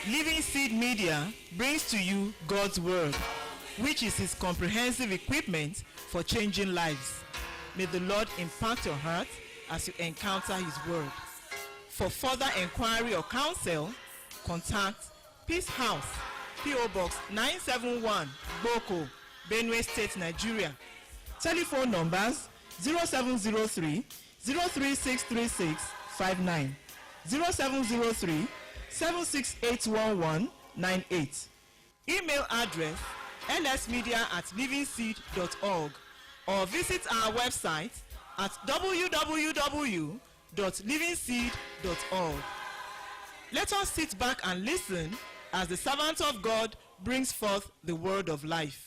Living Seed Media brings to you God's Word, which is His comprehensive equipment for changing lives. May the Lord impact your heart as you encounter His Word. For further inquiry or counsel, contact Peace House, P.O. Box 971, Boko, Benue State, Nigeria. Telephone numbers 0703 0363659, 0703 7681198. Email address lsmedia@livingseed.org or visit our website at www.livingseed.org. Let us sit back and listen as the servant of God brings forth the word of life.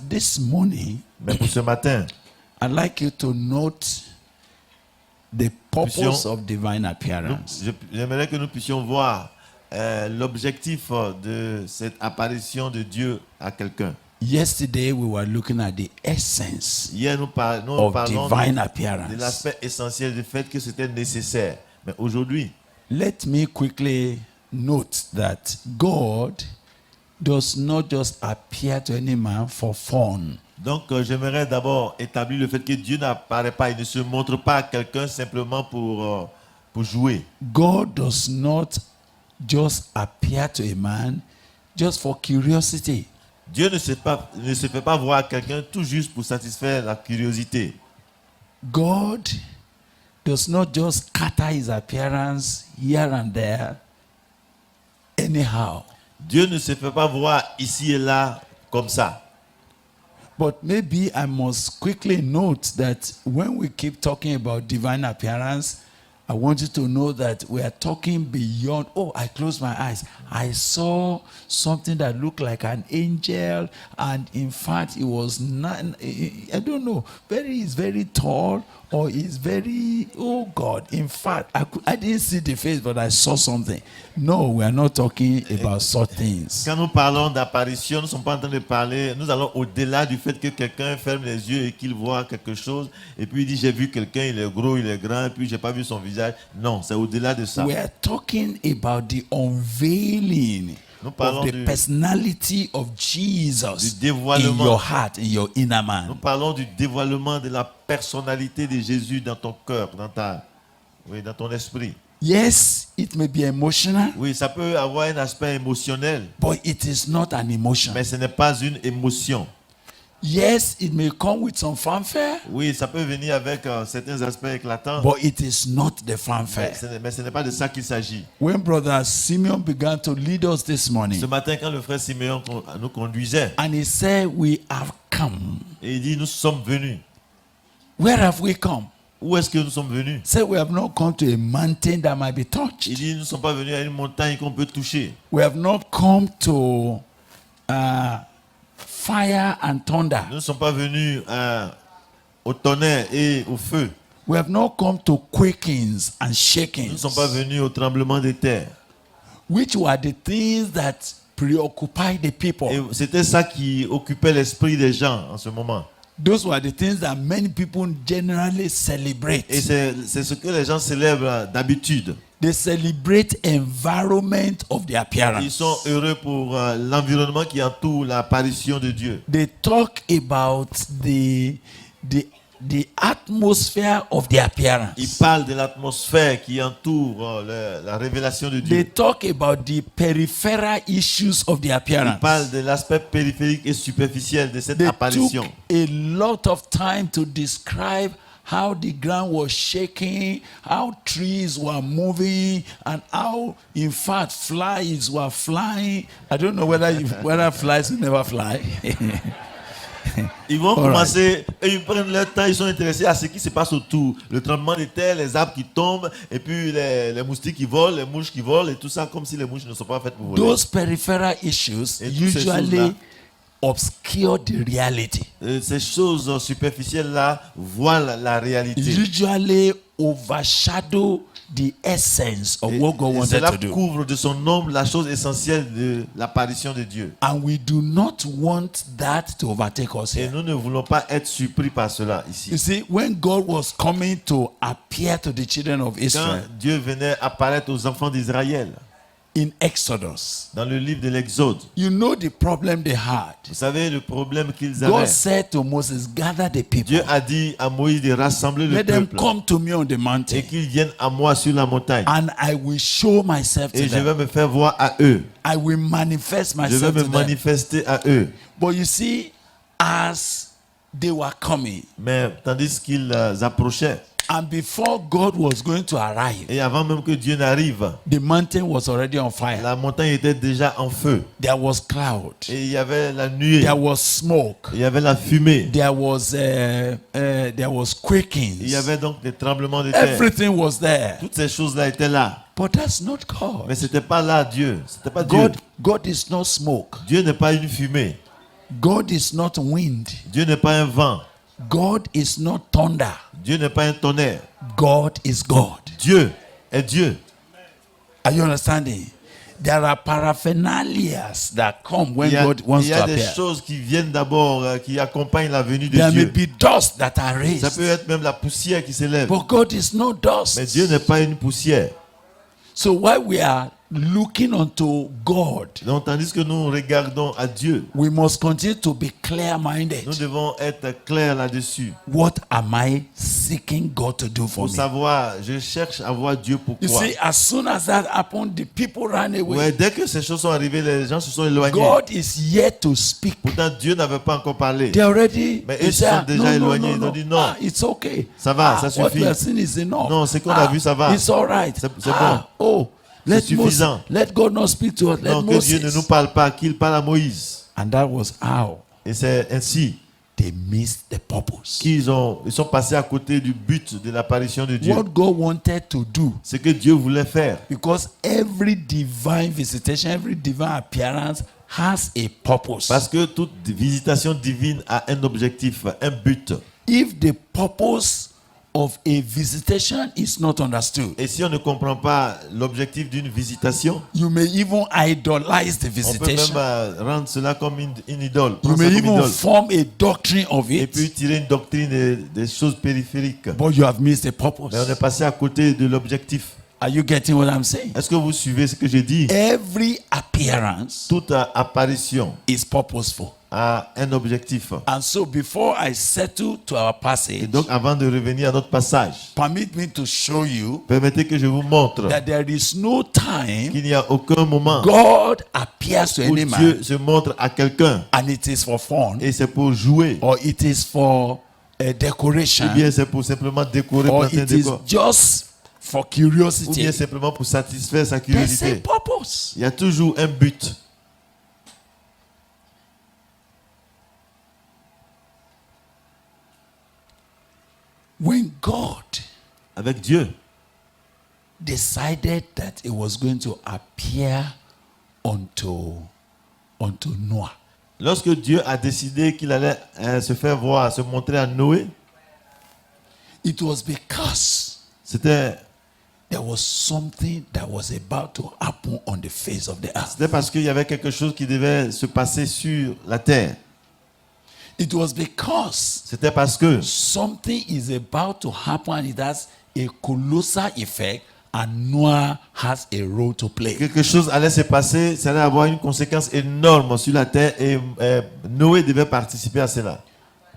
This morning, Mais pour ce matin, I'd like you to note the purpose of divine appearance. j'aimerais que nous puissions voir l'objectif de cette apparition de Dieu à quelqu'un. Yesterday, we were looking at the essence Hier, nous parlons of divine de appearance. l'aspect essentiel du fait que c'était nécessaire. Mais aujourd'hui, Let me quickly note that God does not just appear to any man for fun. donc j'aimerais d'abord établir le fait que Dieu n'apparaît pas, il ne se montre pas à quelqu'un simplement pour jouer. God does not just appear to a man just for curiosity. Dieu ne se fait pas voir à quelqu'un tout juste pour satisfaire la curiosité. God does not just scatter his appearance here and there anyhow. Dieu ne se fait pas voir ici et là comme ça. But maybe I must quickly note that when we keep talking about divine appearance, I want you to know that we are talking beyond, oh, I closed my eyes. I saw something that looked like an angel, and in fact, it was not, I don't know, he's very tall, or he's very, oh God, in fact, I didn't see the face, but I saw something. No, we are not talking about such things. Quand nous parlons d'apparition, nous ne sommes pas en train de parler, nous allons au-delà du fait que quelqu'un ferme les yeux et qu'il voit quelque chose, et puis il dit j'ai vu quelqu'un, il est gros, il est grand, et puis j'ai pas vu son visage. Non, c'est au-delà de ça. We are talking about the unveiling Nous parlons of the personality of Jesus du dévoilement. in your heart, in your inner Nous man. parlons du dévoilement de la personnalité de Jésus dans ton cœur, dans ton esprit. Yes, it may be emotional, Oui, ça peut avoir un aspect émotionnel, but it is not an emotion. mais ce n'est pas une émotion. Yes, it may come with some fanfare, Oui, ça peut venir avec certains aspects éclatants, but it is not the fanfare. mais ce n'est pas de ça qu'il s'agit. When Brother Simeon began to lead us this morning, Ce matin, quand le frère Siméon nous conduisait, and he said, we have come. et il dit, nous sommes venus. Where have we come? Où est-ce que nous sommes venus? Say we have not come to a mountain that might be Il touched. dit, nous ne sommes pas venus à une montagne qu'on peut toucher. We have not come to fire and thunder. Nous ne sommes pas venus au tonnerre et au feu. We have not come to quakings and Nous ne shakings, sommes pas venus au tremblement de terre. which were the things that preoccupy the people. Et c'était ça qui occupait l'esprit des gens en ce moment. Those were the things that many people generally Et celebrate. c'est ce que les gens célèbrent d'habitude. They celebrate environment of the Ils appearance. sont heureux pour l'environnement qui entoure l'apparition de Dieu. They talk about the atmosphere of the appearance. Ils parlent de l'atmosphère qui entoure la révélation de They Dieu. talk about the peripheral issues of the Ils appearance. parlent de l'aspect périphérique et superficiel de cette They apparition. took a lot of time to describe how the ground was shaking, how trees were moving, and how, in fact, flies were flying. I don't know whether flies will never fly. Ils vont All commencer et ils prennent leur temps, ils sont intéressés à ce qui se passe autour. Le tremblement de terre, les arbres qui tombent, et puis les moustiques qui volent, les mouches qui volent, et tout ça, comme si les mouches ne sont pas faites pour voler. Those peripheral issues Et toutes ces usually choses-là obscure the reality. Ces choses superficielles-là voilent la réalité. Usually overshadow the essence of what God Et wanted cela to do. couvre de son ombre la chose essentielle de l'apparition de Dieu. And we do not want that to overtake us Et here. nous ne voulons pas être surpris par cela You ici. see, when God was coming to appear to the children of Quand Israel Dieu venait apparaître aux enfants d'Israël, in Exodus, dans le livre de l'Exode, you know the problem they had. vous savez le problème qu'ils God avaient. said to Moses, gather the people. Dieu a dit à Moïse de rassembler le Let them peuple come to me on the mountain, et qu'ils viennent à moi sur la montagne. and I will show myself to Et je vais them. me faire voir à eux. I will manifest Je vais myself me to them. manifester à eux. But you see, as they were coming, Mais tandis qu'ils approchaient, and before God was going to arrive, et avant même que Dieu n'arrive, the mountain was already on fire. la montagne était déjà en feu. There was cloud. Et il y avait la nuée, There was smoke. il y avait la fumée, There was quakings. il y avait donc des tremblements de terre. Everything was there. Toutes ces choses-là étaient là. But that's not God. Mais c'était pas là Dieu. C'était pas Dieu. God is not smoke. Dieu n'est pas une fumée. God is not wind. Dieu n'est pas un vent. God is not thunder. Dieu n'est pas un tonnerre. God is God. Dieu est Dieu. Are you understanding? There are paraphernalias that come when Il y a, God wants il y to a des appear. choses qui viennent d'abord, qui accompagnent la venue de There may Dieu. be dust that are Ça raised. peut être même la poussière qui s'élève. But God is not dust. Mais Dieu n'est pas une poussière. So while we are looking unto God, Donc, tandis que nous regardons à Dieu, we must continue to be nous clear-minded. devons être clairs là-dessus. What am I seeking God to do for Pour me? savoir, je cherche à voir Dieu You pourquoi. see, as soon as that happened, the people ran away. Ouais, dès que ces choses sont arrivées, les gens se sont éloignés. God is yet to speak. Pourtant, Dieu n'avait pas encore parlé. They already Mais they ils say, sont déjà no, éloignés. no, Ils no, ont no. dit non. Ah, it's okay. Ça va, ça What suffit. we have seen is enough. Non, ce qu'on a vu, ça va. It's all right. C'est Oh, let suffisant. let God not speak to us. Let Non, que Moses. Dieu ne nous parle pas, qu'il parle à Moïse. And that was how Et c'est ainsi they missed the purpose. qu'ils sont passés à côté du but de l'apparition de Dieu. What God wanted to do, Ce que Dieu voulait faire. because every divine visitation, every divine appearance has a purpose. Parce que toute visitation divine a un objectif, un but. If the purpose of a visitation is not understood, Et si on ne comprend pas l'objectif d'une visitation, you may even idolize the on peut visitation. même rendre cela comme une idole. You Prendre may ça comme even idole. form a doctrine of Et it, puis tirer une doctrine des choses périphériques. but you have missed the Mais on est purpose. passé à côté de l'objectif. Are you getting what I'm saying? Est-ce que vous suivez ce que je dis? Every appearance Toute apparition is purposeful. a un objectif. And so before I settle to our Et passage, donc, avant de revenir à notre passage, permit me to show you permettez que je vous montre that there is no time qu'il n'y a aucun moment God appears to où any man Dieu se montre à quelqu'un and it is for fun, et c'est pour jouer, or it is for a decoration, ou bien c'est pour simplement décorer, or planter un it is décor, just for ou curiosity. bien simplement pour satisfaire sa There's a curiosité. purpose. Il y a toujours un but. When God Avec Dieu, decided that it was going to appear unto Noah, lorsque Dieu a décidé qu'il allait se faire voir, se montrer à Noé, it was because c'était there was something that was about to happen on the face of the earth. parce qu'il y avait quelque chose qui devait se passer sur la terre. It was because C'était parce que something is about to happen and it has a colossal effect, and Noah has a role to play. quelque chose allait se passer, ça allait avoir une conséquence énorme sur la terre et Noé devait participer à cela.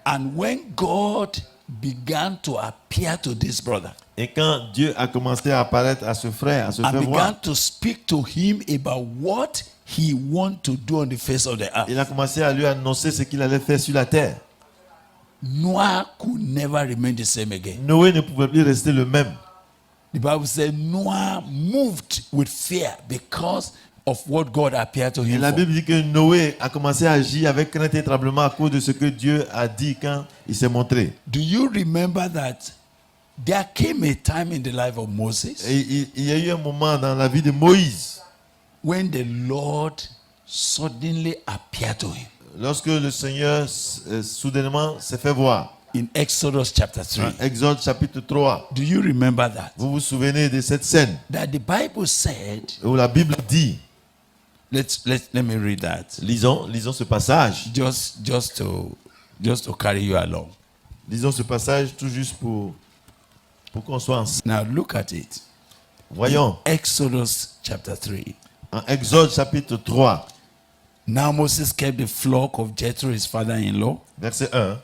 And when God began to appear to this brother Et quand Dieu a commencé à apparaître à ce frère, à se and faire began voir, to speak to him about what he want to do on the face of the earth, il a commencé à lui annoncer ce qu'il allait faire sur la terre. Noah could never remain the same again. Noé ne pouvait plus rester le même. The Bible said Noah moved with fear because of what God appeared to Et him la for. Bible dit que Noé a commencé à agir avec crainte et tremblement à cause de ce que Dieu a dit quand il s'est montré. Do you remember that there came a time in the life of Moses Et il y a eu un moment dans la vie de Moïse when the Lord suddenly appeared to him? lorsque le Seigneur soudainement s'est fait voir. in Exodus chapter 3. En Exode chapitre 3. Do you remember that? Vous vous souvenez de cette scène That the Bible said, où la Bible dit, let me read that. lisons ce passage. Just to carry you along. Lisons ce passage tout juste pour qu'on soit ensemble. Now look at it. Voyons, Exodus chapter 3. en Exode chapitre 3, Now Moses kept the flock of Jethro, his father-in-law, verset 1.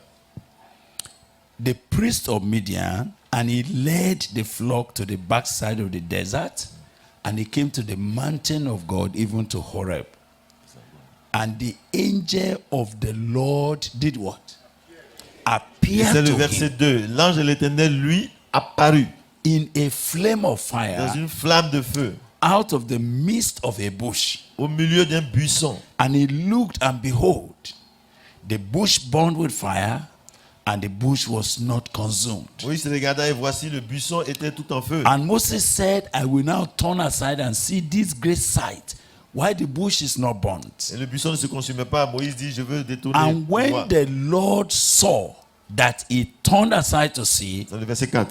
the priest of Midian, and he led the flock to the backside of the desert, and he came to the mountain of God, even to Horeb. And the angel of the Lord did what? Et Appeared c'est le to verset him 2. L'ange de l'Éternel, lui, apparut in a flame of dans fire une flamme de feu out of the midst of a bush. au milieu d'un buisson. And he looked, and behold, the bush burned with fire, and the bush was not consumed. Moïse regarda et voici le buisson était tout en feu. And Moses said, I will now turn aside and see this great sight, why the bush is not burnt. Et le buisson ne se consumait pas. Moïse dit, je veux détourner. And pour voir. when the Lord saw that he turned aside to see, C'est le verset 4.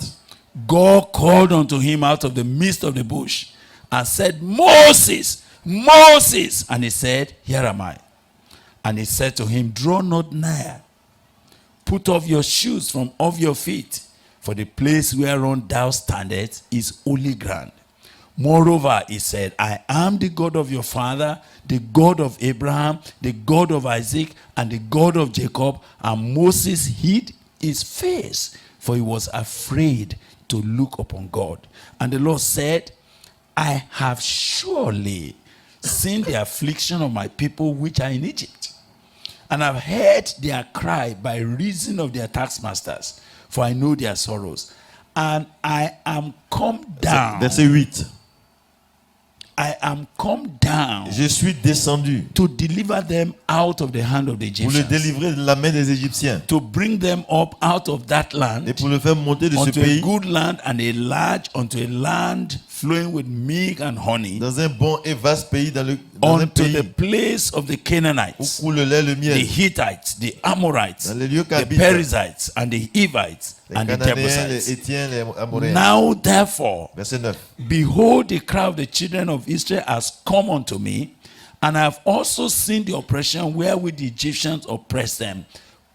God called unto him out of the midst of the bush and said, Moses, Moses. And he said, Here am I. And he said to him, Draw not nigh. Put off your shoes from off your feet, for the place whereon thou standest is holy ground. Moreover, he said, I am the God of your father, the God of Abraham, the God of Isaac, and the God of Jacob. And Moses hid his face, for he was afraid to look upon God. And the Lord said, I have surely seen the affliction of my people which are in Egypt, and have heard their cry by reason of their taskmasters, for I know their sorrows. And I am come down. Verset 8. I am come down Je suis descendu to deliver them out of the hand of the pour le Egyptians, délivrer de la main des Égyptiens to bring them up out of that et land pour le faire monter de ce unto a pays good land and a large, unto a land flowing with milk and honey, dans un bon et vaste pays, dans un unto the pays place of the où Canaanites, coule le lait, le the miel, Hittites, the Amorites, dans les lieux the qu'habitent Perizzites, and the Hivites, les and the Cananéens, les Jebusites. Étiens, les Amoréens. Now therefore, Verset 9. behold, the cry of the children of Israel has come unto me, and I have also seen the oppression wherewith the Egyptians oppress them.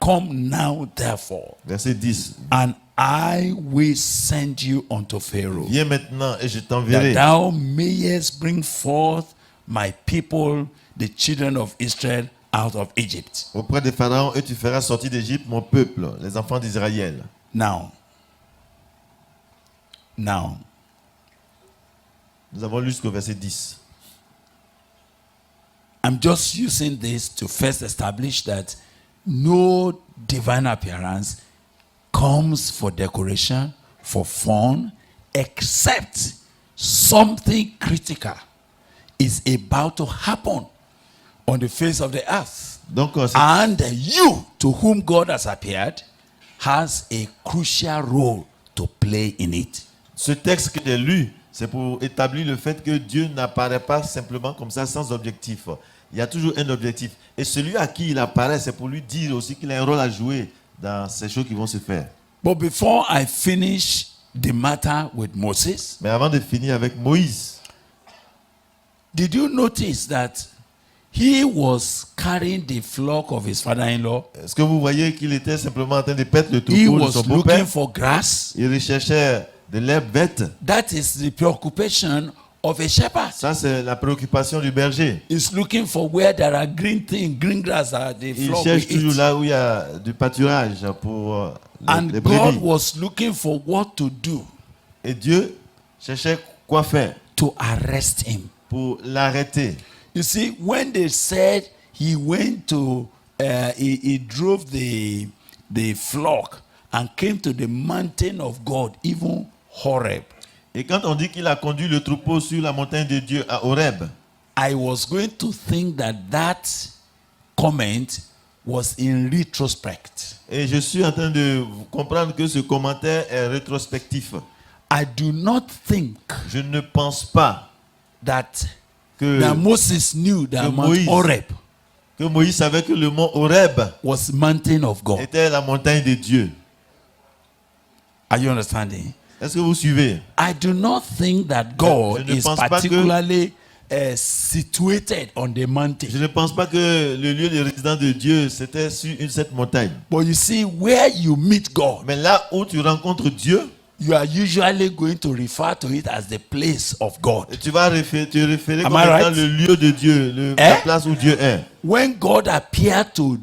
Come now therefore, Verset 10. and I will send you unto Pharaoh, Viens maintenant et je that t'enverrai thou mayest bring forth my people, the children of Israel, out of Egypt. auprès de Pharaon et tu feras sortir d'Égypte mon peuple, les enfants d'Israël. Now, Nous avons lu jusqu'au verset 10. I'm just using this to first establish that no divine appearance comes for decoration, for fun, except something critical is about to happen on the face of the earth. Donc, And you, to whom God has appeared, has a crucial role to play in it. ce texte que j'ai lu, c'est pour établir le fait que Dieu n'apparaît pas simplement comme ça, sans objectif. Il y a toujours un objectif. Et celui à qui il apparaît, c'est pour lui dire aussi qu'il a un rôle à jouer dans ces choses qui vont se faire. But before I finish the matter with Moses, Mais avant de finir avec Moïse, did you notice that he was carrying the flock of his father-in-law? est-ce que vous voyez qu'il était simplement en train de perdre le He troupeau de was son looking beau-père? for grass. Il recherchait de l'herbe verte. That is the preoccupation of a shepherd. Ça, c'est la préoccupation du berger. He's looking for where there are green things, green grass are the Il flock cherche will toujours eat. là où il y a du pâturage pour And les God brebis. was looking for what to do Et Dieu cherchait quoi faire to arrest him. pour l'arrêter. You see, when they said he went to, he drove the flock and came to the mountain of God, even Horeb. Et quand on dit qu'il a conduit le troupeau sur la montagne de Dieu à Horeb, I was going to think that that comment was in retrospect. et je suis en train de comprendre que ce commentaire est rétrospectif. I do not think Je ne pense pas that que Moses knew that que Mount Moïse Horeb Que Moïse savait que le mont Horeb was mountain of God. était la montagne de Dieu. Are you understanding? Est-ce que vous suivez? I do not think that God Je ne is pense pas que- particularly situated on the mountain. Je ne pense pas que le lieu de résidence de Dieu, c'était sur cette montagne. But you see, where you meet God, Mais là où tu rencontres Dieu, you are usually going to refer to it as the place of God. tu vas te référer Am comme I étant right? le lieu de Dieu, la place où Dieu est. When God appeared to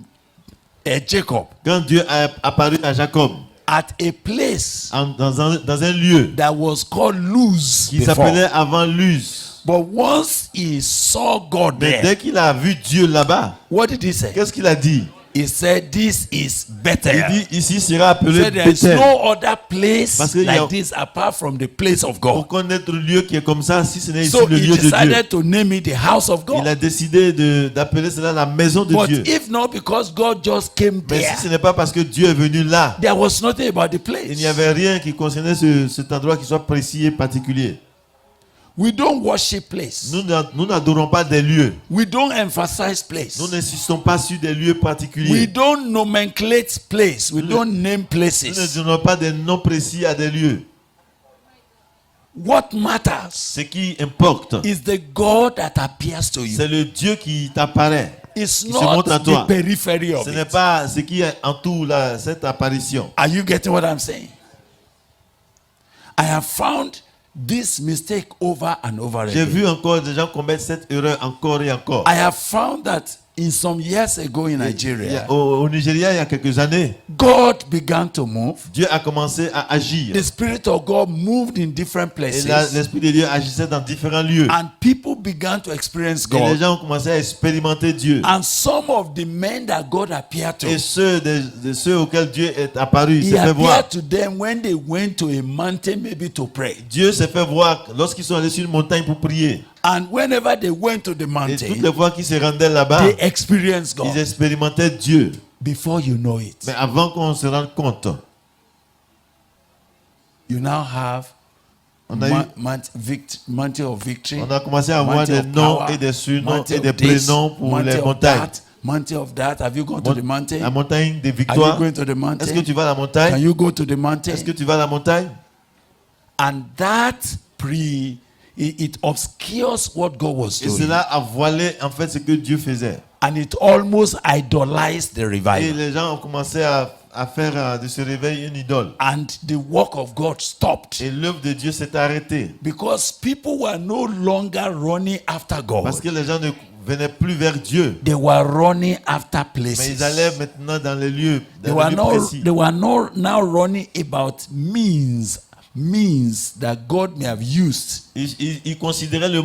Jacob Quand Dieu a apparu à Jacob at a place dans un lieu that was called Luz qui before, s'appelait avant Luz, but once he saw God mais there, dès qu'il a vu Dieu là-bas, what did he say? qu'est-ce qu'il a dit? He said, "This is better." Il dit ici sera He appelé said, "There is Bethel. no other place Parce qu'il y a- like this apart from the place of God." Pour connaître le lieu qui est comme ça, si ce n'est ici So le he lieu de Dieu. decided to name it the house of Il a God. décidé d'appeler cela la maison de But Dieu. if not because God just came Mais there, si ce n'est pas parce que Dieu est venu là, there was nothing about the il place. n'y avait rien qui concernait cet endroit qui soit précis et particulier. We don't worship place. Nous n'adorons pas des lieux. We don't emphasize place. Nous n'insistons pas sur des lieux We particuliers. don't nomenclate place. We don't name Nous ne places. donnons pas des noms précis à des lieux. What matters Ce qui importe, is the God that appears to you. c'est le Dieu qui t'apparaît. It's se not montre à the toi. periphery of Ce n'est it. pas ce qui entoure cette apparition. Are you getting what I'm saying? I have found this mistake over and over J'ai again. vu encore des gens commettre cette erreur encore et encore. I have found that in some years ago in Nigeria, Au Nigeria, il y a quelques années, God began to move. Dieu a commencé à agir. The Spirit of God moved in different Et là, places. l'Esprit de Dieu agissait dans différents lieux. And people began to experience Et les God. gens ont commencé à expérimenter Dieu. And some of the men that God appeared to, Et ceux auxquels Dieu est apparu, il He s'est fait voir. appeared to them when they went to a mountain maybe to pray. Dieu s'est fait voir lorsqu'ils sont allés sur une montagne pour prier. And whenever they went to the Et toutes mountain, les fois qu'ils se rendaient là-bas, they experienced ils God. expérimentaient Dieu. Before you know it, Mais avant qu'on se rende compte, you now have on a, eu- mountain of victory, on a commencé à avoir mountain des of noms power, et des surnoms mountain et des of this, prénoms pour mountain les of montagnes. that, mountain of that. Have you gone to the mountain? La montagne des Are you victoires. going to the Est-ce que mountain? tu vas à la Can montagne? you go to the mountain? Est-ce que tu vas à la montagne? And that it obscures what God was Et doing. cela a voilé en fait ce que Dieu faisait. And it almost idolized the Et revival. les gens ont commencé à faire de ce réveil une idole. And the work of God stopped. Et l'œuvre de Dieu s'est arrêtée. Because people were no longer running after God. Parce que les gens ne venaient plus vers Dieu. They were running after Mais places. ils allaient maintenant dans les lieux, They dans were les lieux précis. now running about means that God may have used. Ils considéraient les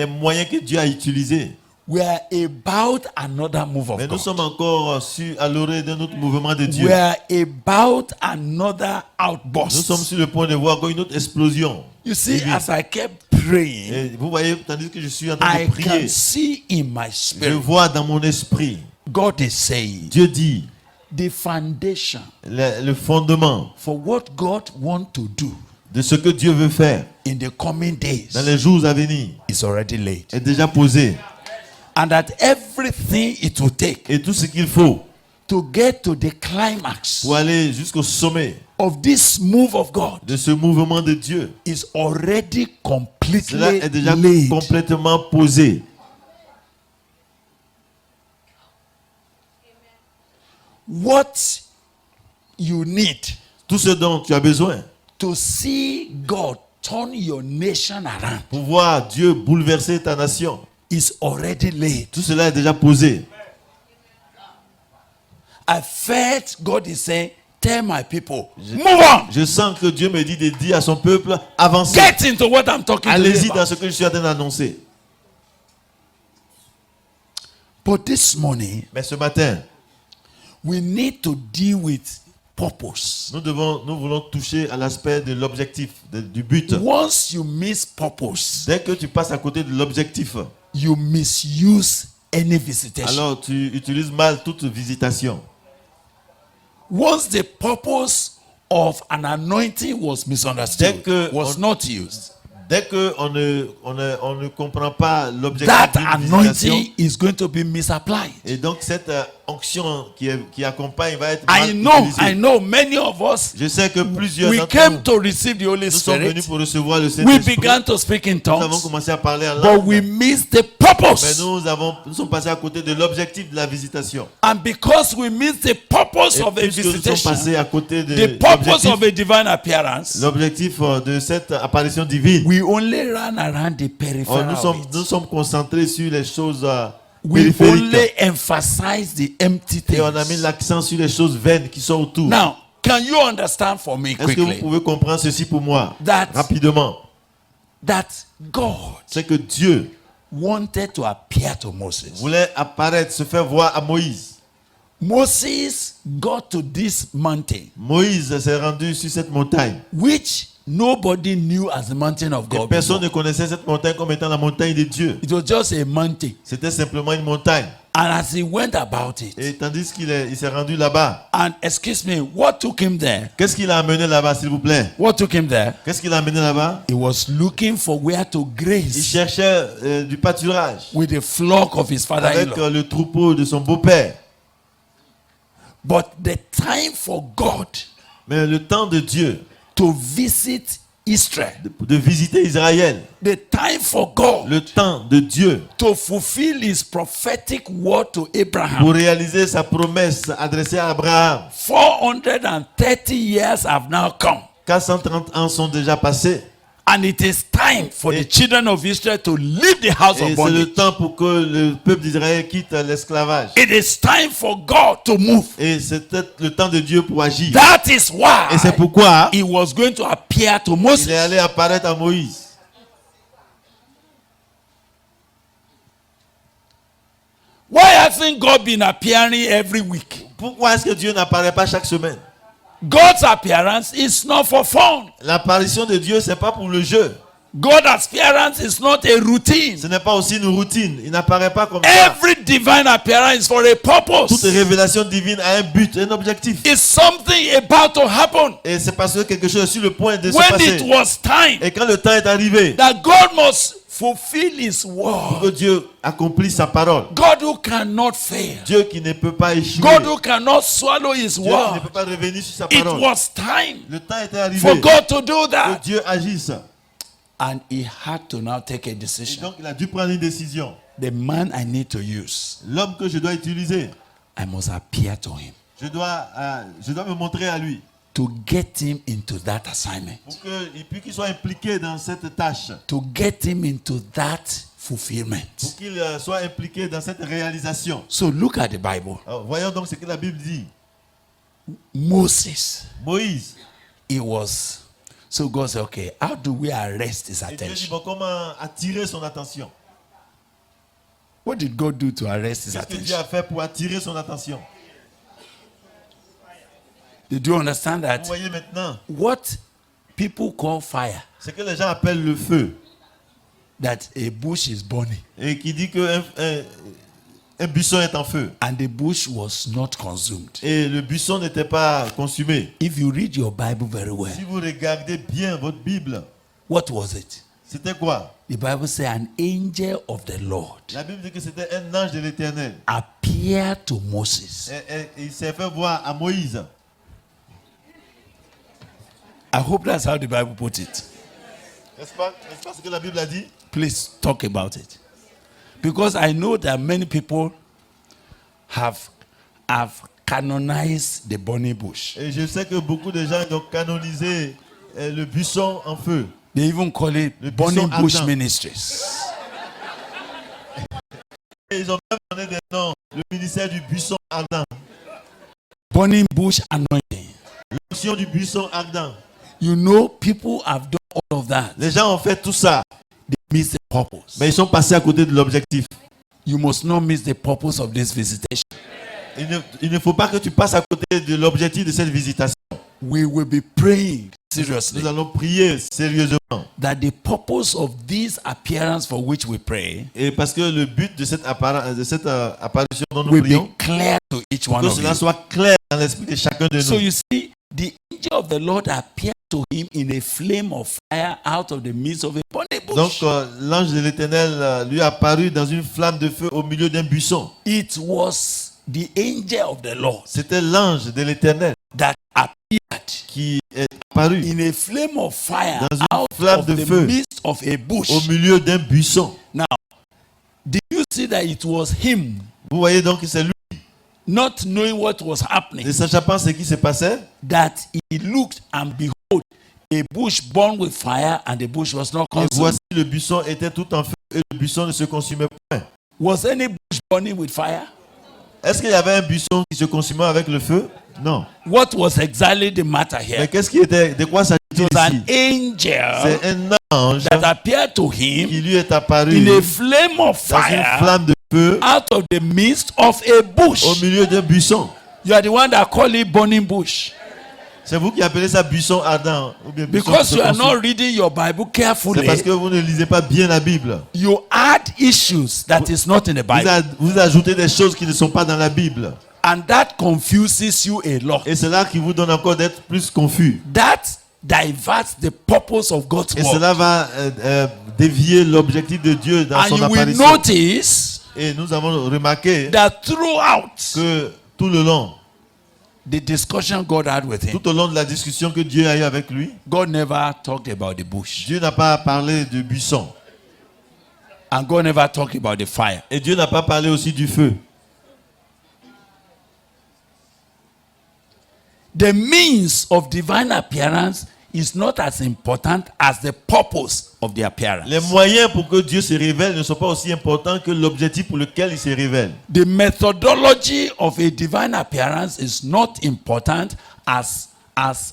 moyens que Dieu a utilisés. We are about another move of Mais nous God. sommes encore à l'oreille d'un autre mouvement de Dieu. We are about another Nous outburst. sommes sur le point de voir encore une autre explosion. You see, divine. as I kept praying, Et vous voyez, tandis que je suis en train I de prier, can see in my je spirit, vois dans mon esprit, God is saying, Dieu dit, the foundation le fondement for what God wants to do de ce que Dieu veut faire in the coming days dans les jours à venir is already laid. est déjà posé. And that everything it will take Et tout ce qu'il faut to get to the climax pour aller jusqu'au sommet of this move of God de ce mouvement de Dieu, is already cela completely est déjà laid. complètement posé. What you need Tout ce dont tu as besoin to see God turn your nation around pour voir Dieu bouleverser ta nation, is already laid. tout cela est déjà posé. I felt God is saying, tell my people, move on. Je sens que Dieu me dit de dire à son peuple, avancez. Get into what I'm talking Allez-y about. dans ce que je suis en train d'annoncer. But this morning, Mais ce matin, we need to deal with purpose. nous voulons toucher à l'aspect de l'objectif, du but. Once you miss purpose, Dès que tu passes à côté de l'objectif, you misuse any visitation. alors tu utilises mal toute visitation. Once the purpose of an anointing was Dès misunderstood, que was not used, Dès qu'on ne comprend pas l'objectif that d'une visitation, anointing is going to be misapplied. et donc cette onction qui accompagne va être I mal utilisée. know many of us, Je sais que plusieurs we d'entre came nous, to receive the Holy nous sommes venus Spirit. pour recevoir le We Saint-Esprit. began to speak in Nous avons tongues, commencé à parler en but langue. we missed the Mais purpose. nous sommes passés à côté de l'objectif de la visitation. And because we missed the purpose Et of a puisque nous sommes visitation, passés à côté de the purpose l'objectif, of a divine appearance, l'objectif de cette apparition divine, we only ran around the nous peripheral. of it. sommes concentrés sur les choses We périphériques. only emphasize the empty Et on a mis things. l'accent sur les choses vaines qui sont autour. Now, can you understand for me Est-ce que vous quickly pouvez comprendre ceci pour moi That- rapidement? that God C'est que Dieu wanted to appear to Moses? voulait apparaître, se faire voir à Moïse. Moses got to this mountain, Moïse s'est rendu sur cette montagne. which nobody knew as the mountain of Et God. personne ne before. connaissait cette montagne comme étant la montagne de Dieu. It was just a mountain. C'était simplement une montagne. And as he went about it, Et tandis il s'est rendu là-bas, and excuse me, what took him there? qu'est-ce qu'il a amené là-bas, s'il vous plaît? What took him there? Qu'est-ce qu'il a amené là-bas? He was looking for where to Il graze cherchait du pâturage with the flock of his avec father-in-law. le troupeau de son beau-père. But the time for God Mais le temps de Dieu to visit Israel, de visiter Israël, the time for God le temps de Dieu to fulfill his prophetic word to Abraham, pour réaliser sa promesse adressée à Abraham. 430 years have now come. 430 ans sont déjà passés. And it is time for the children of Israel to leave the house Et of c'est bondage. le temps pour que le peuple d'Israël quitte l'esclavage. It is time for God to move. Et c'était le temps de Dieu pour agir. That is why Et c'est pourquoi he was going to appear to il est Moses. allé apparaître à Moïse. Why hasn't God been appearing every week? Pourquoi est-ce que Dieu n'apparaît pas chaque semaine? God's appearance is not for fun. L'apparition de Dieu, c'est pas pour le jeu. God's appearance is not a routine. Ce n'est pas aussi une routine. Il n'apparaît pas comme ça. Every divine appearance is for a Toute purpose. révélation divine a un but, un objectif. It's something about to happen. Et c'est parce que quelque chose est sur le point de se When passer. it was time Et quand le temps est arrivé, that God must fulfill his word. que Dieu accomplit sa parole. God who cannot fail. Dieu qui ne peut pas échouer. God who cannot swallow his Dieu qui ne word. peut pas revenir sur sa It parole. was time Le temps était arrivé for God to do que that. Dieu agisse. And he had to now take a Et decision. donc il a dû prendre une décision. The man I need to use, L'homme que je dois utiliser, I must appear to him je dois me montrer à lui to get him into that assignment, pour qu'il soit impliqué dans cette tâche, to get him into that fulfillment. pour qu'il soit impliqué dans cette réalisation. So look at the Bible. Alors, voyons donc ce que la Bible dit. Moses, Moïse, he was. So God said, okay, how do we arrest his et Dieu dit, attention? bon, comment attirer son attention? What did God do to arrest his Qu'est-ce que Dieu attention? a fait pour attirer son attention? Did you understand Vous that? voyez maintenant, What people call fire, ce que les gens appellent le feu, that a bush is burning et qui dit qu'un un buisson est en feu, and the bush was not consumed. et le buisson n'était pas consumé. If you read your Bible very well, Si vous regardez bien votre Bible, what was it? c'était quoi? The Bible says an angel of the Lord La Bible dit que c'était un ange de l'Éternel. appeared to Moses. Et il s'est fait voir à Moïse. I hope that's how the Bible put it. N'est-ce pas ce que la Bible a dit? Please talk about it. Because I know that many people have canonized the burning bush. Et je sais que beaucoup de gens ont canonisé le buisson en feu. They even call it Le burning buisson bush ardent. ministries. Et ils ont même donné des noms. Le ministère du buisson ardent. Burning bush anointing. L'onction du buisson ardent. You know, people have done all of that. Les gens ont fait tout ça. They miss the purpose. Mais ils sont passés à côté de l'objectif. You must not miss the purpose of this visitation. Il ne faut pas que tu passes à côté de l'objectif de cette visitation. We will be praying seriously Nous allons prier sérieusement. that the purpose of this appearance for which we pray Et parce que le but de cette apparition dont nous will prions, be clear to each one que of cela you. soit clair dans l'esprit de chacun de So nous. you see, the angel of the Lord appeared to him in a flame of fire out of the midst of a burning bush. Donc l'ange de l'Éternel lui apparut dans une flamme de feu au milieu d'un buisson. It was the angel of the Lord C'était l'ange de l'Éternel that appeared qui est apparu in a flame of fire dans une out flamme of de the feu midst of a bush. au milieu d'un buisson. Now, did you see that it was him, Vous voyez donc que c'est lui, not knowing what was happening, ne sachant pas ce qui se passait, that he looked and behold, a bush burned with fire and the bush was not et consumed? voici le buisson était tout en feu et le buisson ne se consumait point. Was any bush burning with fire? Est-ce qu'il y avait un buisson qui se consumait avec le feu? Non. What was exactly the matter Mais here? qu'est-ce qui était, de quoi It s'agit-il was an ici? angel C'est un ange that appeared to him qui lui est apparu in a flame of dans une fire flamme de feu out of the midst of a au bush. milieu d'un buisson. You are the one that call it burning bush. C'est vous qui appelez ça buisson ardent ou bien buisson Because qui se you are consume. not reading your Bible C'est carefully, parce que vous ne lisez pas bien la Bible. you add issues that is not in the Vous, Bible. vous ajoutez des choses qui ne sont pas dans la Bible. And that confuses you a lot. Et c'est là qui vous donne encore d'être plus confus. That diverts the purpose of God's Et word. cela va dévier l'objectif de Dieu dans And son you will apparition. notice Et nous avons remarqué that throughout que tout le long, the discussion God had with him, tout au long de la discussion que Dieu a eue avec lui, God never talked about the bush. Dieu n'a pas parlé du buisson. And God never talked about the fire. Et Dieu n'a pas parlé aussi du feu. The means of divine appearance is not as important as the purpose of the appearance. Les moyens pour que Dieu se révèle ne sont pas aussi importants que l'objectif pour lequel il se révèle. The methodology of a divine appearance is not important as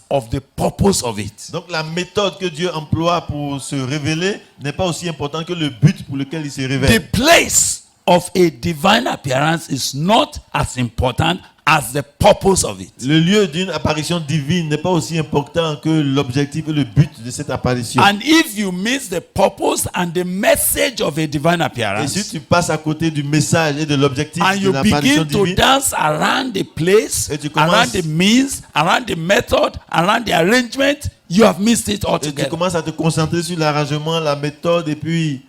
of the purpose of it. Donc la méthode que Dieu emploie pour se révéler n'est pas aussi importante que le but pour lequel il se The révèle. place of a divine appearance is not as important as the purpose of it. Le lieu d'une apparition divine n'est pas aussi important que l'objectif et le but de cette apparition. And if you miss the purpose and the message of a divine Et appearance, si tu passes à côté du message et de l'objectif and de you l'apparition begin to divine, dance around the place, Et tu commences- around the means, around the method, around the arrangement, you have missed it et tu altogether. commences à te concentrer sur l'arrangement, la méthode et puis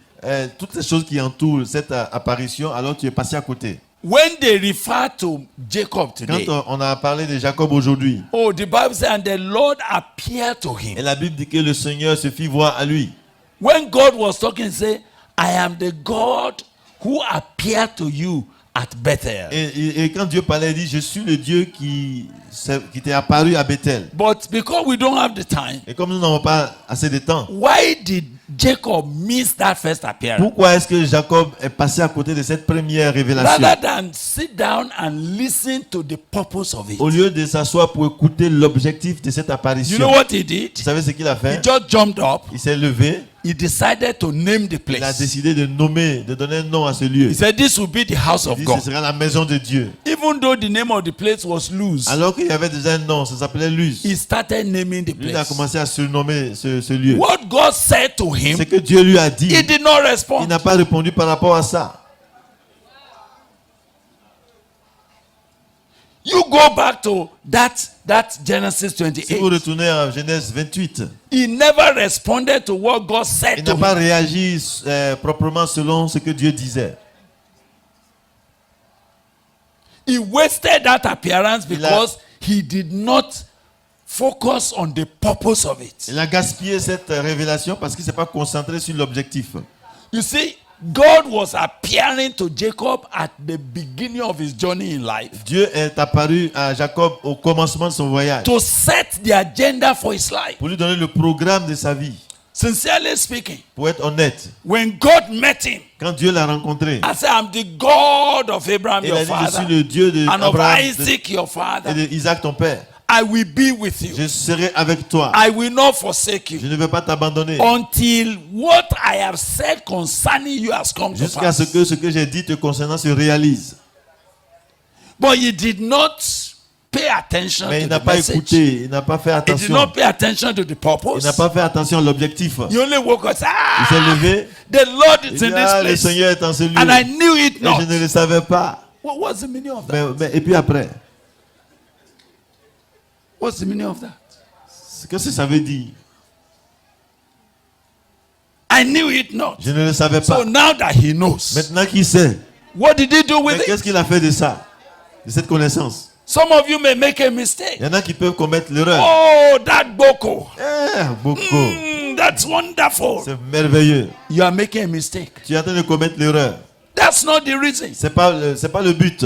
toutes les choses qui entourent cette apparition, alors tu es passé à côté. When they refer to Jacob Quand today, on a parlé de Jacob aujourd'hui, oh, the Bible says, and the Lord appeared to et him. la Bible dit que le Seigneur se fit voir à lui. When God was talking, say, I am the God who appeared to you at Bethel. Et quand Dieu parlait, il dit, je suis le Dieu qui t'est apparu à Bethel. But because we don't have the time, Et comme nous n'avons pas assez de temps, why did Jacob miss that first appearance? pourquoi est-ce que Jacob est passé à côté de cette première révélation? Rather than sit down and listen to the purpose of it. Au lieu de s'asseoir pour écouter l'objectif de cette apparition, You know what he did? vous savez ce qu'il a He fait? just jumped up. Il s'est levé, He decided to name the il a place. décidé de nommer, de donner un nom à ce lieu. He said, this will be the house Il of dit, God. ce sera la maison de Dieu. Even though the name of the place was Luz, Alors qu'il y avait déjà un nom, ça s'appelait Luz. he started naming the Lui, il a place. commencé à surnommer ce lieu. What God said to him, C'est que Dieu lui a dit, he did not il respond. n'a pas répondu par rapport à ça. You go back to that Genesis Si vous 28. retournez à Genèse 28, He never responded to what God il said n'a to pas him. réagi proprement selon ce que Dieu disait. He wasted that appearance because he did not focus on the purpose of it. Il a gaspillé cette révélation parce qu'il ne s'est pas concentré sur l'objectif. You see, God was appearing to Jacob at the beginning of his journey in life Dieu est apparu à Jacob au commencement de son voyage to set the agenda for his life. pour lui donner le programme de sa vie. Sincerely speaking, Pour être honnête, when God met him, quand Dieu l'a rencontré, I said, I'm the God of Abraham, il your a dit, je suis father, le Dieu and of d'Abraham Isaac, your et father. d'Isaac, ton père. I will be with you. Je serai avec toi. I will not forsake Je you ne vais pas t'abandonner until what I have said concerning you has come to jusqu'à pass. ce que j'ai dit te concernant se réalise. But he did not pay attention Mais to il n'a the pas message. écouté, il n'a pas fait He did attention. not pay attention to the Il purpose. n'a pas fait attention à l'objectif. He only woke up and said, Il s'est ah, levé. the Lord Il is dit, in ah, le this place. Seigneur est en ce lieu. And I knew it Et not. je ne le savais pas. What's the meaning of that? Et puis après, What's the meaning of that? Qu'est-ce que ça veut dire? I knew it not. Je ne le savais So pas. now that he knows, Maintenant qu'il sait, what did he do with mais it? qu'est-ce qu'il a fait de ça? De cette connaissance? Some of you may make a mistake. Il y en a qui peuvent commettre l'erreur. Oh, that boko. Beaucoup. That's wonderful. C'est merveilleux. You are making a mistake. Tu es en train de commettre l'erreur. That's not the reason. C'est pas le but.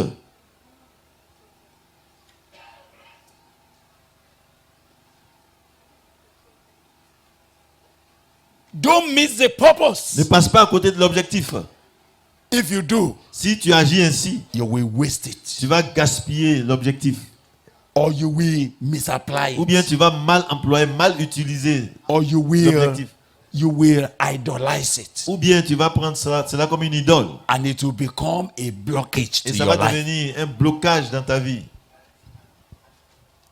Don't miss the purpose. Ne passe pas à côté de l'objectif. If you do, Si tu agis ainsi, you will waste it. tu vas gaspiller l'objectif. Or you will misapply Ou it. bien tu vas mal employer, mal utiliser Or you will l'objectif. idolize it. Ou bien tu vas prendre cela comme une idole. And it will become a blockage to Et ça your va life. devenir un blocage dans ta vie.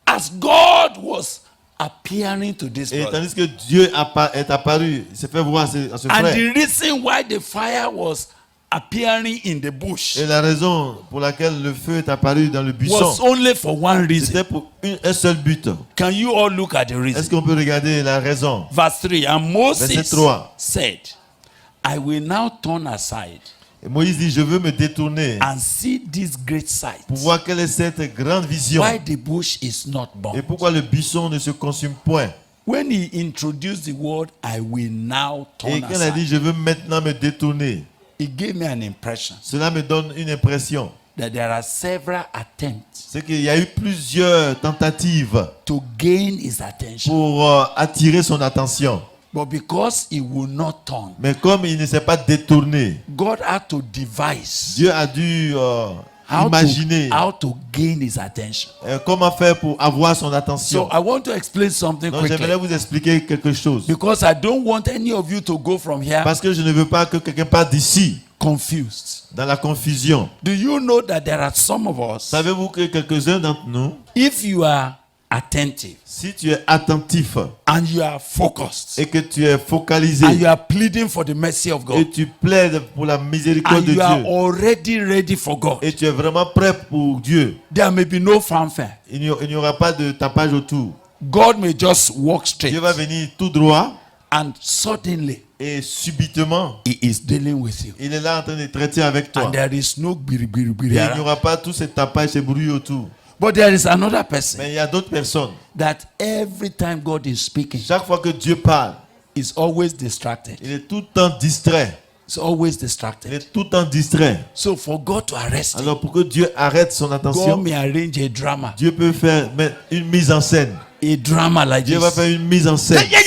As God was appearing to this Et brother. tandis que Dieu est apparu, il s'est fait voir à ce And frère. the reason why the fire was appearing in the bush Et la raison pour laquelle le feu est apparu dans le buisson, was only for one reason. c'était pour un seul but. Can you all look at the Est-ce reason? qu'on peut regarder la raison? Verse 3. And Verset Moses 3. said, I will now turn aside Et Moïse dit, je veux me détourner and see this great sight. pour voir quelle est cette grande vision. Why the bush is not Et burned. pourquoi le buisson ne se consume point. When he introduced the word, I will now Et turn quand il a dit, aside, je veux maintenant me détourner, it gave me an impression cela me donne une impression. that there are several attempts C'est qu'il y a eu plusieurs tentatives to gain his attention. pour attirer son attention. But because he would not turn, Mais comme il ne s'est pas détourné, God had to devise Dieu a dû how imaginer to gain his attention. comment faire pour avoir son So attention. I want to explain something Donc j'aimerais quickly vous expliquer quelque chose. because I don't want any of you to go from here Parce que je ne veux pas que quelqu'un parte d'ici confused. dans la confusion. Do you know that there are some of us, Savez-vous que quelques-uns d'entre nous, if you are attentive si tu es attentif and you are focused et que tu es focalisé and you are pleading for the mercy of God et tu plaides pour la miséricorde and de you are Dieu already ready for God, et tu es vraiment prêt pour Dieu, there may be no fanfare. il n'y aura pas de tapage autour. God may just walk straight Dieu va venir tout droit and suddenly et subitement, he is dealing with you. il est là en train de traiter avec toi. And there is no biri, biri, Et biri il n'y around. aura pas tous ces tapages, ces bruits autour. But there is another person Mais il y a d'autres personnes. that every time God is speaking, Chaque fois que Dieu parle, is always distracted. il est tout le temps distrait. It's always Il distracted. est tout le temps distrait. So for God to arrest him, Alors pour que Dieu arrête son God attention, may arrange a drama. Dieu peut faire mettre une mise en scène. A drama like Dieu this. va faire une mise en scène. Yeah.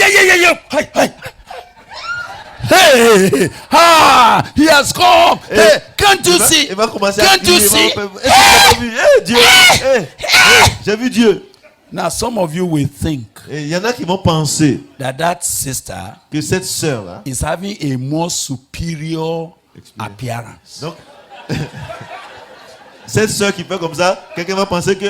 Hey, he has come. Hey, can't you see? Il va commencer à Can't you crier. see? Est-ce que tu as vu? Hey, Dieu! Hey, j'ai vu Dieu. Now some of you will think Et il y en a qui vont penser that sister que cette sœur-là, is having a more superior appearance. donc, cette sœur qui fait comme ça, quelqu'un va penser que,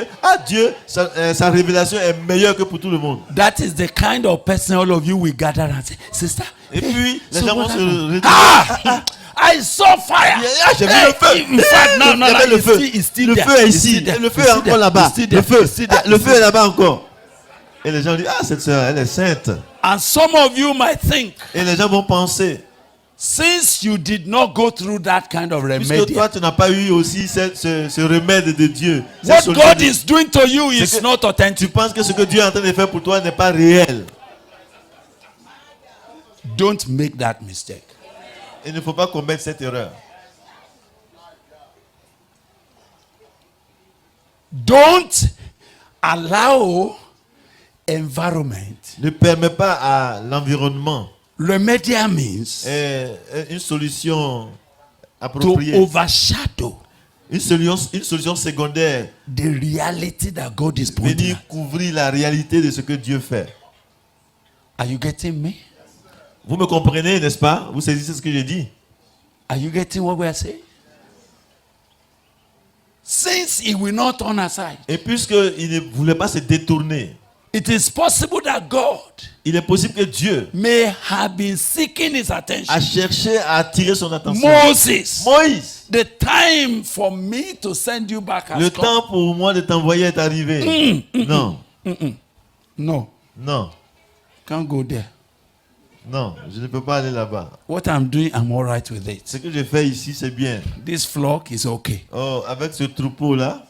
Dieu, sa révélation est meilleure que pour tout le monde. That is the kind of person all of you will gather and say, sister. Et puis, les so gens vont what se happened? retrouver. I saw fire. J'ai vu le feu. In fact, no, Il y avait le feu. Le feu est ici. Et le feu est encore là-bas. Le feu est là-bas encore. Et les gens disent, cette sœur, elle est sainte. And some of you might think, Et les gens vont penser, since you did not go through that kind of puisque remedy, toi, tu n'as pas eu aussi ce remède de Dieu. what cette God solution, is doing to you is que not tu authentic. penses que ce que Dieu est en train de faire pour toi n'est pas réel. Don't make that mistake. Il ne faut pas commettre cette erreur. Don't allow environment. Ne permet pas à l'environnement Remedial means une solution to appropriée. overshadow Une solution secondaire. the reality that God is pointing Venir at. couvrir la réalité de ce que Dieu fait. Are you getting me? Vous me comprenez, n'est-ce pas? Vous saisissez ce que j'ai dit? Are you getting what we are saying? Since he will not turn aside, Et puisqu'il ne voulait pas se détourner, it is possible that God il est possible que Dieu may have been seeking his attention. a cherché à attirer son attention. Moses, Moïse, the time for me to send you back has le come. temps pour moi de t'envoyer est arrivé. Non, No. Non, Can't go there. non, je ne peux pas aller là-bas. What I'm doing, I'm all right with it. Ce que je fais ici, c'est bien. This flock is okay. Oh, avec ce troupeau-là,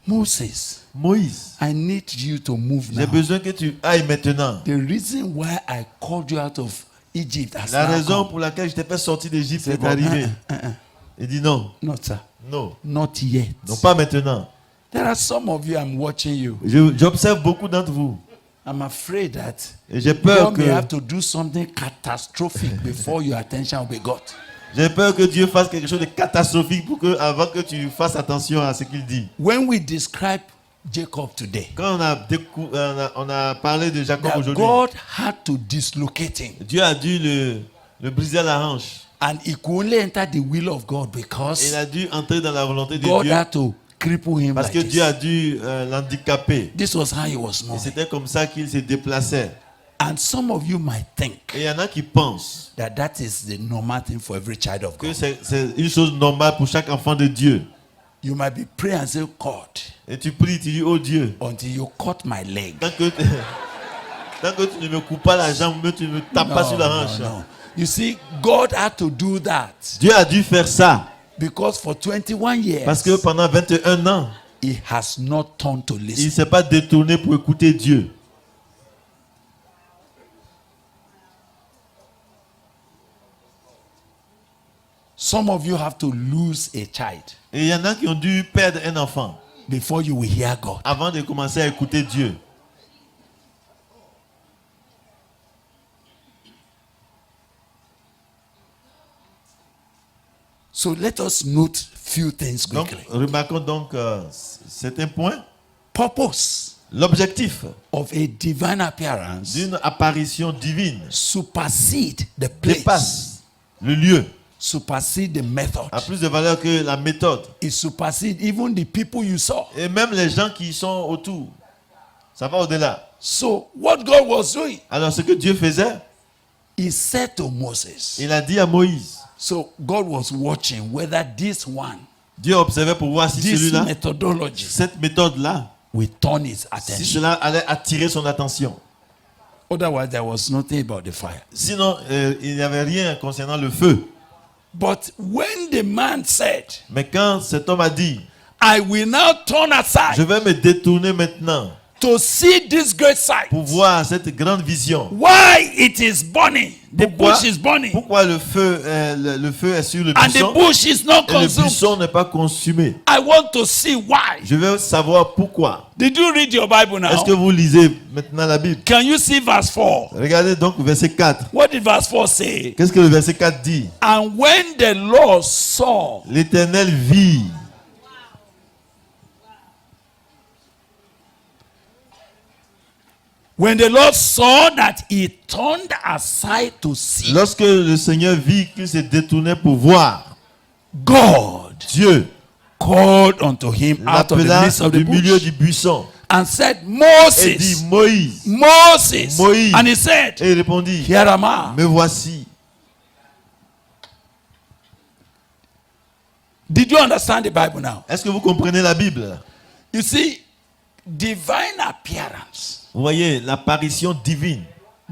Moses, Moïse, I need you to move j'ai now. besoin que tu ailles maintenant. The reason why I called you out of Egypt has La now raison come. pour laquelle je t'ai fait sortir d'Égypte C'est est bon. arrivée. Il dit non, Not sir. non, Not yet. non, pas maintenant. There are some of you, I'm watching you. J'observe beaucoup d'entre vous. I'm afraid that Et j'ai peur God may have que to do something catastrophic before your attention will be got. Dieu fasse quelque chose de catastrophique avant que tu fasses attention à ce qu'il dit. When we describe Jacob today, Quand on a parlé de Jacob that aujourd'hui, God had to dislocate him. Dieu a dû le briser à la hanche. And he could only enter the will of God because Il a dû entrer dans la volonté de God Dieu had to cripple him parce like que this. Dieu a dû l'handicaper. This was how he was Et moving. c'était comme ça qu'il se déplaçait. And some of you might think Et il y en a qui pensent that that is the normal thing for every child of que God. c'est une chose normale pour chaque enfant de Dieu. You might be praying and say, God, Et tu pries, tu dis, oh Dieu, until you cut my leg. tant que tu ne me coupes pas la jambe, tu ne me tapes pas sur la hanche. no. You see, God had to do that Dieu a dû faire ça because for 21 years, parce que pendant 21 ans, he has not turned to il ne listen. s'est pas détourné pour écouter Dieu. Some of you have to lose a child Et il y en a qui ont dû perdre un enfant before you will hear God. avant de commencer à écouter Dieu. So let us note few things Donc, quickly. remarquons donc certains points. Purpose L'objectif of a divine appearance d'une apparition divine supersede the place, dépasse le lieu, supersede the method. a plus de valeur que la méthode. It supersedes even the people you saw. Et même les gens qui sont autour, ça va au-delà. So what God was doing, Alors ce que Dieu faisait, he said to Moses. il a dit à Moïse, So God was watching whether this one, Dieu observait pour voir si this celui-là, methodology, cette méthode-là, will turn his si attention. cela allait attirer son attention. Otherwise, there was nothing about the fire. Sinon, il n'y avait rien concernant le feu. But when the man said, Mais quand cet homme a dit, I will now turn je aside vais me détourner maintenant to see this great sight, pour voir cette grande vision. why it is burning, the Pourquoi, bush is burning, pourquoi le feu est sur le and the buisson bush is not et le consumed. buisson n'est pas consumé? I want to see why. Je veux savoir pourquoi. Did you read your Bible now? Est-ce que vous lisez maintenant la Bible? Can you see verse 4? Regardez donc verset 4. What did verse 4 say? Qu'est-ce que le verset 4 dit? And when the Lord saw, L'Éternel vit. when the Lord saw that he turned aside to see, Lorsque le Seigneur vit qu'il se détournait pour voir, God Dieu called unto him out of the l'appela midst of the du milieu bush du buisson and said, et dit, Moses, Moïse. Moses. Moïse. And he said, Et il répondit, Here am I. me voici. Did you understand the Bible now? Est-ce que vous comprenez la Bible? You see, divine appearance, Vous voyez, l'apparition divine,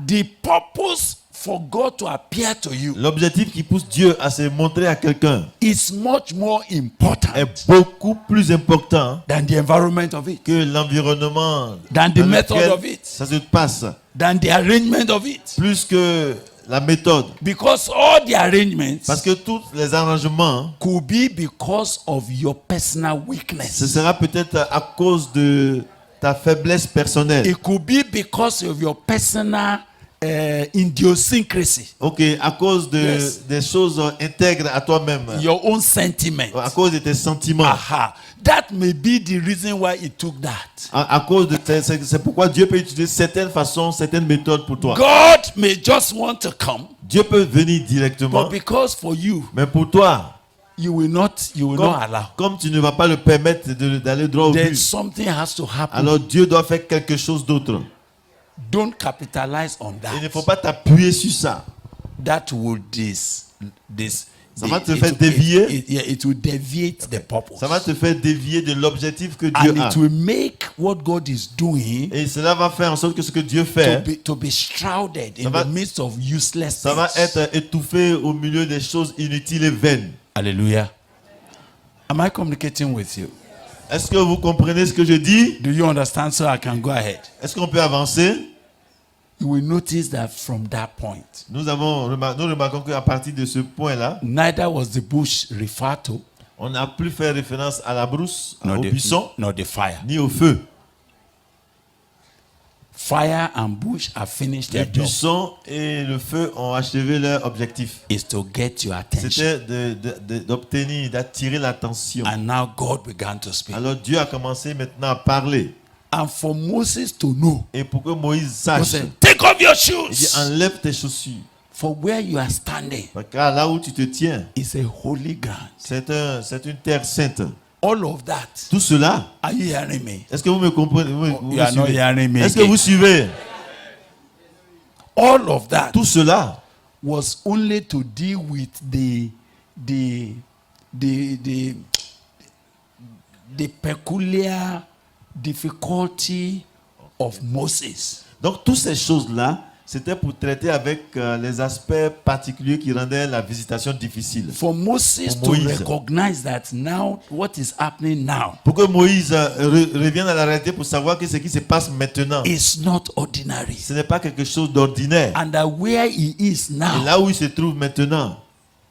the purpose for God to appear to you l'objectif qui pousse Dieu à se montrer à quelqu'un is much more important est beaucoup plus important than the environment of it, que l'environnement than the dans method lequel of it, ça se passe, than the arrangement of it. plus que la méthode. Because all the arrangements Parce que tous les arrangements, could be because of your personal ce weakness. sera peut-être à cause de ta faiblesse personnelle. It could be because of your personal idiosyncrasy, Ok, à cause Yes. des choses intègres à toi-même, your own sentiments. à cause de tes sentiments, Aha. That may be the reason why he took that. à cause de c'est pourquoi Dieu peut utiliser certaines façons, certaines méthodes pour toi. God may just want to come, Dieu peut venir directement, but because for you, mais pour toi, you will not allow. comme tu ne vas pas le permettre d'aller droit au Then but, something has to happen. alors Dieu doit faire quelque chose d'autre. Don't capitalize on Il ne that. faut pas t'appuyer sur ça. That will Ça va te faire dévier. It will deviate the purpose. Ça va te faire dévier de l'objectif que Dieu And a. it will make what God is doing Et cela va faire en sorte que ce que Dieu fait, to be shrouded in va- the midst of useless ça va things. être étouffé au milieu des choses inutiles et vaines. Hallelujah. Am I communicating with you? Est-ce que vous comprenez ce que je dis? Do you understand? So I can go ahead. Est-ce qu'on peut avancer? You will notice that from that point, Nous remarquons qu'à partir de ce point-là, neither was the bush referred to, on n'a plus fait référence à la brousse, nor au buisson, nor the fire. ni au feu. Fire and bush have finished Le their job. buisson et le feu ont achevé leur objectif. Is to get your attention. C'était d'obtenir, d'attirer l'attention. And now God began to speak. Alors Dieu a commencé maintenant à parler. And for Moses to know, Et pour que Moïse God sache, said, take off your il dit shoes. enlève tes chaussures. For where you are standing Car là où tu te tiens, is a holy ground. c'est une terre sainte. All of that. Tout cela, Are you hearing me? est-ce que vous me comprenez? Vous You are not suivez? hearing me Est-ce que again. vous suivez? All of that Tout cela was only to deal with the peculiar difficulty of Moses. Donc, toutes ces choses-là, c'était pour traiter avec les aspects particuliers qui rendaient la visitation difficile. For Moses For to Moïse. recognize that now what is happening now Pour que Moïse revienne à la réalité pour savoir que ce qui se passe maintenant, is not ordinary. ce n'est pas quelque chose d'ordinaire. And that where he is Et now, là où il se trouve maintenant,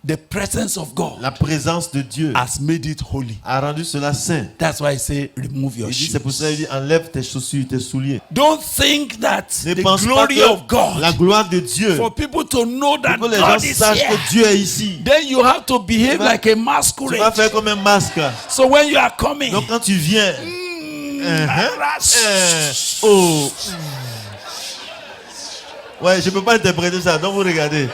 the presence of God la présence de Dieu has made it holy. a rendu cela saint. That's why I say remove your Il dit, shoes. c'est pour ça qu'il dit enlève tes chaussures, tes souliers. Don't think that Ne the pense pas glory of que la God, gloire de Dieu, for people to know that pour que les gens God is sachent here, que Dieu est ici, then you have to behave Tu vas- like a tu vas masquerade. faire comme un masque. So when you are coming, Donc quand tu viens, harass. oh, ouais, je peux pas interpréter ça, donc vous regardez.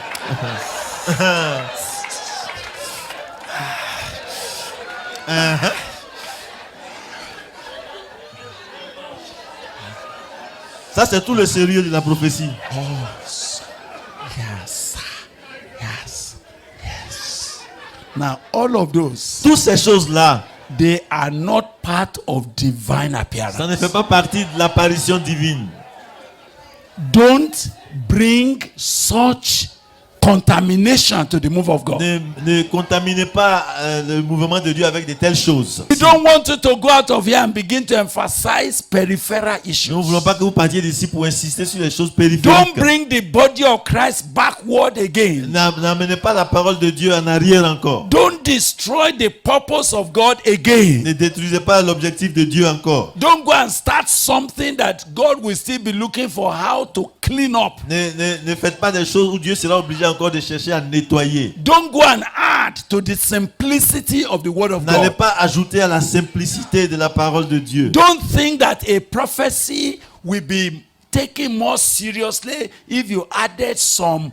Ça, c'est tout le sérieux de la prophétie. Yes. Yes. Yes. Now, all of those, Toutes ces choses-là, they are not part of divine appearance. ça ne fait pas partie de l'apparition divine. Don't bring such contamination to the move of God. Ne contaminez pas le mouvement de Dieu avec de telles choses. We don't want you to go out of here and begin to emphasize peripheral issues. Nous ne voulons pas que vous partiez d'ici pour insister sur les choses Don't périphériques. bring the body of Christ backward again. N'amenez pas la parole de Dieu en arrière encore. Don't destroy the purpose of God again. Ne détruisez pas l'objectif de Dieu encore. Don't go and start something that God will still be looking for how to clean up. Ne faites pas des choses où Dieu sera obligé encore de chercher à nettoyer. Don't go and add to the simplicity of the word of N'allez God. pas ajouter à la simplicité de la parole de Dieu. Don't think that a prophecy will be taken more seriously if you added some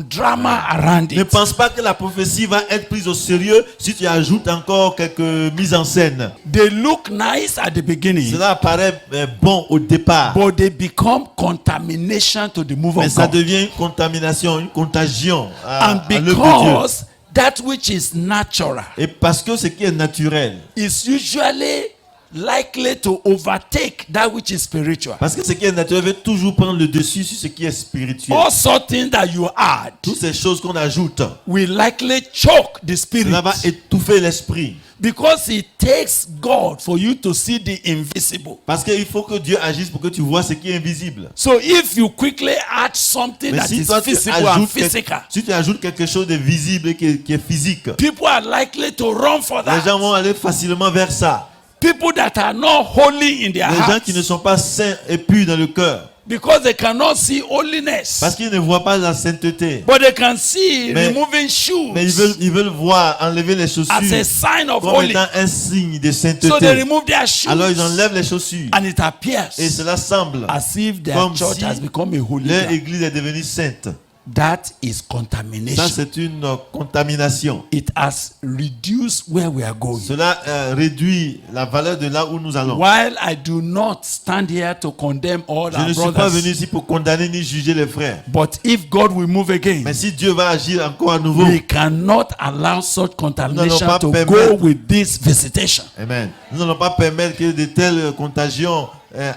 drama around Ne it. pense pas que la prophétie va être prise au sérieux si tu ajoutes encore quelques mises en scène. They look nice at the beginning, Cela apparaît bon au départ, but they become contamination to the move mais of ça God. devient une contamination, une contagion à And l'œuvre de Dieu. because that which is natural Et parce que ce qui est naturel, is usually likely to overtake that which is spiritual. parce que ce qui est naturel veut toujours prendre le dessus sur ce qui est spirituel. All sorting that you add Toutes ces choses qu'on ajoute, will likely choke the spirit, cela va étouffer l'esprit. because it takes God for you to see the invisible. Parce qu'il faut que Dieu agisse pour que tu vois ce qui est invisible. So if you quickly add something Mais that si is toi tu physical and ajoutes, physical, si tu ajoutes quelque chose de visible et qui est physique, people are likely to run for les gens that. vont aller facilement vers ça. People that are not holy in their Les gens qui ne hearts, sont pas saints et purs dans le cœur, because they cannot see holiness, parce qu'ils ne voient pas la sainteté. but they can see Mais- removing Mais shoes ils veulent voir enlever les as a chaussures sign of comme holy. étant un signe de So they sainteté. remove their shoes, Alors ils enlèvent les chaussures and it appears et cela semble as if their comme church si has become a holy leur ground. église est devenue sainte. that is Ça, contamination. c'est une contamination. It has reduced where we are going. Cela réduit la valeur de là où nous allons. While I do not stand here to condemn all Je our ne suis pas brothers, venu ici pour condamner ni juger les frères. but if God will move again, Mais si Dieu va agir encore à nouveau, we cannot allow such contamination pas to go permettre- with this visitation. Amen. Nous n'allons pas permettre que de telles contagions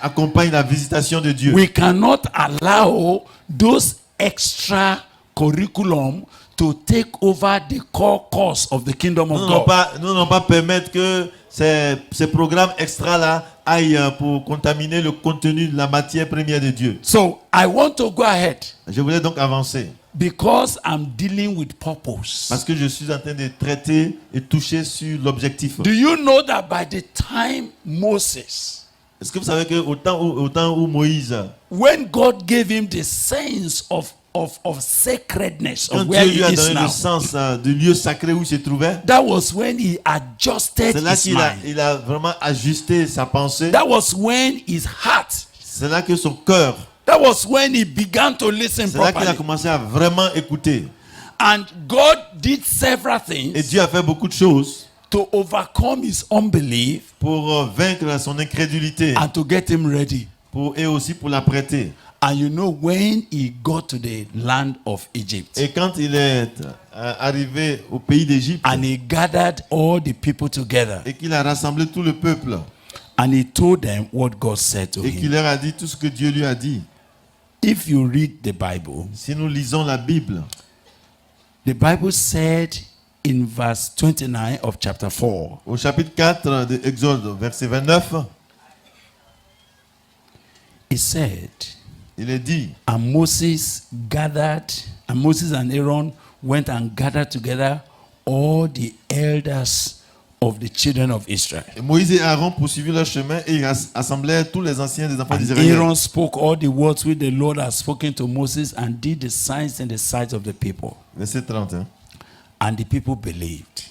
accompagnent la visitation de Dieu. We cannot allow those extra curriculum to take over the core course of the kingdom of God. Nous n'allons pas permettre que ces programmes extra-là aillent pour contaminer le contenu de la matière première de Dieu. So I want to go ahead Je voulais donc avancer because I'm dealing with purpose. parce que je suis en train de traiter et toucher sur l'objectif. Do you know that by the time Moses, Est-ce que vous savez qu'au temps où Moïse, when God gave him the sense of sacredness quand of where Dieu he lui a is donné le now, sens du lieu sacré où il se trouvait, that was when he adjusted c'est là his qu'il mind. a vraiment ajusté sa pensée. That was when his heart, C'est là que son cœur, that was when he began to listen c'est là qu'il a properly. commencé à vraiment écouter. And God did several Et things Dieu a fait beaucoup de choses to overcome his unbelief pour vaincre son incrédulité and to get him ready. et aussi pour la prêter. And you know, when he got to the land of Egypt Et quand il est arrivé au pays d'Égypte and he gathered all the people together et qu'il a rassemblé tout le peuple and he told them what God said to et qu'il him. leur a dit tout ce que Dieu lui a dit. If you read the Bible Si nous lisons la Bible, said in verse 29 of chapter 4, au chapitre 4 de Exode, verset 29, it said, il est dit, and Moses and Aaron went and gathered together all the elders of the children of Israel. et Moïse et Aaron poursuivirent leur chemin et ils assemblèrent tous les anciens des enfants And d'Israël. Aaron spoke all the words which the Lord had spoken to Moses and did the signs in the sight of the people. Verset 30. Hein. And the people believed.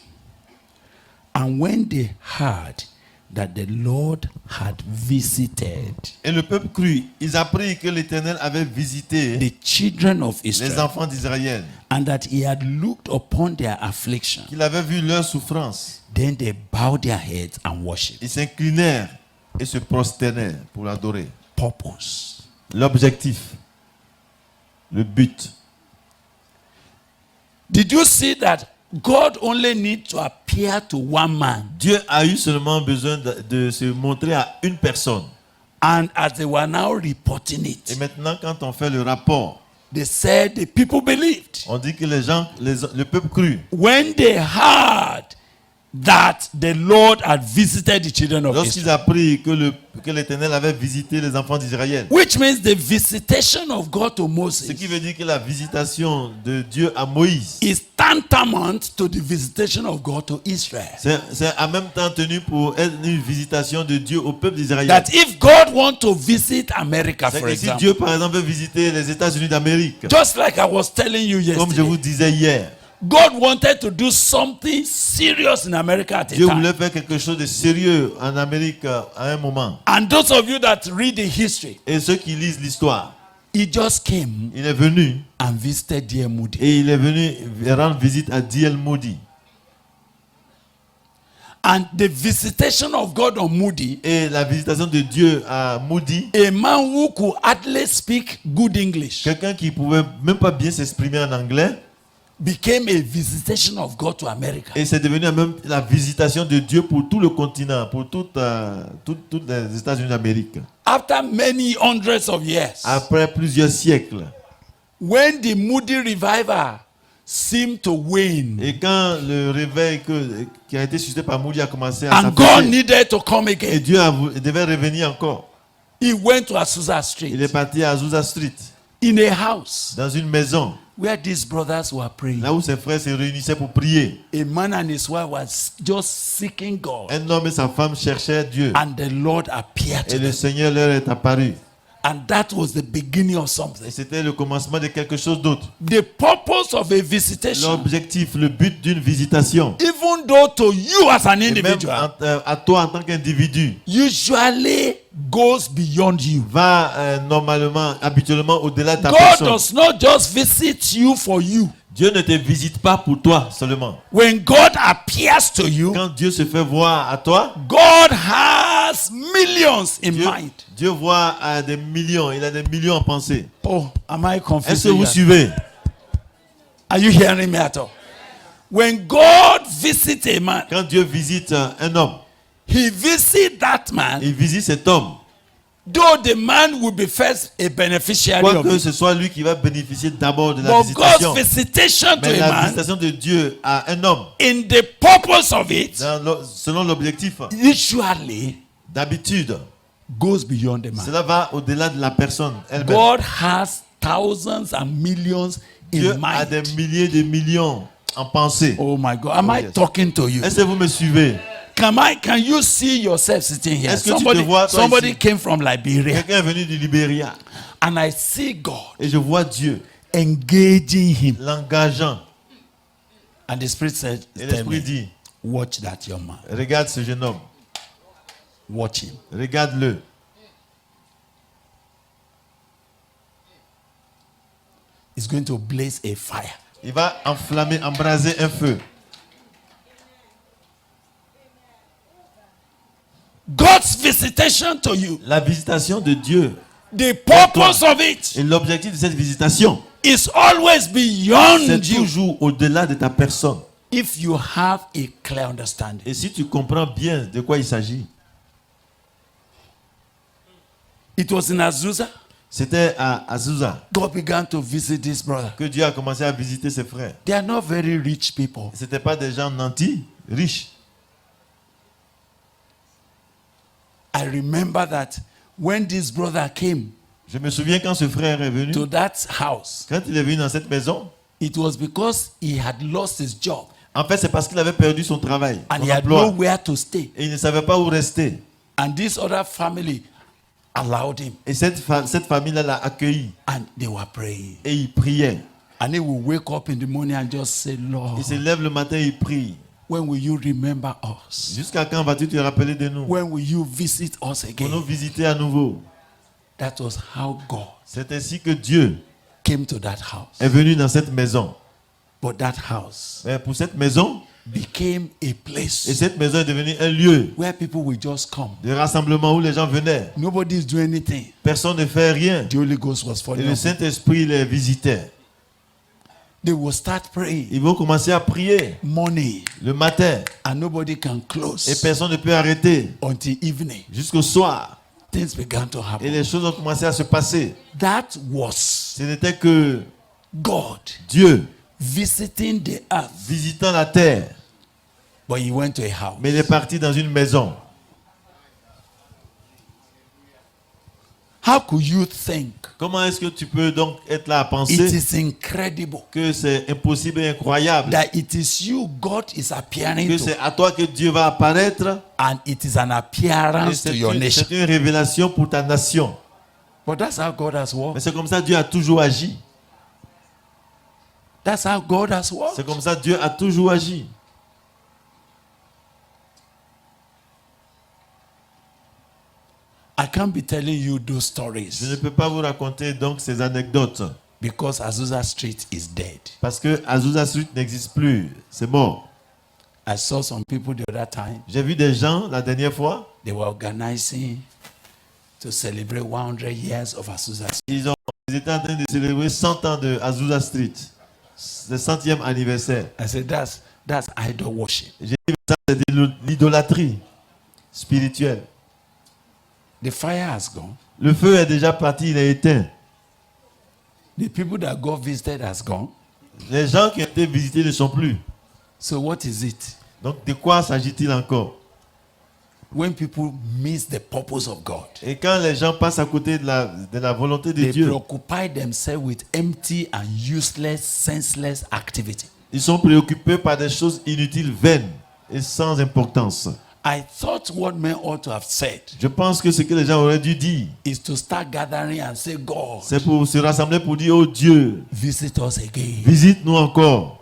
And when they heard that the Lord had visited Et le peuple crut. Ils apprirent que l'Éternel avait visité the children of les Israel enfants d'Israël, and that he had looked upon their affliction, qu'il avait vu leur souffrance. then they bowed their heads and worshipped. Ils s'inclinèrent et se prosternèrent pour l'adorer. Purpose. L'objectif, le but. Did you see that God only needs to appear to one man? Dieu a eu seulement besoin de se montrer à une personne. And as they were now reporting Et it, maintenant, quand on fait le rapport, they said the people believed. on dit que le peuple crut. When they heard that the Lord had visited the children of Lorsqu'ils Israel, apprirent que l'Éternel avait visité les enfants d'Israël. which means the visitation of God to Ce Moses qui veut dire que la visitation de Dieu à Moïse, is tantamount to the visitation of God to Israel. c'est en même temps tenu pour être une visitation de Dieu au peuple d'Israël. That if God wants to visit America, C'est for que si example, Dieu, par exemple, veut visiter les États-Unis d'Amérique, just like I was telling you comme je vous yesterday, disais hier, God wanted to do something serious in America at a Dieu time. voulait faire quelque chose de sérieux en Amérique à un moment. And those of you that read the history, Et ceux qui lisent l'histoire, he just came il est venu and visited dear Moody. et il est venu rendre visite à D.L. Moody. And the visitation of God on Moody, Et la visitation de Dieu à Moody, a man who could hardly speak good English, quelqu'un qui pouvait même pas bien s'exprimer en anglais, became a visitation of God to America. et c'est devenu même la visitation de Dieu pour tout le continent, pour toutes les États-Unis d'Amérique. After many hundreds of years, Après plusieurs siècles, when the Moody revival seemed to wane, et quand le réveil qui a été suscité par Moody a commencé à and God s'affaisser, needed to come et again, Dieu devait revenir encore, he went to Azusa il est Street parti à Azusa Street, in a house dans une maison, where these brothers were praying. là où ses frères se réunissaient pour prier. A man and his wife was just seeking God, Un homme et sa femme cherchaient Dieu, and the Lord appeared et to le them. Seigneur leur est apparu. And that was the beginning of something. Et c'était le commencement de quelque chose d'autre. The purpose of a visitation, L'objectif, le but d'une visitation, even though to you as an et même individual, à toi en tant qu'individu, usually goes beyond you. va normalement, habituellement au-delà de ta God personne. does not just visit you for you. Dieu ne te visite pas pour toi seulement. When God appears to you, Quand Dieu se fait voir à toi, God has millions in mind. Dieu voit des millions, il a des millions en pensée. Oh, am I Est-ce que confusing vous you? suivez? Are you hearing me at all? When God visits a man, Quand Dieu visite un homme, he visits that man, il visite cet homme. though the man will be first a beneficiary of Quoique it. ce soit lui qui va bénéficier d'abord de la But visitation. God's visitation to Mais a la man, visitation de Dieu à un homme, in the purpose of it, selon l'objectif, usually d'habitude, goes beyond the man. cela va au-delà de la personne elle-même. God has thousands and millions Dieu in a mind. des milliers de millions en pensée. Oh my God, am I yes. talking to you? Est-ce que vous me suivez? Can you see yourself sitting here? Est-ce que tu te vois, toi, Somebody ici? came from Liberia, Quelqu'un est venu du Libéria and I see God et je vois Dieu engaging him. l'engageant. And the Spirit said, Et tell l'Esprit me, dit, watch that young man. regarde ce jeune homme, Watch him. regarde-le. He's going to blaze a fire. Il va enflammer, embraser un feu. God's visitation to you, La visitation de Dieu the purpose of it et l'objectif de cette visitation, is always c'est beyond you toujours au-delà de ta personne. if you have a clear understanding. Et si tu comprends bien de quoi il s'agit, It was in Azusa. c'était à Azusa God began to visit this brother. que Dieu a commencé à visiter ses frères. They are not very rich people. Ce n'étaient pas des gens nantis, riches. I remember that when this brother came Je me souviens quand ce frère est venu, to that house, quand il est venu dans cette maison, it was because he had lost his job en fait c'est parce qu'il avait perdu son travail, and son he had emploi, nowhere to stay. et il ne savait pas où rester. And this other family allowed him, Et cette famille-là l'a accueilli and they were praying. et il priait. And he would wake up in the morning and just say, Lord, Il se lève le matin et il prie. when will you remember us? Jusqu'à quand vas-tu te rappeler de nous? When will you visit us Pour nous again? visiter à nouveau. That was how God C'est ainsi que Dieu came to that house. est venu dans cette maison. But that house Mais pour cette maison, became a et place cette maison est devenue un lieu where people will just come. de rassemblement où les gens venaient. Nobody is doing anything. Personne ne fait rien. The Holy Ghost was Et falling le upon. Saint-Esprit les visitait. They will start praying Ils vont commencer à prier morning, le matin. and nobody can Et close personne ne peut arrêter until evening. jusqu'au soir. Things began to Et happen. les choses ont commencé à se passer. That was Ce n'était que God Dieu visiting the earth. visitant la terre. But he went to a house. Mais il est parti dans une maison. How could you think? Comment est-ce que tu peux donc être là à It penser is incredible que c'est impossible et incroyable, that it is you God is appearing que to, c'est à toi que Dieu va apparaître, and it is an et appearance to your nation. c'est une révélation pour ta nation. But that's how God has Mais worked. c'est comme ça que Dieu a toujours agi. That's how God has worked. C'est comme ça que Dieu a toujours agi. I can't be telling you those Je ne stories peux pas vous raconter donc ces anecdotes because Azusa Street is dead. parce que Azusa Street n'existe plus. C'est mort. I saw some people the other time. J'ai vu des gens la dernière fois, They were organizing to celebrate 100 years of Azusa Street. ils étaient en train de célébrer 100 ans de Azusa Street. Le 100e anniversaire. I said, that's idol worship. J'ai dit ça, c'est de l'idolâtrie spirituelle. The fire has gone. Le feu est déjà parti, il est éteint. The people that God visited has gone. Les gens qui ont été visités ne sont plus. So what is it? Donc de quoi s'agit-il encore? When people miss the purpose of God, Et quand les gens passent à côté de la volonté de they Dieu, preoccupy themselves with empty and useless, senseless activity. ils sont préoccupés par des choses inutiles, vaines et sans importance. I thought what men ought to have said Je pense que ce que les gens auraient dû dire, is to start gathering and say, God, c'est pour se rassembler pour dire, oh Dieu, visit us again. visite-nous encore.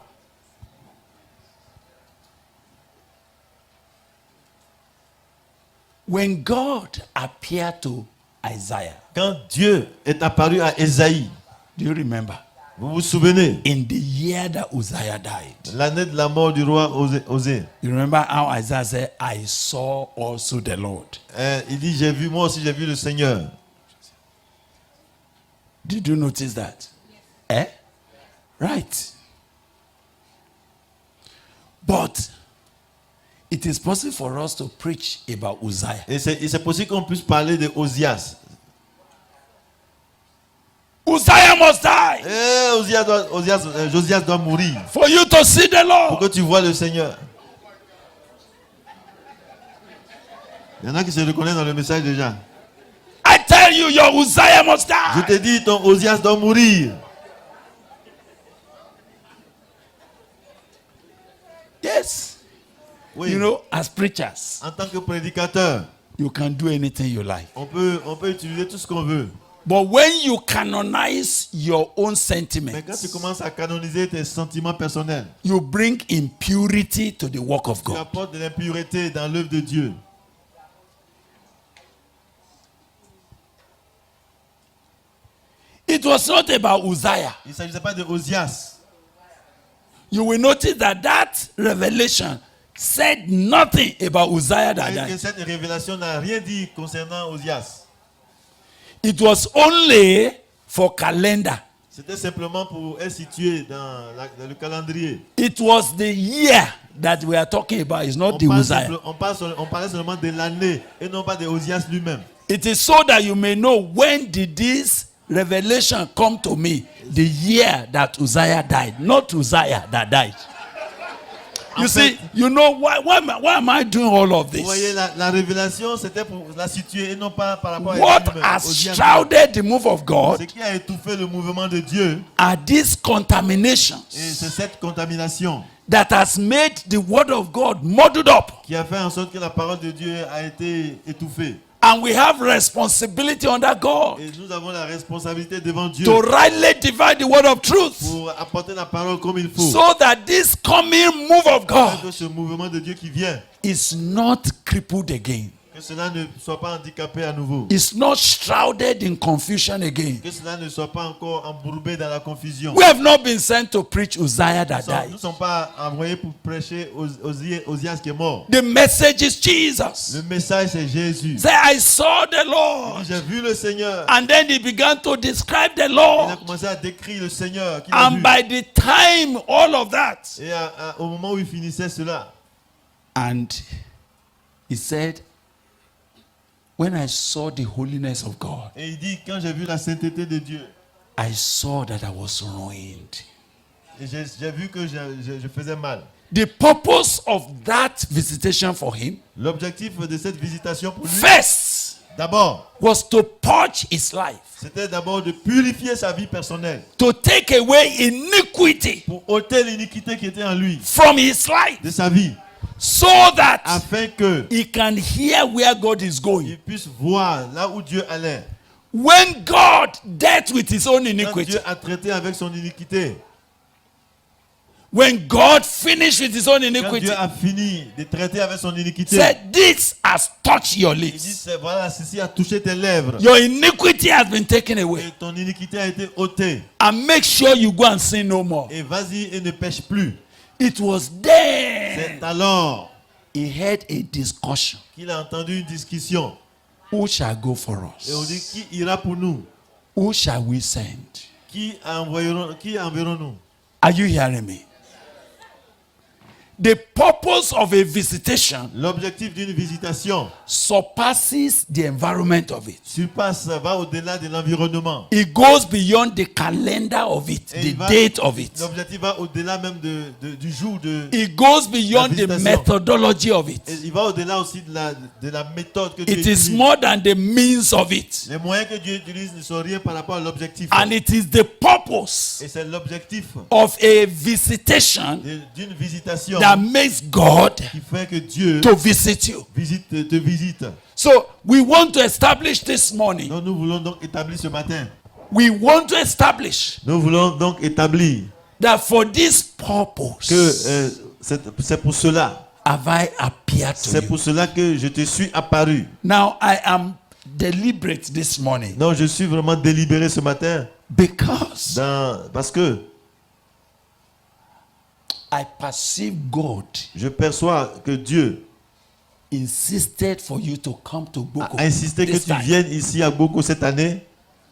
When God appeared to Isaiah, Quand Dieu est apparu à Ésaïe, do you remember? vous vous souvenez, In the year that Uzziah died, l'année de la mort du roi Osée, you remember how Isaiah said, I saw also the Lord. il dit, moi aussi j'ai vu le Seigneur. Did you notice that? Eh? Right. But it is possible for us to preach about Uzziah. Et c'est possible qu'on puisse parler de Osias. Uzziah must die Josias doit mourir for you to see the pour Lord. que tu vois le Seigneur. Il y en a qui se reconnaissent dans le message déjà. I tell you, your Uzziah must Je die. te dis, ton Osias doit mourir. Yes. Oui. You know, as preachers, En tant que prédicateur, you can do anything you like. on peut utiliser tout ce qu'on veut. But when you canonize your own Mais quand tu sentiments, commences à canoniser tes sentiments personnels, you bring impurity to the work of tu God. apportes de l'impureté dans l'œuvre de Dieu. It was not about Uzziah. Il ne s'agissait pas de Osias. You will notice that that revelation said nothing about Uzziah that Et que died. cette révélation n'a rien dit concernant Osias. It was only for calendar. C'était simplement pour être situé dans le calendrier. It was the year that we are talking about. It's not the Uzziah. On parlait seulement de l'année et non pas de Osias lui-même. It is so that you may know when did this revelation come to me. The year that Uzziah died, not Uzziah that died. You see, you know why am I doing all of Vous voyez, this? la révélation, c'était pour la situer et non pas par rapport à What lui-même, has Osias. shrouded the move of Ce God qui a étouffé le mouvement de Dieu, are these contaminations et c'est cette contamination that has made the word of God muddled up. qui a fait en sorte que la parole de Dieu a été étouffée. And we have responsibility under God Et nous avons la responsabilité devant Dieu to rightly divide the word of truth, pour apporter la parole comme il faut. so that this coming move of Afin que God ce mouvement de Dieu qui vient, is not crippled again. que cela ne soit pas handicapé à nouveau. Is not shrouded in confusion again. Que cela ne soit pas encore embourbé dans la confusion. We have not been sent to preach Uzziah that Nous died. ne sommes pas envoyés pour prêcher Osias qui est mort. The message is Jesus. Le message c'est Jésus. Say, I saw the Lord. J'ai vu le Seigneur. And then he began to describe the Il a Lord. commencé à décrire le Seigneur qu'il a And vu. by the time all of that, Et au moment où il finissait cela, and he said, when I saw the holiness of God, et il dit, quand j'ai vu la sainteté de Dieu, I saw that I was ruined. et j'ai vu que je faisais mal. The purpose of that visitation for him, L'objectif de cette visitation pour lui, first, d'abord, was to purge his life, c'était d'abord de purifier sa vie personnelle, to take away iniquity pour ôter l'iniquité qui était en lui, from his life, de sa vie, so that afin que he can hear where God is going. il puisse voir là où Dieu allait. When God dealt with his own Quand iniquity, Dieu a traité avec son iniquité, when God finished with his own quand iniquity, Dieu a fini de traiter avec son iniquité, said, this has touched your il dit, lips. voilà, ceci a touché tes lèvres. Your iniquity has been taken away. Et ton iniquité a été ôtée. And make sure you go and sin no more. Et vas-y et ne pêche plus. It was C'est then alors he had a discussion. qu'il a entendu une discussion. Who shall go for Et on us? dit, qui ira pour nous? Who shall we send? Qui enverrons-nous? Are you hearing me? The purpose of a visitation L'objectif d'une visitation surpasses the environment of it. va au-delà de l'environnement. It goes beyond the calendar of it, Et the date of it. L'objectif va au-delà même du jour de... It goes beyond the visitation. methodology of Et it. il va au-delà aussi de la méthode que Dieu It is utilise. more than the means of it. Les moyens que Dieu utilise ne sont rien par rapport à l'objectif. And it is the purpose Et c'est l'objectif of a visitation d'une visitation that makes God qui fait que Dieu to visit you. te visite. So we want to establish this morning. Donc nous voulons donc établir ce matin. We want to establish Nous voulons donc établir that for this purpose que c'est pour cela. have I appeared to C'est you. pour cela que je te suis apparu. Now I am deliberate this morning Non, je suis vraiment délibéré ce matin because parce que I perceive God je perçois que Dieu insisted for you to come to Boko a insisté que this tu time viennes ici à Boko cette année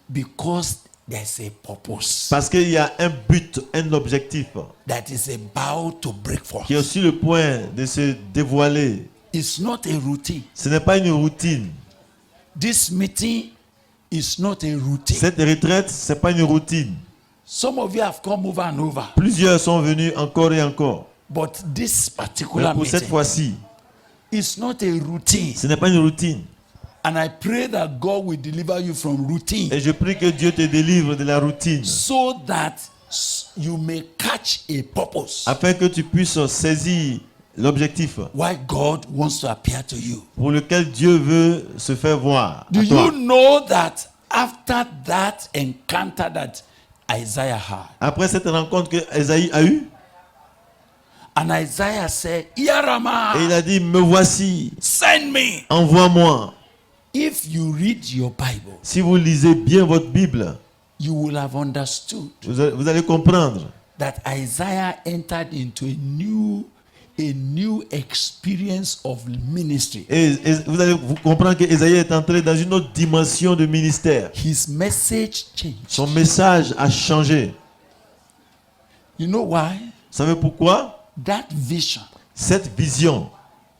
because there's a purpose parce qu'il y a un but, un objectif that is about to break forth. qui est aussi le point de se dévoiler. It's not a routine. Ce n'est pas une routine. This meeting is not a routine. Cette retraite, ce n'est pas une routine. Some of you have come over and over, Plusieurs sont venus encore et encore. but this Mais particular pour cette meeting fois-ci, is not a routine. ce n'est pas une routine. And I pray that God will deliver you from routine Et je prie que Dieu te délivre de la routine so that you may catch a purpose afin que tu puisses saisir l'objectif why God wants to appear to you. pour lequel Dieu veut se faire voir. Do À toi. you know that after that encounter that Isaiah had, Après cette rencontre que Esaïe a eue, and Isaiah said, Yarama, et il a dit, me voici, send me. envoie-moi. If you read your Bible, Si vous lisez bien votre Bible, you will have understood vous allez comprendre that Isaiah entered into a new experience of ministry. et vous allez vous comprendre que Esaïe est entré dans une autre dimension de ministère. His message changed. Son message a changé. You know why? Vous savez pourquoi? That vision Cette vision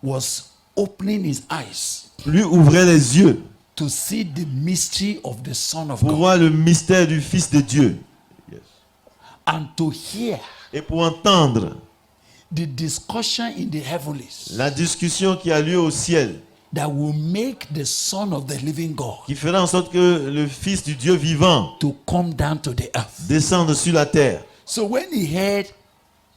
was opening his eyes lui ouvrait les yeux to see the mystery of the Son of pour God voir le mystère du Fils de Dieu and to hear et pour entendre the discussion in the heavens la discussion qui a lieu au ciel, that will make the Son of the living God qui fera en sorte que le Fils du Dieu vivant to come down to the earth. descende sur la terre. So when he heard,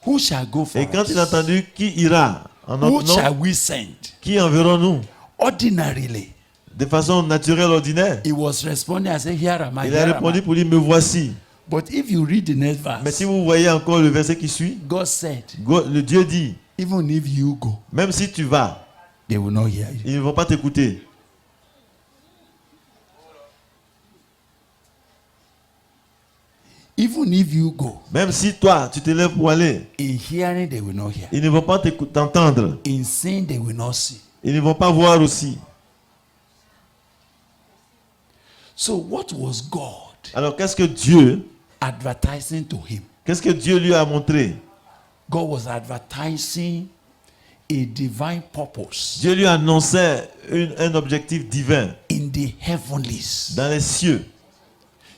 who shall go for Et quand us? il a entendu qui ira en Who notre shall nom, we send? qui enverrons-nous? Ordinarily, De façon naturelle, ordinaire. he was responding and said, Here am I, Il a here am répondu I. pour lui, me voici. But if you read the next Mais verse, si vous voyez encore le verset qui suit, God said, le Dieu dit, even if you go, même si tu vas, they will not hear you. ils ne vont pas t'écouter. Even if you go, Même si toi, tu te lèves pour aller, in hearing they will not hear. ils ne vont pas t'entendre. In seeing they will not see. Ils ne vont pas voir aussi. So what was God Alors qu'est-ce que Dieu, advertising to him? qu'est-ce que Dieu lui a montré? God was advertising a divine purpose Dieu lui annonçait un objectif divin in the heavenlies. dans les cieux.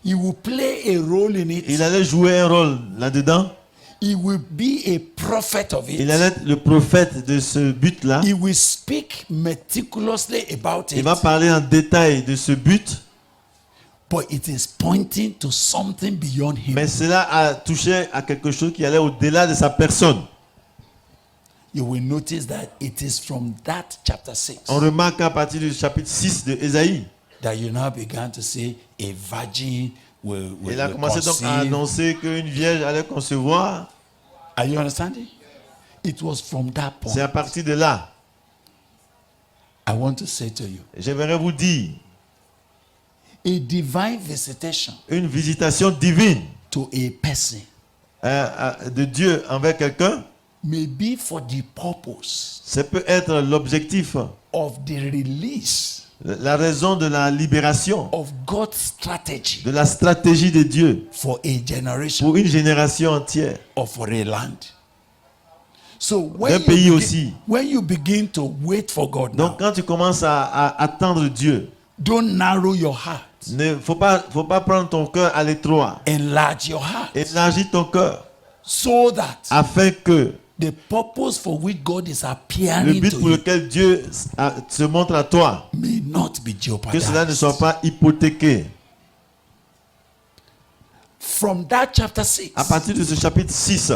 He will play a role in it. Il allait jouer un rôle là-dedans. He will be a prophet of Il it. allait être le prophète de ce but-là. He will speak meticulously about Il it. va parler en détail de ce but, But it is pointing to something beyond him. mais cela a touché à quelque chose qui allait au-delà de sa personne. You will notice that it is from that chapter 6 On remarque à partir du chapitre 6 de Ésaïe, that you now began to say a virgin will il a commencé donc à conceive. annoncer qu'une vierge allait concevoir. Are you understanding? It was from that point. C'est à partir de là. I want to say to you, J'aimerais vous dire, a divine visitation une visitation divine to a person de Dieu envers quelqu'un, may be for the purpose ça peut être l'objectif, of the release la raison de la libération, of God's strategy de la stratégie de Dieu for a generation pour une génération entière. or for a land. So D'un pays aussi. when you begin to wait for God now, Donc quand tu commences à attendre Dieu, don't narrow your heart. ne faut pas prendre ton cœur à l'étroit. Enlarge your heart Élargis ton cœur so that afin que the purpose for which God is le appearing but to pour you lequel Dieu se montre à toi, may not be que cela ne soit jeopardized. pas hypothéqué. From that chapter 6, À partir de ce chapitre 6,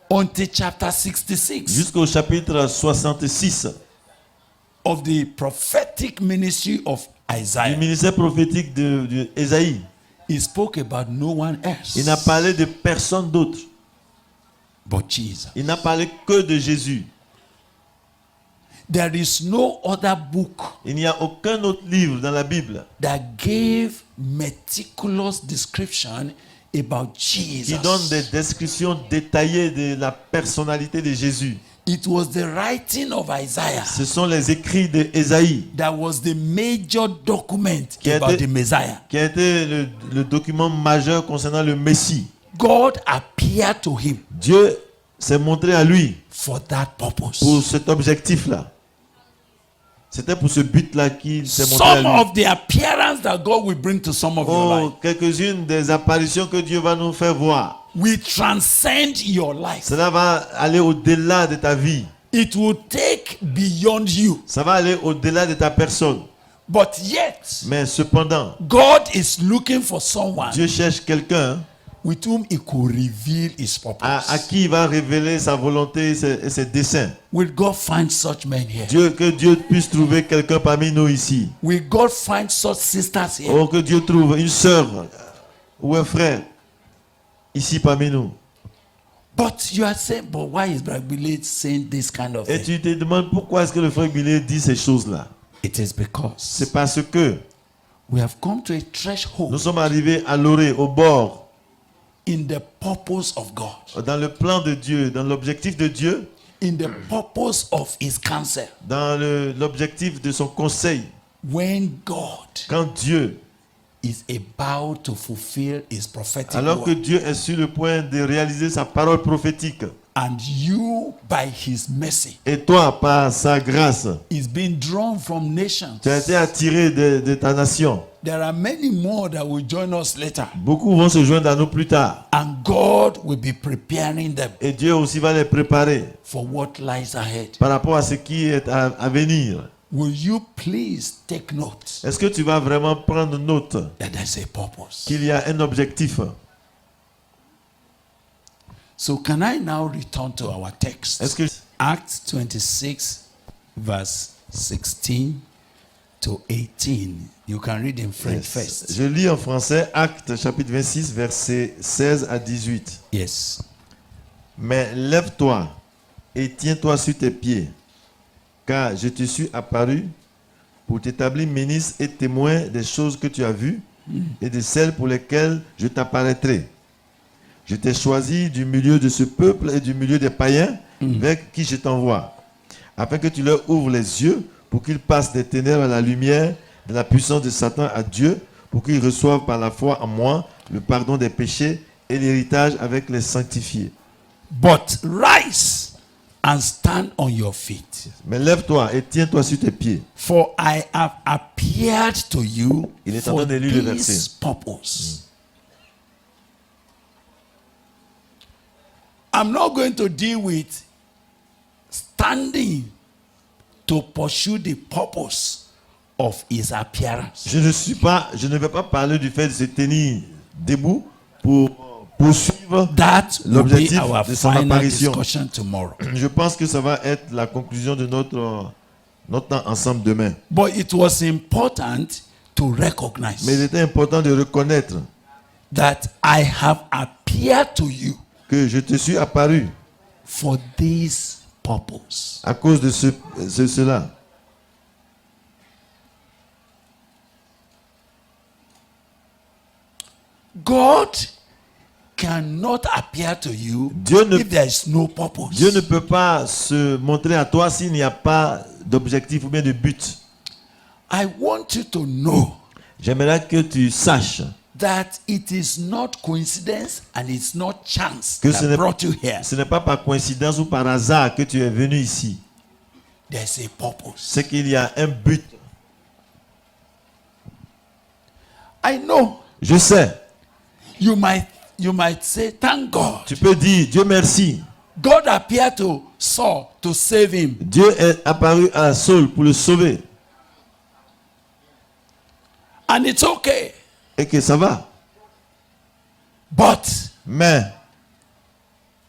until chapter 66 jusqu'au chapitre 66 of the prophetic ministry of du Isaiah. ministère prophétique de Ésaïe. He spoke about no one else Il n'a parlé de personne d'autre. but Jesus. Il n'a parlé que de Jésus. There is no other book Il n'y a aucun autre livre dans la Bible that gave meticulous description about qui donne des Jesus. descriptions détaillées de la personnalité de Jésus. It was the writing of Isaiah Ce sont les écrits d'Ésaïe that was the major document Qui a about été- the Messiah. qui a été le document majeur concernant le Messie. God appeared to him Dieu s'est montré à lui for that purpose. pour cet objectif-là. C'était pour ce but-là qu'il s'est montré à Some lui. of the appearance that God will bring to some of your life Oh, quelques-unes des apparitions que Dieu va nous faire voir. will transcend your life. Cela va aller au-delà de ta vie. It will take beyond you. Ça va aller au-delà de ta personne. But yet, Mais cependant, God is looking for someone Dieu cherche quelqu'un with whom he could reveal his purpose. à qui il va révéler sa volonté et ses desseins. Will God find such men here? Que Dieu puisse trouver quelqu'un parmi nous ici. Will God find such sisters here? Oh, que Dieu trouve une sœur ou un frère ici parmi nous. But you are saying, but why is Brother Billy saying this kind of Et thing? tu te demandes pourquoi est-ce que le frère Billet dit ces choses-là. It is because C'est parce que we have come to a nous threshold sommes arrivés à l'orée, au bord, in the purpose of God, dans le plan de Dieu, dans l'objectif de Dieu, in the purpose of his counsel. dans l'objectif de son conseil. When God Quand Dieu, is about to fulfill his prophetic alors que word, Dieu est sur le point de réaliser sa parole prophétique, and you, by his mercy, et toi, par sa grâce, is being drawn from nations. tu as été attiré de ta nation. There are many more that will join us later, Beaucoup vont se joindre à nous plus tard. and God will be preparing them Et Dieu aussi va les préparer for what lies ahead. par rapport à ce qui est à venir. Will you please take note Est-ce que tu vas vraiment prendre note that there's a purpose? qu'il y a un objectif? So, can I now return to our text? Est-ce que Acts 26, verse 16 to 18. You can read in French first. Je lis en français Actes chapitre 26 versets 16 à 18. Yes. Mais lève-toi et tiens-toi sur tes pieds, car je te suis apparu pour t'établir ministre et témoin des choses que tu as vues et de celles pour lesquelles je t'apparaîtrai. Je t'ai choisi du milieu de ce peuple et du milieu des païens vers qui je t'envoie, afin que tu leur ouvres les yeux pour qu'ils passent des ténèbres à la lumière, de la puissance de Satan à Dieu, pour qu'ils reçoivent par la foi en moi le pardon des péchés et l'héritage avec les sanctifiés. But rise and stand on your feet, Mais lève-toi et tiens-toi sur tes pieds. for I have appeared to you Il est en for train de lire le this verset. purpose. I'm not going to deal with standing to pursue the purpose of his appearance. Je ne vais pas parler du fait de se tenir debout pour poursuivre. That will be L'objectif our de son final apparition. discussion tomorrow. Je pense que ça va être la conclusion de notre temps ensemble demain. But it was important to recognize Mais il était important de reconnaître that I have appeared to you que je te suis apparu for this purpose. à cause de cela. God cannot appear to you Dieu ne- if there is no purpose. Dieu ne peut pas se montrer à toi s'il n'y a pas d'objectif ou bien de but. I want you to know J'aimerais que tu saches that it is not coincidence and it's not chance que that brought you here. ce n'est pas par coïncidence ou par hasard que tu es venu ici. There's a purpose. C'est qu'il y a un but. I know Je sais. you might say, thank God. Tu peux dire, Dieu merci. God appeared to Saul to save him. Dieu est apparu à Saul pour le sauver. And it's okay. Et que ça va. But Mais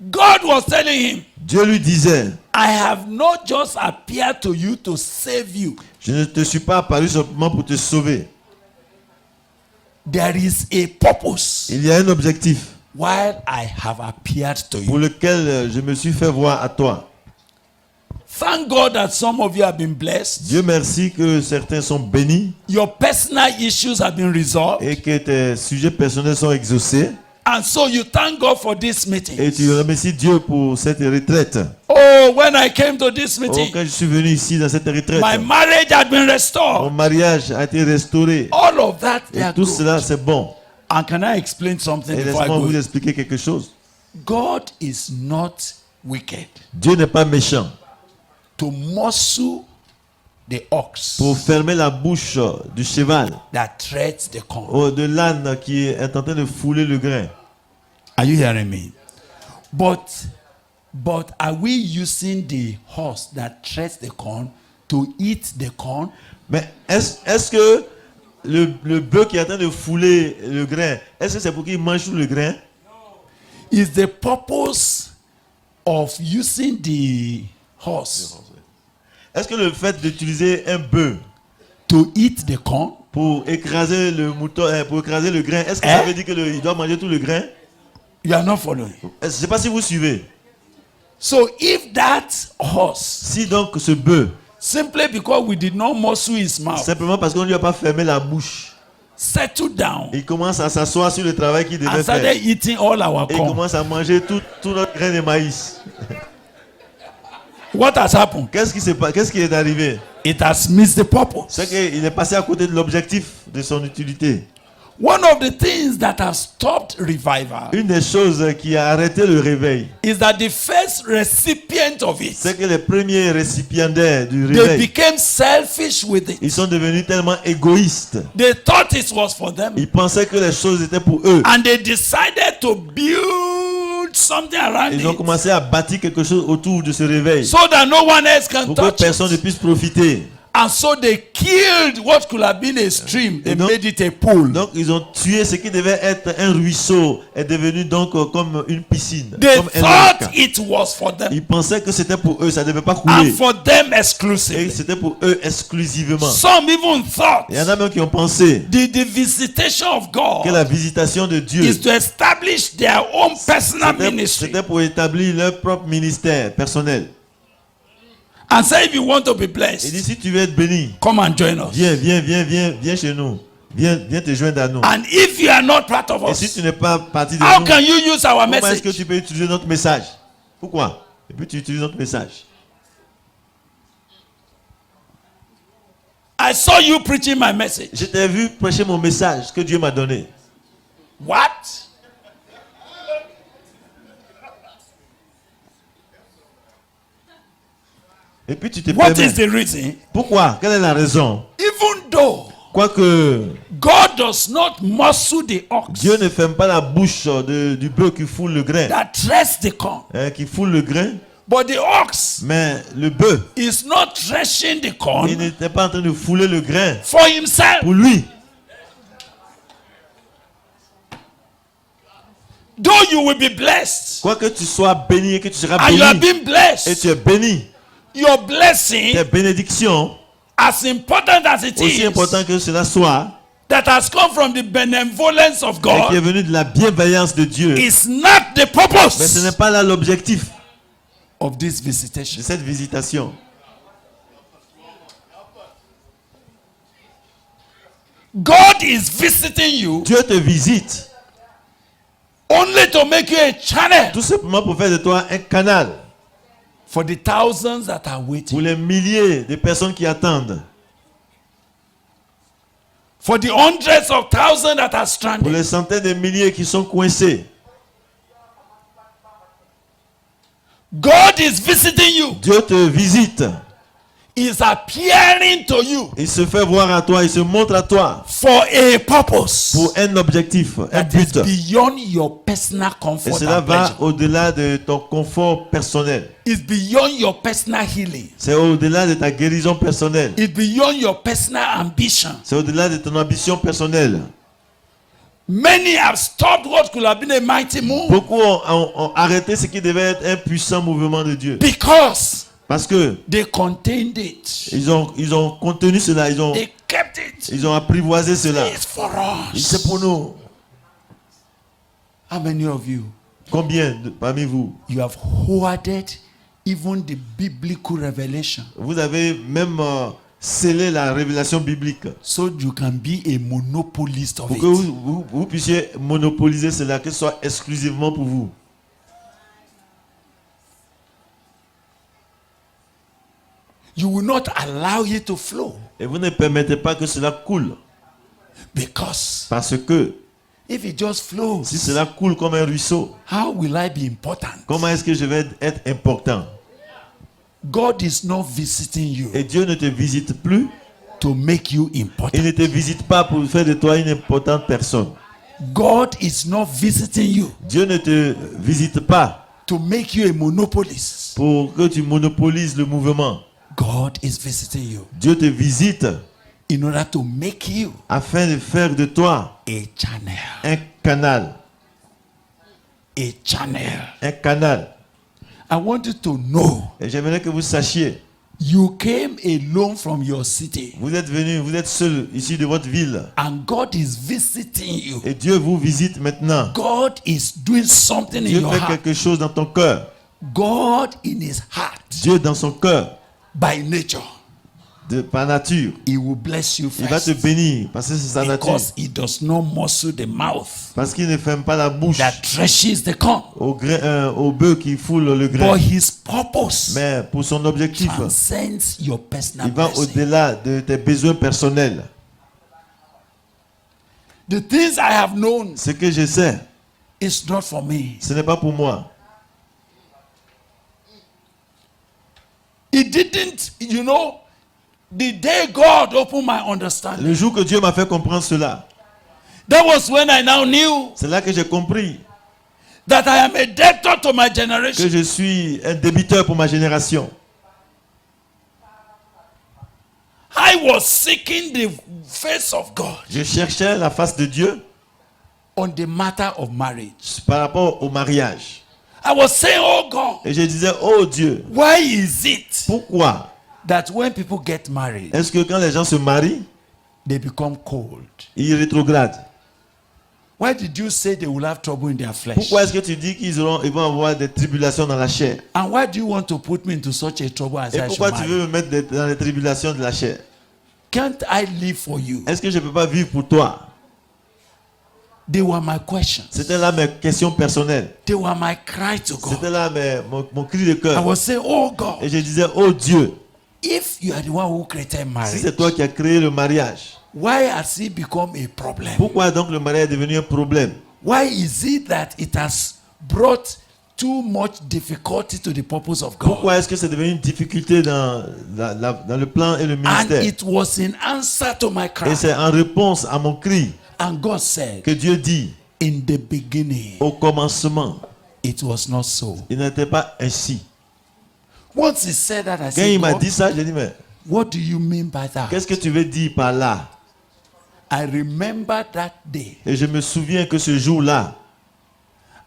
God was telling him, Dieu lui disait, I have not just appeared to you to save you. je ne te suis pas apparu simplement pour te sauver. There is a purpose Il y a un objectif while I have appeared to pour you. lequel je me suis fait voir à toi. Thank God that some of you have been blessed. Dieu merci que certains sont bénis Your personal issues have been resolved. et que tes sujets personnels sont exaucés. And so you thank God for this meeting. Et tu remercies Dieu pour cette retraite. Oh, when I came to this Oh, meeting, quand je suis venu ici dans cette retraite, my marriage had been mon restored. mariage a été restauré. All of that, they Et are tout good. cela, c'est bon. And can I explain something Et before I laisse-moi go? vous expliquer quelque chose. God is not wicked Dieu n'est pas méchant to muzzle the ox pour fermer la bouche du cheval, that treads the corn. de l'âne qui est en train de fouler le grain. Are you hearing me? But are we using the horse that treads the corn to eat the corn? Mais est-ce que le bœuf qui est en train de fouler le grain, est-ce que c'est pour qu'il mange tout le grain? Is the purpose of using the horse Est-ce que le fait d'utiliser un bœuf to eat the corn pour écraser le mouton, pour écraser le grain, est-ce que Hein? ça veut dire qu'il doit manger tout le grain? you are not following? Je ne sais pas si vous suivez. So if that horse, Si donc ce bœuf, simply because we did not muzzle his mouth, simplement parce qu'on ne lui a pas fermé la bouche, settled down il commence à s'asseoir sur le travail qu'il and devait started faire. eating all our Et il corn, commence à manger tout notre grain de maïs. what has happened? Qu'est-ce qui est arrivé? It has missed the purpose. C'est qu'il est passé à côté de l'objectif de son utilité. One of the things that has stopped revival Une des choses qui a arrêté le réveil, is that the first recipient of it, c'est que les premiers récipiendaires du they réveil, became selfish with it. ils sont devenus tellement égoïstes. They thought it was for them. Ils pensaient que les choses étaient pour eux. And they decided to build something around Ils ont it commencé à bâtir quelque chose autour de ce réveil so that no one else can pour que touch personne ne it. puisse profiter. And so they killed what could have been a stream. They Et donc- made it a pool. Donc ils ont tué ce qui devait être un ruisseau, est devenu donc comme une piscine, They comme un thought lac. it was for them Ils pensaient que c'était pour eux, ça ne devait pas and couler. for them Et exclusively. c'était pour eux exclusivement. Some even thought Il y en a même qui ont pensé the visitation of que God la visitation de Dieu, is to establish their own personal ministry. c'était pour établir leur propre ministère personnel. And say if you want to be Il dit blessed, si tu veux être béni, come and join us. viens chez nous. Viens te joindre à nous. And if you are not part of Et si us, tu n'es pas partie de how nous, can you use our comment est-ce que message? tu peux utiliser notre message? Pourquoi? Et puis tu utilises notre message. I saw you preaching my message. Je t'ai vu prêcher mon message que Dieu m'a donné. What? Et puis tu te What permets. is the reason? Pourquoi? Quelle est la raison? Even though Quoique God does not muzzle the ox Dieu ne ferme pas la bouche du bœuf qui foule le grain, that treads the corn, qui foule le grain, but the ox mais le bœuf, is not threshing the il corn n'était pas en train de fouler le grain for himself. pour lui. Though you will be blessed Quoique tu sois béni et que tu seras and you are béni, being et blessed, tu es béni, your blessing, tes bénédictions, as important as it aussi is, important que cela soit, that has come from the benevolence of et qui est God, venu de la bienveillance de Dieu, is not the mais ce n'est purpose pas là l'objectif of this de visitation. cette visitation. God is visiting you Dieu te visite only to make you a channel tout simplement pour faire de toi un canal for the thousands that are pour waiting, les milliers de personnes qui attendent, for the hundreds of thousands that are pour stranded. les centaines de milliers qui sont coincés. God is visiting you. Dieu te visite. Is appearing to you Il se fait voir à toi, il se montre à toi for a purpose pour un objectif, un that is but. beyond your personal Et comfort cela and va pleasure. au-delà de ton confort personnel. It's beyond your personal healing. C'est au-delà de ta guérison personnelle. It's beyond your personal ambition. C'est au-delà de ton ambition personnelle. Many have stopped what could have been a mighty move Beaucoup ont arrêté ce qui devait être un puissant mouvement de Dieu. because Parce que they contained it. ils ont contenu cela, They kept it. ils ont apprivoisé cela. It's for C'est us. pour nous. How many of you Parmi vous, you have hoarded even the biblical revelation vous avez même scellé la révélation biblique so you can be a monopolist of pour que it? vous puissiez monopoliser cela, que ce soit exclusivement pour vous. You will not allow it to flow Et vous ne permettez pas que cela coule. because Parce que if it just flows, si cela coule comme un ruisseau, how will I be important? comment est-ce que je vais être important? God is not visiting you Et Dieu ne te visite plus. to make you Il important. ne te visite pas pour faire de toi une importante personne. God is not visiting you Dieu ne te visite pas to make you a monopolist. pour que tu monopolises le mouvement. God is visiting you Dieu te visite in order to make you afin de faire de toi a channel. un canal. A channel. Un canal. I want you to know Et j'aimerais que vous sachiez, you came alone from your city vous êtes venu, vous êtes seul ici de votre ville. and God is visiting you. Et Dieu vous visite maintenant. God is doing something in Dieu your fait heart. quelque chose dans ton cœur. God in his heart, Dieu dans son cœur, by nature, par nature, he will bless you il va te first bénir parce que c'est sa nature. because he does not muscle the mouth Parce qu'il ne ferme pas la bouche that threshes the corn. au bœuf qui foule le grain. But his purpose Mais pour son objectif, transcends your personal il va blessing. au-delà de tes besoins personnels. The things I have known Ce que je sais, is not for me. ce n'est pas pour moi. It didn't, you know, the day God opened my understanding, Le jour que Dieu m'a fait comprendre cela, that was when I now knew c'est là que j'ai compris that I am a debtor to my que generation. je suis un débiteur pour ma génération. I was seeking the face of God Je cherchais la face de Dieu on the matter of marriage. par rapport au mariage. I was saying, oh God, Et je disais, oh Dieu, why is it pourquoi that when people get married, est-ce que quand les gens se marient, they become cold? ils rétrogradent? Why did you say they will have trouble in their flesh? Pourquoi est-ce que tu dis qu'ils vont avoir des tribulations dans la chair? And why do you want to put me into such a trouble as Et I pourquoi should tu marry? veux me mettre dans les tribulations de la chair? Can't I live for you? Est-ce que je ne peux pas vivre pour toi? They were my questions. C'était là mes questions personnelles. They were my cry to God. C'était là mon cri de I cœur. was saying, oh God, Et je disais, oh Dieu, if you are the one who created si marriage, c'est toi qui as créé le mariage, why has it become a problem? pourquoi donc le mariage est devenu un problème? Why is it that it has brought too much difficulty to the purpose of God? Pourquoi est-ce que c'est devenu une difficulté dans le plan et le And ministère? it was in answer to my Et cry. c'est en réponse à mon cri And God said, que Dieu dit, in the beginning, au commencement, it was not so. il n'était pas ainsi. Once he said that, I Quand said, il m'a God, dit ça, j'ai dit, mais what do you mean by that? qu'est-ce que tu veux dire par là? I remember that day. Et je me souviens que ce jour-là,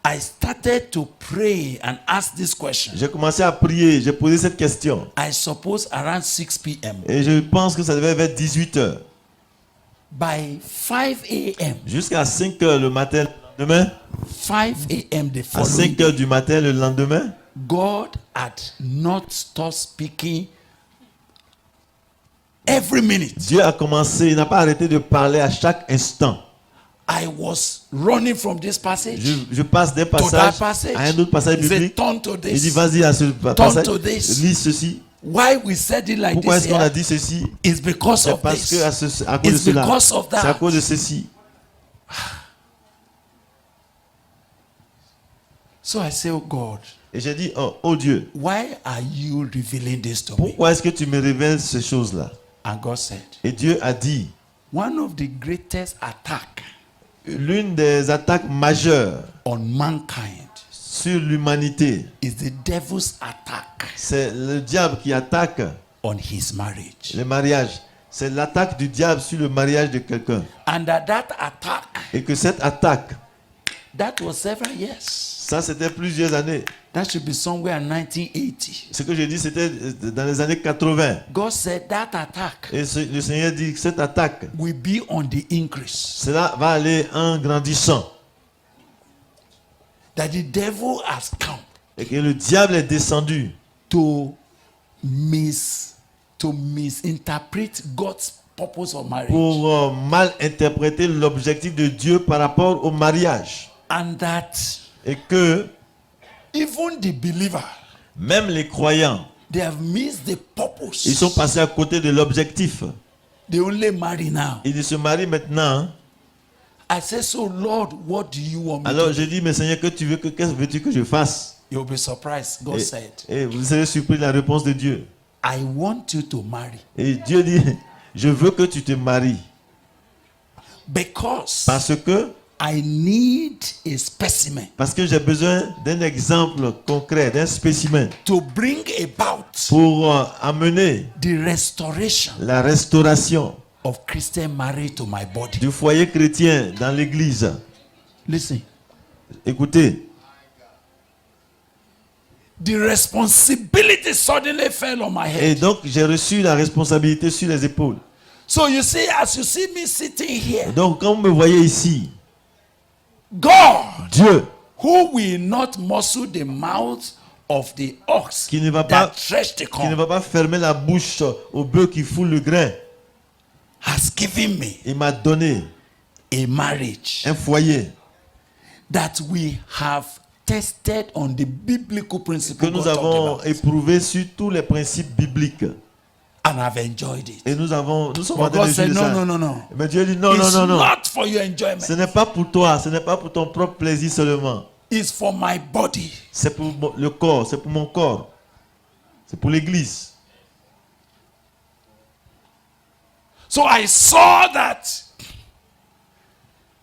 I started to pray and ask this question. j'ai commencé à prier, j'ai posé cette question. I suppose around 6 p.m. Et je pense que ça devait être 18 h. By 5 a.m., Jusqu'à 5 h le matin, le lendemain, 5 a.m. the à following 5 day, h du matin, le lendemain, God had not stopped speaking every minute. Dieu a commencé, il n'a pas arrêté de parler à chaque instant. I was running from this passage Je passe d'un to that passage passage. à un autre passage He said, biblique. turn to Il dit, this. vas-y à ce passage, to this. lis ceci. Why we said it like Pourquoi this est-ce qu'on a here dit ceci? is because C'est of parce this. que à cause de It's cela. because of C'est à that. cause de ceci. So I say, oh God, Et j'ai dit, oh Dieu, why are you revealing this to me? pourquoi est-ce que tu me révèles ces choses-là? And God said, Et Dieu a dit, one of the greatest attack l'une des attaques majeures on mankind sur l'humanité, is the devil's attack c'est le diable qui attaque on his marriage. le mariage. C'est l'attaque du diable sur le mariage de quelqu'un. And that attack, Et que cette attaque, that was several years. ça c'était plusieurs années. That should be somewhere in 1980. Ce que j'ai dit, c'était dans les années 80. God said that attack Et le Seigneur dit que cette attaque, will be on the increase. cela va aller en grandissant. That the devil has come Et que le diable est descendu to misinterpret God's purpose of marriage. pour mal interpréter l'objectif de Dieu par rapport au mariage. And that Et que even the believer, même les croyants, they have missed the purpose. ils sont passés à côté de l'objectif. They only marry now. Ils se marient maintenant. I say, so Lord, what do you want me Alors to je do? dis, mais Seigneur, qu'est-ce veux-tu que je fasse? You'll be surprised. God said, Et vous serez surpris de la réponse de Dieu. I want you to marry Et Dieu dit, je veux que tu te maries. because Parce que j'ai besoin d'un exemple concret, d'un spécimen to bring about pour amener the restoration la restauration of Christian marriage to my body. du foyer chrétien dans l'église. Listen, Écoutez, the responsibility suddenly fell on my et head. donc j'ai reçu la responsabilité sur les épaules. So you see, as you see me sitting here, Donc quand vous me voyez ici, God, Dieu who will not muzzle the mouth of the ox qui ne va that pas, thresh the qui ne corn, va pas fermer la bouche au bœuf qui foule le grain, has given me il m'a donné a marriage un foyer that we have tested on the biblical que principle nous God talked avons about, éprouvé sur tous les principes bibliques. and have enjoyed it. Et nous sommes en But train God de said, jouir de no, ça. no, no, no. Mais Dieu dit non, non, It's non, non. not for your enjoyment. Ce n'est pas pour toi, ce n'est pas pour ton propre plaisir seulement. It's for my body. C'est pour le corps, c'est pour mon corps. C'est pour l'église. So I saw that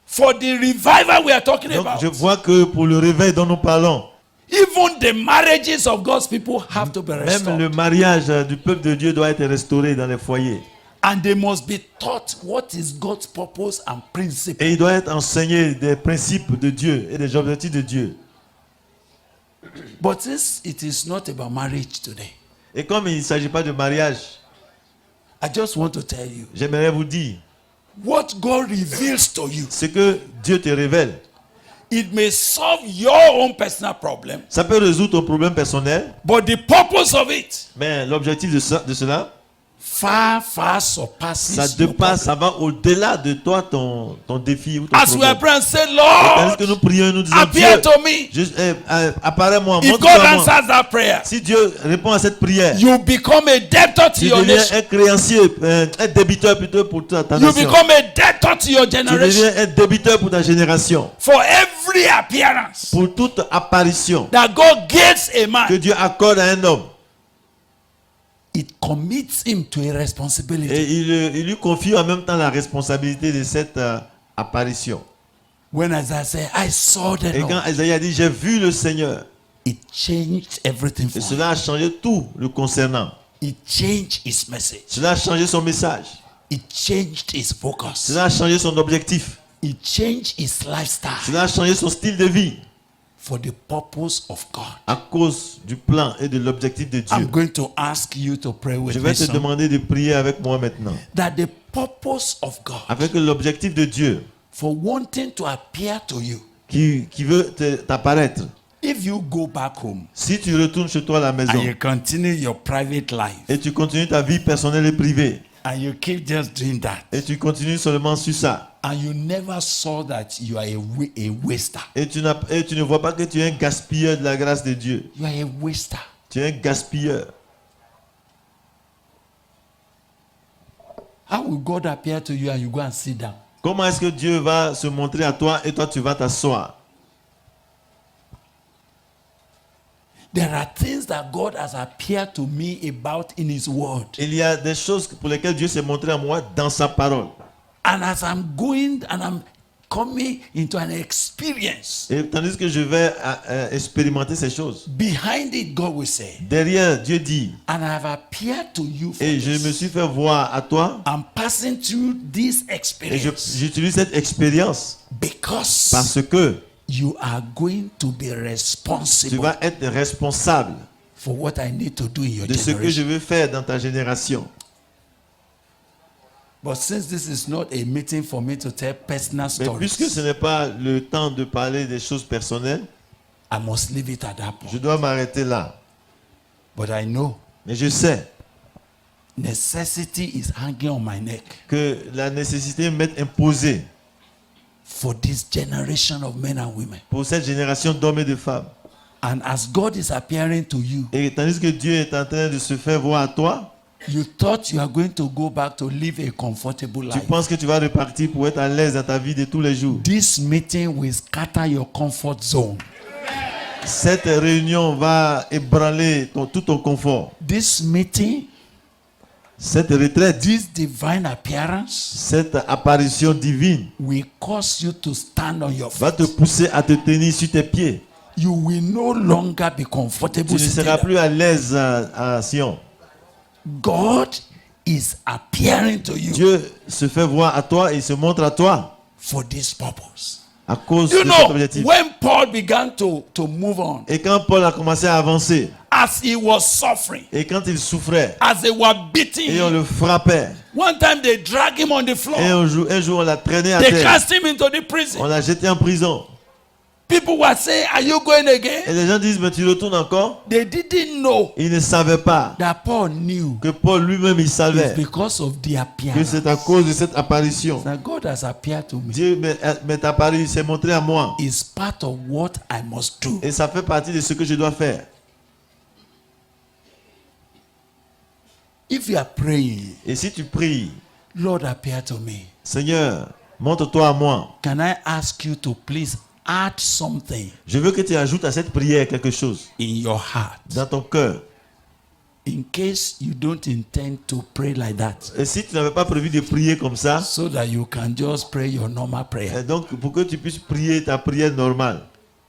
for the revival we are talking Donc about, je vois que pour le réveil dont nous parlons, even the marriages of God's people have to be même restored. le mariage du peuple de Dieu doit être restauré dans les foyers. And they must be taught what is God's purpose and principle. Et il doit être enseigné des principes de Dieu et des objectifs de Dieu. But since it is not about marriage today, Et comme il ne s'agit pas de mariage, I just want to tell you, j'aimerais vous dire, what God reveals to you, ce que Dieu te révèle, it may solve your own personal problem, ça peut résoudre ton problème personnel, but the purpose of it mais l'objectif de cela, far surpasses ça your dépasse, problem. ça va au-delà de toi, ton défi ou ton As we are problème. praying, say, Tandis que Lord, nous prions, nous disons, appear Dieu, to me. apparaîs-moi, If montre-toi God à moi. answers that prayer, Si Dieu répond à cette prière, you become a debtor to tu your deviens nation. un créancier, un débiteur plutôt pour ta You nation. become a debtor to your Tu generation. deviens un débiteur pour ta génération. For every appearance Pour toute apparition that God gives a que man, Dieu accorde à un homme. it commits him to a responsibility. Et il lui confie en même temps la responsabilité de cette apparition. When Isaiah said, I saw the Et quand Lord, Isaïe a dit, j'ai vu le Seigneur, it changed everything et for him. cela a changé tout le concernant. It changed his message. Cela a changé son message. It changed his focus. Cela a changé son objectif. It changed his lifestyle Cela a changé son style de vie for the purpose of God. à cause du plan et de l'objectif de I'm Dieu. going to ask you to pray with Je me vais te son, demander de prier avec moi maintenant. that the purpose of God Avec l'objectif de Dieu for wanting to appear to you, qui veut t'apparaître. if you go back home Si tu retournes chez toi à la maison and you continue your private life et tu continues ta vie personnelle et privée and you keep just doing that et tu continues seulement sur ça and you never saw that you are a waster, et tu ne vois pas que tu es un gaspilleur de la grâce de Dieu. you are a waster. Tu es un gaspilleur. How will God appear to you and you go and sit down? Comment est-ce que Dieu va se montrer à toi et toi tu vas t'asseoir? There are things that God has appeared to me about in His Word. Il y a des choses pour lesquelles Dieu s'est montré à moi dans sa parole. And as I'm going and I'm coming into an experience. Et tandis que je vais expérimenter ces choses. Behind it, God will say, Derrière, Dieu dit, and I have appeared to you for et je this. me suis fait voir à toi, I'm passing through this et experience j'utilise cette expérience because parce que you are going to be tu responsible vas être responsable for what I need to do in your de ce que je generation. veux faire dans ta génération. But since this is not a meeting for me to tell personal Mais puisque ce stories, n'est pas le temps de parler des choses personnelles, I must leave it at that je point. dois m'arrêter là. But I know Mais je sais necessity is hanging on my neck que la nécessité m'est imposée for this generation of men and women. pour cette génération d'hommes et de femmes. And as God is appearing to you, Et tandis que Dieu est en train de se faire voir à toi, you thought you are going to go back to live a comfortable tu life. penses que tu vas repartir pour être à l'aise dans ta vie de tous les jours. This meeting will scatter your comfort zone. Cette réunion va ébranler tout ton confort. This meeting, Cette retraite, this divine appearance cette apparition divine will cause you to stand on your va te feet. pousser à te tenir sur tes pieds. You will no longer be Tu comfortable. ne seras sitting plus à l'aise à Sion. there. God is appearing to you Dieu se fait voir à toi et il se montre à toi for this purpose. à cause You de cet know, objectif. when Paul began to move on, Et quand Paul a commencé à avancer, as he was suffering, et quand il souffrait, as they were beating et on him, le frappait, one time they dragged him on the et floor. un jour on l'a traîné à They terre, cast him into the prison. on l'a jeté en prison. People were saying, "Are you going Et again?" les gens disent, mais tu retournes encore? They didn't know Ils ne savaient pas that Paul knew que Paul lui-même, il it's savait because of the que appearance c'est à cause de cette apparition. that God has appeared to me. Dieu m'est apparu, il s'est montré à moi. It's part of what I must do. Et ça fait partie de ce que je dois faire. If you are praying, Et si tu pries, Lord, appear to me. Seigneur, montre-toi à moi. Can I ask you to please add something Je veux que tu ajoutes à cette prière quelque chose in your heart dans ton cœur. in case you don't intend to pray like that, Et si tu n'avais pas prévu de prier comme ça, so that you can just pray your normal prayer. et donc pour que tu puisses prier ta prière normale.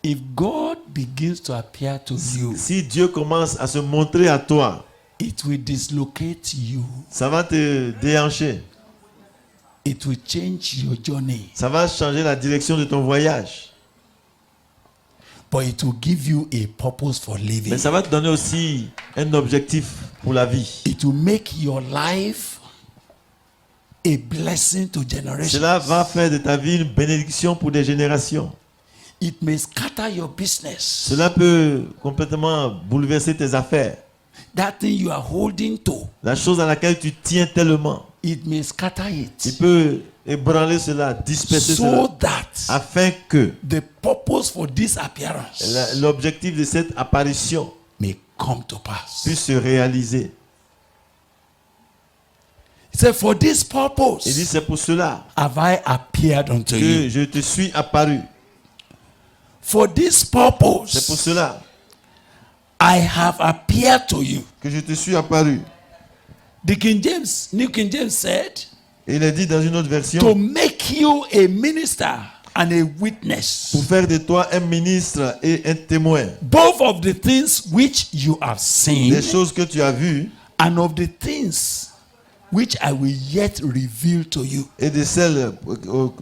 If God begins to appear to you, Si Dieu commence à se montrer à toi, it will dislocate you. ça va te déhancher. It will change your journey, Ça va changer la direction de ton voyage. but it will give you a purpose for living. Mais ça va te donner aussi un objectif pour la vie. It will make your life a blessing to generations. Cela va faire de ta vie une bénédiction pour des générations. It may scatter your business. Cela peut complètement bouleverser tes affaires. That thing you are holding to, La chose à laquelle tu tiens tellement, it may scatter il it, peut ébranler cela, disperser so cela, that afin que the purpose for this appearance l'objectif de cette apparition may come to pass. puisse se réaliser. He said, for this Il dit, purpose c'est pour cela have I appeared unto que you. je te suis apparu. For this C'est pour purpose cela I have appeared to you. que je te suis apparu. The King James, New King James said, Et il est dit dans une autre to version, make you a minister and a pour witness, faire de toi un ministre et un témoin both of the things which you have seen des choses que tu as vues and of the things which I will yet reveal to you. et de celles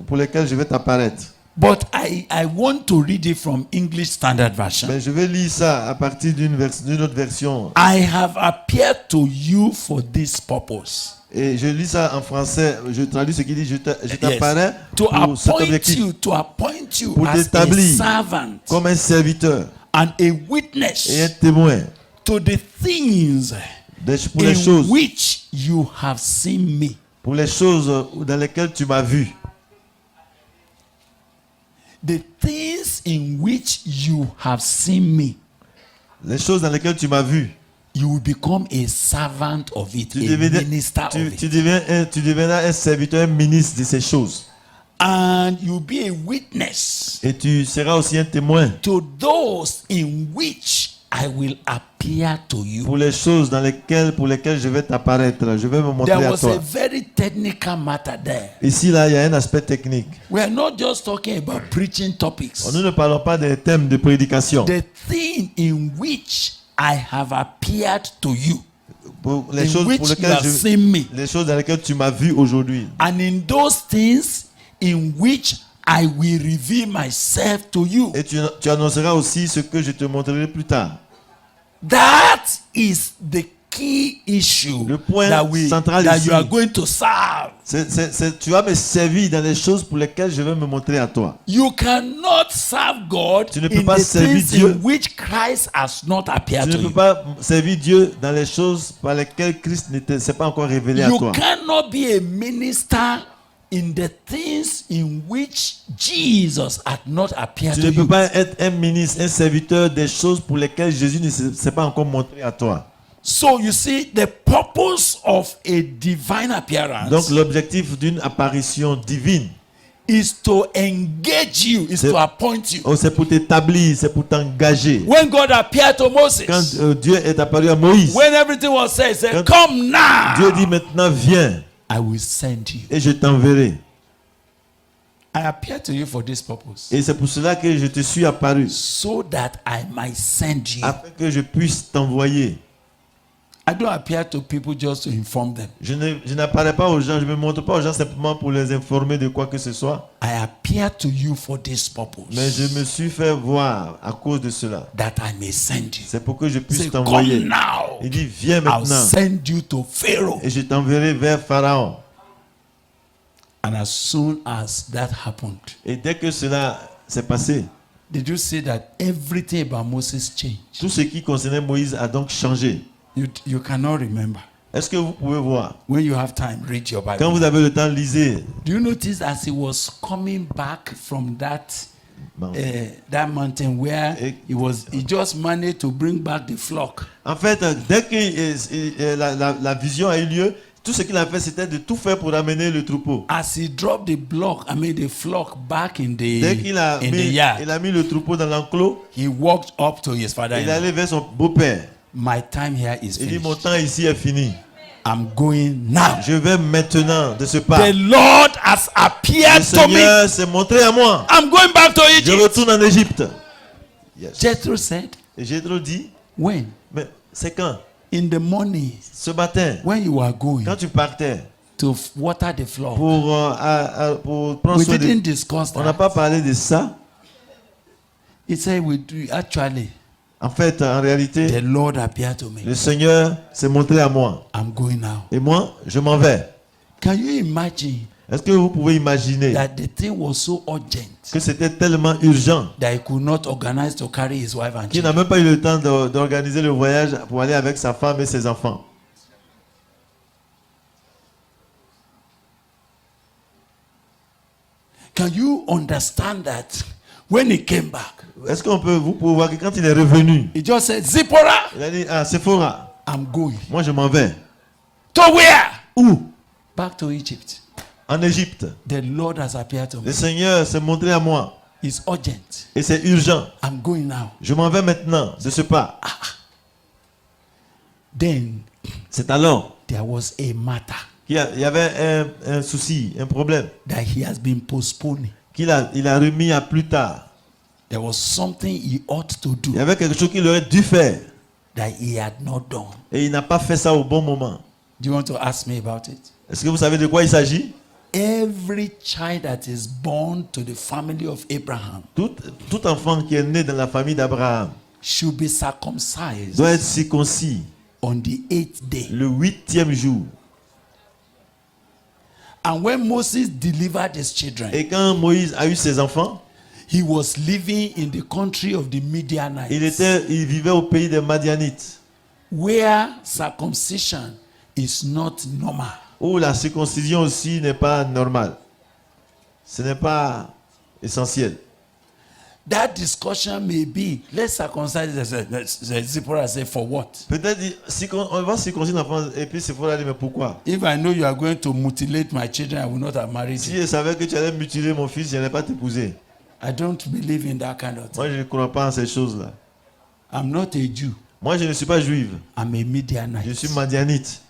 pour lesquelles je vais t'apparaître. But I want to read it from English Standard Version. Mais je vais lire ça à partir d'une autre version. I have appeared to you for this purpose. Et je lis ça en français. Je traduis ce qu'il dit. Je Yes. t'apparais To pour cet appoint objectif. you, Pour as a t'établir servant comme un serviteur and a et un witness témoin to the things pour les in choses, which you have seen me. pour les choses dans lesquelles tu m'as vu. The things in which you have seen me, Les choses dans lesquelles tu m'as vu. you will become a servant of it, Tu, a minister of tu it. deviendras un serviteur, un ministre de ces choses. And you'll be a witness Et tu seras aussi un témoin to those in which I will appear to you. pour les choses pour lesquelles je vais t'apparaître, je vais me montrer There à was a toi. very technical matter there. Ici, là, il y a un aspect technique. We are not just talking about preaching topics. Nous ne parlons pas des thèmes de prédication. The thing in which I have appeared to you, Pour les in choses which pour you lesquelles have seen me, les choses dans lesquelles tu m'as vu aujourd'hui. and in those things in which I will reveal myself to you. Et tu annonceras aussi ce que je te montrerai plus tard. That is the key issue Le point that central that ici. you are going to serve. Tu vas me servir dans les choses pour lesquelles je vais me montrer à toi. You cannot serve God Tu ne peux in pas the servir things Dieu. in which Christ has not Tu appeared ne to peux you. pas servir Dieu dans les choses par lesquelles Christ ne s'est pas encore révélé à You toi. cannot be a minister in the things in which Jesus had not appeared Tu to ne peux you. pas être un ministre, un serviteur des choses pour lesquelles Jésus ne s'est pas encore montré à toi. So you see, the purpose of a divine appearance Donc l'objectif d'une apparition divine, is to engage you, is C'est- to appoint you. c'est pour t'établir, c'est pour t'engager. When God appeared to Moses, Quand Dieu est apparu à Moïse, when everything was said, he said, Quand come now, Dieu dit maintenant viens I will send you. et je t'enverrai. I appear to you for this purpose, Et c'est pour cela que je te suis apparu, so that I might send you. afin que je puisse t'envoyer. I don't appear to people just to inform them. Je n'apparais pas aux gens, je ne me montre pas aux gens simplement pour les informer de quoi que ce soit, I appear to you for this purpose, mais je me suis fait voir à cause de cela. that I may send you. C'est pour que je puisse Say, t'envoyer. come now. Il dit viens I'll maintenant send you to Pharaoh. et je t'enverrai vers Pharaon. And as soon as that happened, Et dès que cela s'est passé, did you see that everything about Moses changed? tout ce qui concernait Moïse a donc changé. You cannot remember. Est-ce que vous pouvez voir? When you have time, read your Bible. Quand vous avez le temps, lisez. Do you notice as he was coming back from that Bon. that mountain where he just managed to bring back the flock? En fait, dès que la vision a eu lieu, tout ce qu'il a fait, c'était de tout faire pour amener le troupeau. As he dropped the flock back in Dès the qu'il a, il a mis le troupeau dans l'enclos, he walked up to his il est father-in-law. allé vers son beau-père. My time here is Il dit, mon finished. temps ici est fini. I'm going now. Je vais maintenant de ce pas. The Lord has Le appeared to me. Seigneur s'est montré à moi. I'm going back to Je Egypt. retourne en Égypte. Yes. Jethro said, Et Jétro dit, when? mais c'est quand? In the morning, Ce matin, when you are going quand tu partais to water the flock. pour prendre We soin didn't de... discuss On n'a that. pas parlé de ça. He said, we do, actually, En fait, en the réalité, Lord appeared to me. le Seigneur s'est montré à moi. I'm going now. Et moi, je m'en vais. Can you imagine Est-ce que vous pouvez imaginer that the thing was so urgent que c'était tellement urgent that he could not organize to carry his wife and qu'il n'a children? même pas eu le temps d'organiser le voyage pour aller avec sa femme et ses enfants? Can you understand that when he came back, Est-ce vous pouvez voir que quand il est revenu, he just said, Zipporah, il a dit, ah, Sephora, I'm going. moi je m'en vais. To where? Où? Back to Egypt. En Égypte. The Lord has appeared to Le me. Seigneur s'est montré à moi. It's urgent. Et c'est urgent. I'm going now. Je m'en vais maintenant de ce pas. Then C'est alors there was a matter qu'il y avait un souci, un problème, that he has been postponing. il a remis à plus tard. There was something he ought to Il y do avait quelque chose qu'il aurait dû faire. that he had not done. Et il n'a pas fait ça au bon moment. Do you want to ask me about it? Est-ce que vous savez de quoi il s'agit? Every child that is born to the family of Abraham Tout enfant qui est né dans la famille d'Abraham should be circumcised doit être circoncis on the 8th day. le 8e jour. And when Moses delivered his children, Et quand Moïse a eu ses enfants, he was living in the country of the Midianites, il vivait au pays des Madianites, where circumcision is not normal. où la circoncision aussi n'est pas normale. Ce n'est pas essentiel. That discussion may be, let's circumcise the Zipporah say, for what? Peut-être on va circoncire l'enfant et puis c'est faut dire mais pourquoi? If I know you are going to mutilate my children, I will not have married Si you. je savais que tu allais mutiler mon fils, je n'allais pas t'épouser. I don't believe in that kind of thing. Moi, je ne crois pas en ces choses-là. I'm not a Jew. Moi, je ne suis pas juive. I'm a Midianite. Je suis madianite.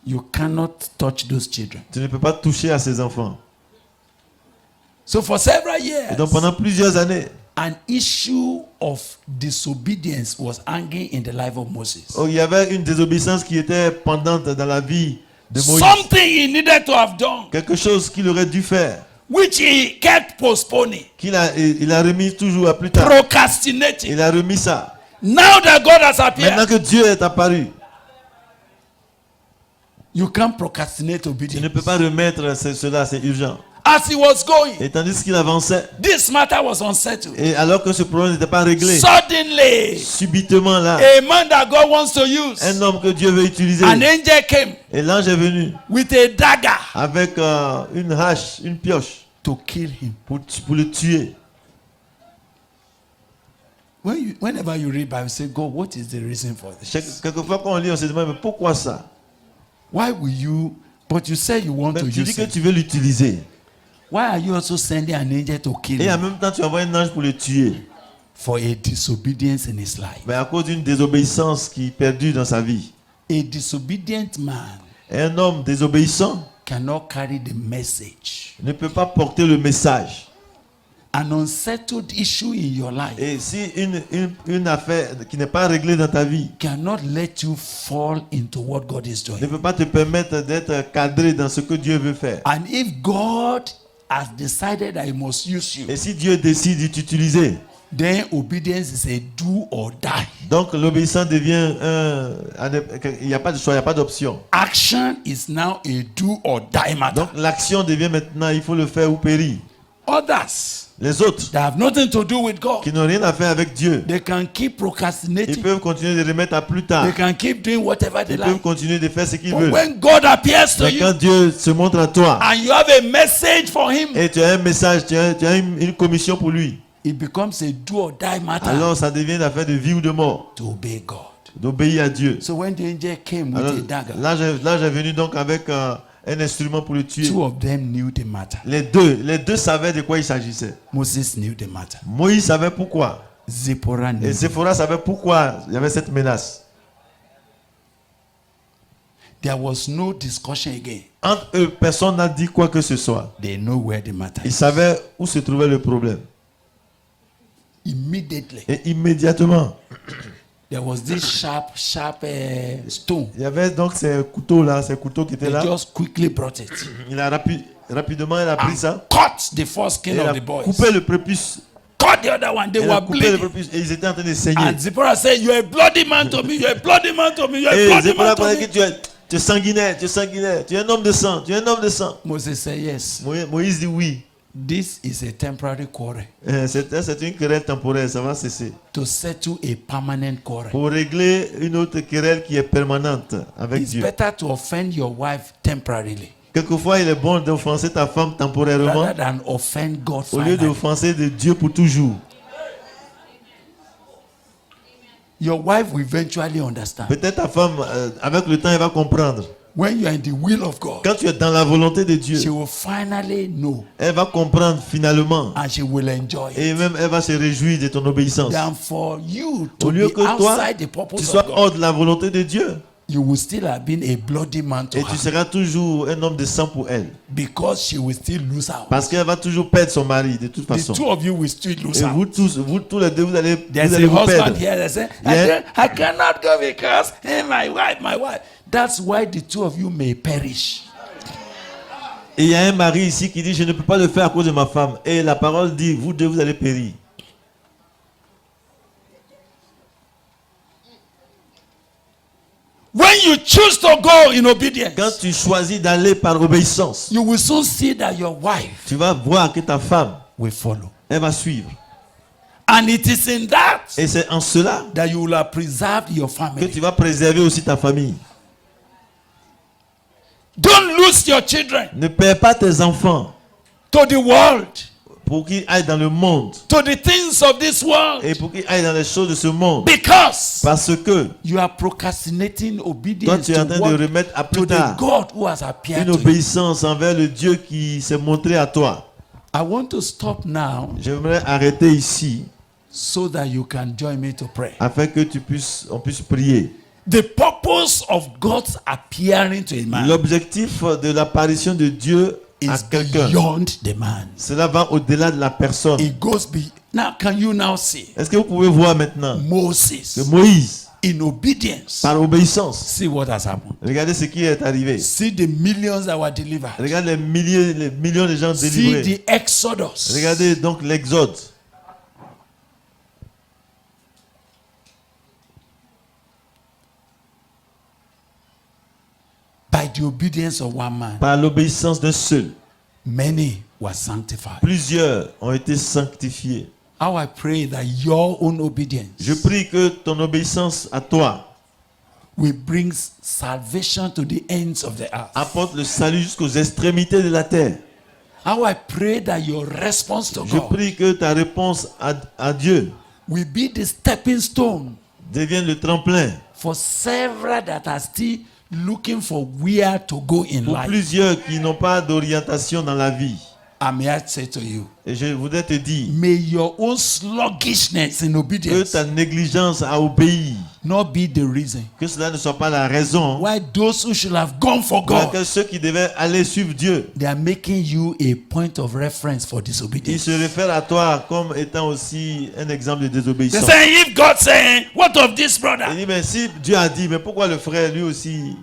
You cannot touch those children. Tu ne peux pas toucher à ces enfants. So for several Et years, donc, pendant plusieurs années, an issue of disobedience was hanging in the life of Moses. il y avait une désobéissance qui était pendante dans la vie de Moïse. Something he needed to have done, Quelque chose qu'il aurait dû faire, which he kept postponing, il a remis toujours à plus tard. procrastinating. Il a remis ça. Now that God has Maintenant appeared, que Dieu est apparu, you can't procrastinate tu ne obedience. peux pas remettre cela, c'est urgent. As he was going, Et tandis qu'il avançait, this matter was unsettled. et alors que ce problème n'était pas réglé, Suddenly, subitement là, a man that God wants to use, un homme que Dieu veut utiliser, an angel came et l'ange est venu with a dagger avec une hache, une pioche, to kill him. pour le tuer. Whenever you read Bible, say, God, what is the reason for this? Quelquefois quand on lit, on se demande, mais pourquoi ça? Why will you? But you say you want Mais to tu dis use que it. tu veux l'utiliser. Why are you also sending an angel to kill Et en him même temps, tu envoies un ange pour le tuer. for a disobedience in his life? Mais à cause d'une désobéissance qui perdue dans sa vie. A disobedient man Un homme désobéissant cannot carry the message. ne peut pas porter le message. An unsettled issue in your life Et si une affaire qui n'est pas réglée dans ta vie cannot let you fall into what God is ne doing. peut pas te permettre d'être cadré dans ce que Dieu veut faire. And if God has decided that he must use you, Et si Dieu décide de t'utiliser, then obedience is a do or die. donc l'obéissance devient il n'y a pas de choix, il n'y a pas d'option. Action is now a do or die matter. Donc l'action devient maintenant, il faut le faire ou périr. Others Les autres that have nothing to do with God, qui n'ont rien à faire avec Dieu, they can keep ils procrastinating. peuvent continuer de remettre à plus tard. They can keep doing whatever they Ils peuvent like. continuer de faire ce qu'ils But veulent. when God appears to Mais you quand Dieu se montre à toi and you have a message for him, et tu as un message, tu as une commission pour lui, it becomes a do or die matter alors ça devient une affaire de vie ou de mort, to obey God. d'obéir à Dieu. So when the angel came with Alors, a dagger, l'ange est venu donc avec un instrument pour le tuer. two of them knew the matter. Les deux savaient de quoi il s'agissait. Moses knew the matter. Moïse savait pourquoi. Zipporah knew. Et Séphora savait pourquoi il y avait cette menace. There was no discussion again. Entre eux, personne n'a dit quoi que ce soit. They know where the matter Ils is. savaient où se trouvait le problème. Immediately, Et immédiatement, there was this sharp stone. il y avait donc ces couteaux-là, ces couteaux qui étaient They là. just quickly brought it. Il a rapidement, il a pris ça. Cut the foreskin Et il of a the boys. coupé le prépuce. Cut the other one. They Il a were coupé le bleeding. prépuce et ils étaient en train de saigner. And Zipporah said, "You're a bloody man to me. You're a bloody man to me. You're a Et bloody Zéphora man to parlait que me." tu es sanguinaire, tu es sanguinaire. Tu es un homme de sang, tu es un homme de sang. Moses said, "Yes. Moïse dit oui. This is a temporary quarrel C'est une querelle temporaire, ça va cesser. to settle a permanent quarrel. Pour régler une autre querelle qui est permanente avec It's Dieu. better to offend your wife temporarily Quelquefois, il est bon d'offenser ta femme temporairement rather than offend God au lieu finally. d'offenser de Dieu pour toujours. Your wife will eventually understand. Peut-être ta femme, avec le temps, elle va comprendre. When you are in the will of God, Quand tu es dans la volonté de Dieu, she will finally know elle va comprendre finalement. and she will enjoy Et it. même, elle va se réjouir de ton obéissance. Than for you Au to lieu be que toi, outside the tu purpose sois of God, hors de la volonté de Dieu. you will still have been a bloody man to Et tu her seras toujours un homme de sang pour elle. because she will still lose out. Parce qu'elle va toujours perdre son mari, de toute The façon. two of you will still lose Et out. vous tous les deux, vous allez There's a vous husband perdre. here that say, Yeah. I cannot go because my wife. That's why the two of you may perish. Et il y a un mari ici qui dit, je ne peux pas le faire à cause de ma femme. Et la parole dit, vous deux, vous allez périr. When you choose to go in obedience, Quand tu choisis d'aller par obéissance, you will soon see that your wife tu vas voir que ta femme, will follow. elle va suivre. And it is in that Et c'est en cela that you will have preserved your que family. tu vas préserver aussi ta famille. Don't lose your children Ne perds pas tes enfants to the world, pour qu'ils aillent dans le monde to the things of this world, et pour qu'ils aillent dans les choses de ce monde. because Parce que you are procrastinating toi, obedience tu es en train to, de remettre à to plus the tard God who has appeared une to you. obéissance envers le Dieu qui s'est montré à toi. I want to stop now J'aimerais arrêter ici so that you can join me to pray. afin que on puisse prier. The purpose of God's appearing to a man L'objectif de l'apparition de Dieu à is quelqu'un, beyond the man. cela va au-delà de la personne. It goes be. Now, can you now see Est-ce que vous pouvez voir maintenant Moses que Moïse, in obedience? par obéissance, See what has happened. regardez ce qui est arrivé. See the millions that were delivered. Regardez les millions de gens See délivrés. the exodus. Regardez donc l'exode. By the obedience of one man, Par l'obéissance d'un seul, many were sanctified. plusieurs ont été sanctifiés. How I pray that your own obedience Je prie que ton obéissance à toi will bring salvation to the ends of the earth. apporte le salut jusqu'aux extrémités de la terre. How I pray that your response to Je God prie que ta réponse à Dieu will be the stepping stone devienne le tremplin for several that are still looking for where to go in pour life. plusieurs qui n'ont pas d'orientation dans la vie. And may I say to you, Et je voudrais te dire may your own sluggishness in que obedience ta négligence à obéir, not be the reason que cela ne soit pas la raison why those who should have gone for pour God, laquelle ceux qui devaient aller suivre Dieu, they are making you a point of reference for ils disobedience. se réfèrent à toi comme étant aussi un exemple de They désobéissance. say, if God saying, what of this brother? Il dit, mais si Dieu a dit, mais pourquoi le frère lui aussi?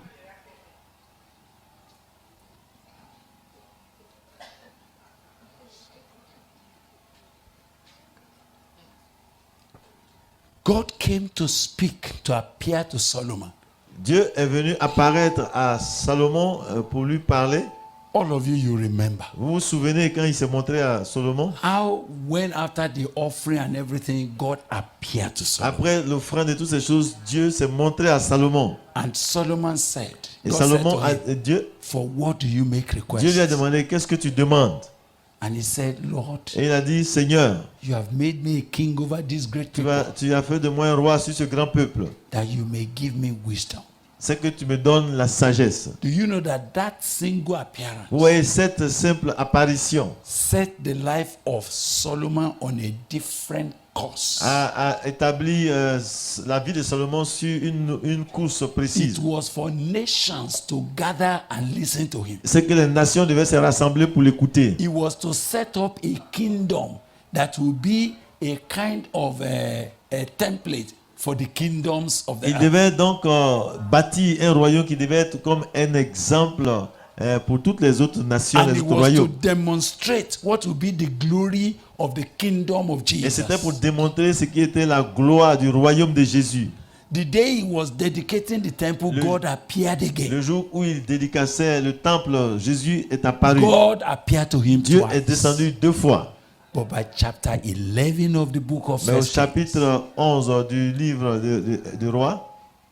God came to speak, to appear to Solomon. Dieu est venu apparaître à Salomon pour lui parler. All of you, you remember Vous vous souvenez quand il s'est montré à Salomon? how when after the offering and everything, God appeared to Solomon. Après l'offrande et toutes ces choses, Dieu s'est montré à Salomon. And Solomon said, Et God Salomon said to him, Dieu for what do you make lui a request? demandé, qu'est-ce que tu demandes? And he said, Lord, Et il a dit, Seigneur, you have made me a king over this great people, tu as fait de moi un roi sur ce grand peuple. that you may give me wisdom. C'est que tu me donnes la sagesse. Do you know that single appearance Vous voyez, cette simple apparition set the life of Solomon on a different course? a établi la vie de Salomon sur une course précise. It was for nations to gather and listen to him. C'est que les nations devaient se rassembler pour l'écouter. It was to set up a kingdom that will be a kind of a template for the kingdoms of the Il earth. devait donc bâtir un royaume qui devait être comme un exemple pour toutes les autres nations, And les it autres was to royaumes. demonstrate what will be the glory of the kingdom of Et c'était pour Jesus. démontrer ce qui était la gloire du royaume de Jésus. The day he was dedicating the temple, God appeared again. Le jour où il dédicaçait le temple, Jésus est apparu. God appeared to him Dieu est twice. descendu 2 fois. But by chapter 11 of the book of Mais au 1 Kings, chapitre 11 du livre du roi,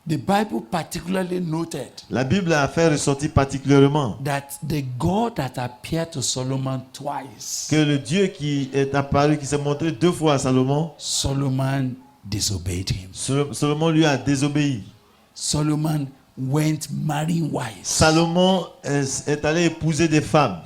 the Bible particularly noted la Bible a fait ressortir particulièrement that the God that appeared to Solomon twice, que le Dieu qui est apparu, qui s'est montré 2 fois à Salomon, Solomon disobeyed him. Salomon lui a désobéi. Solomon went marrying wives. Salomon est allé épouser des femmes.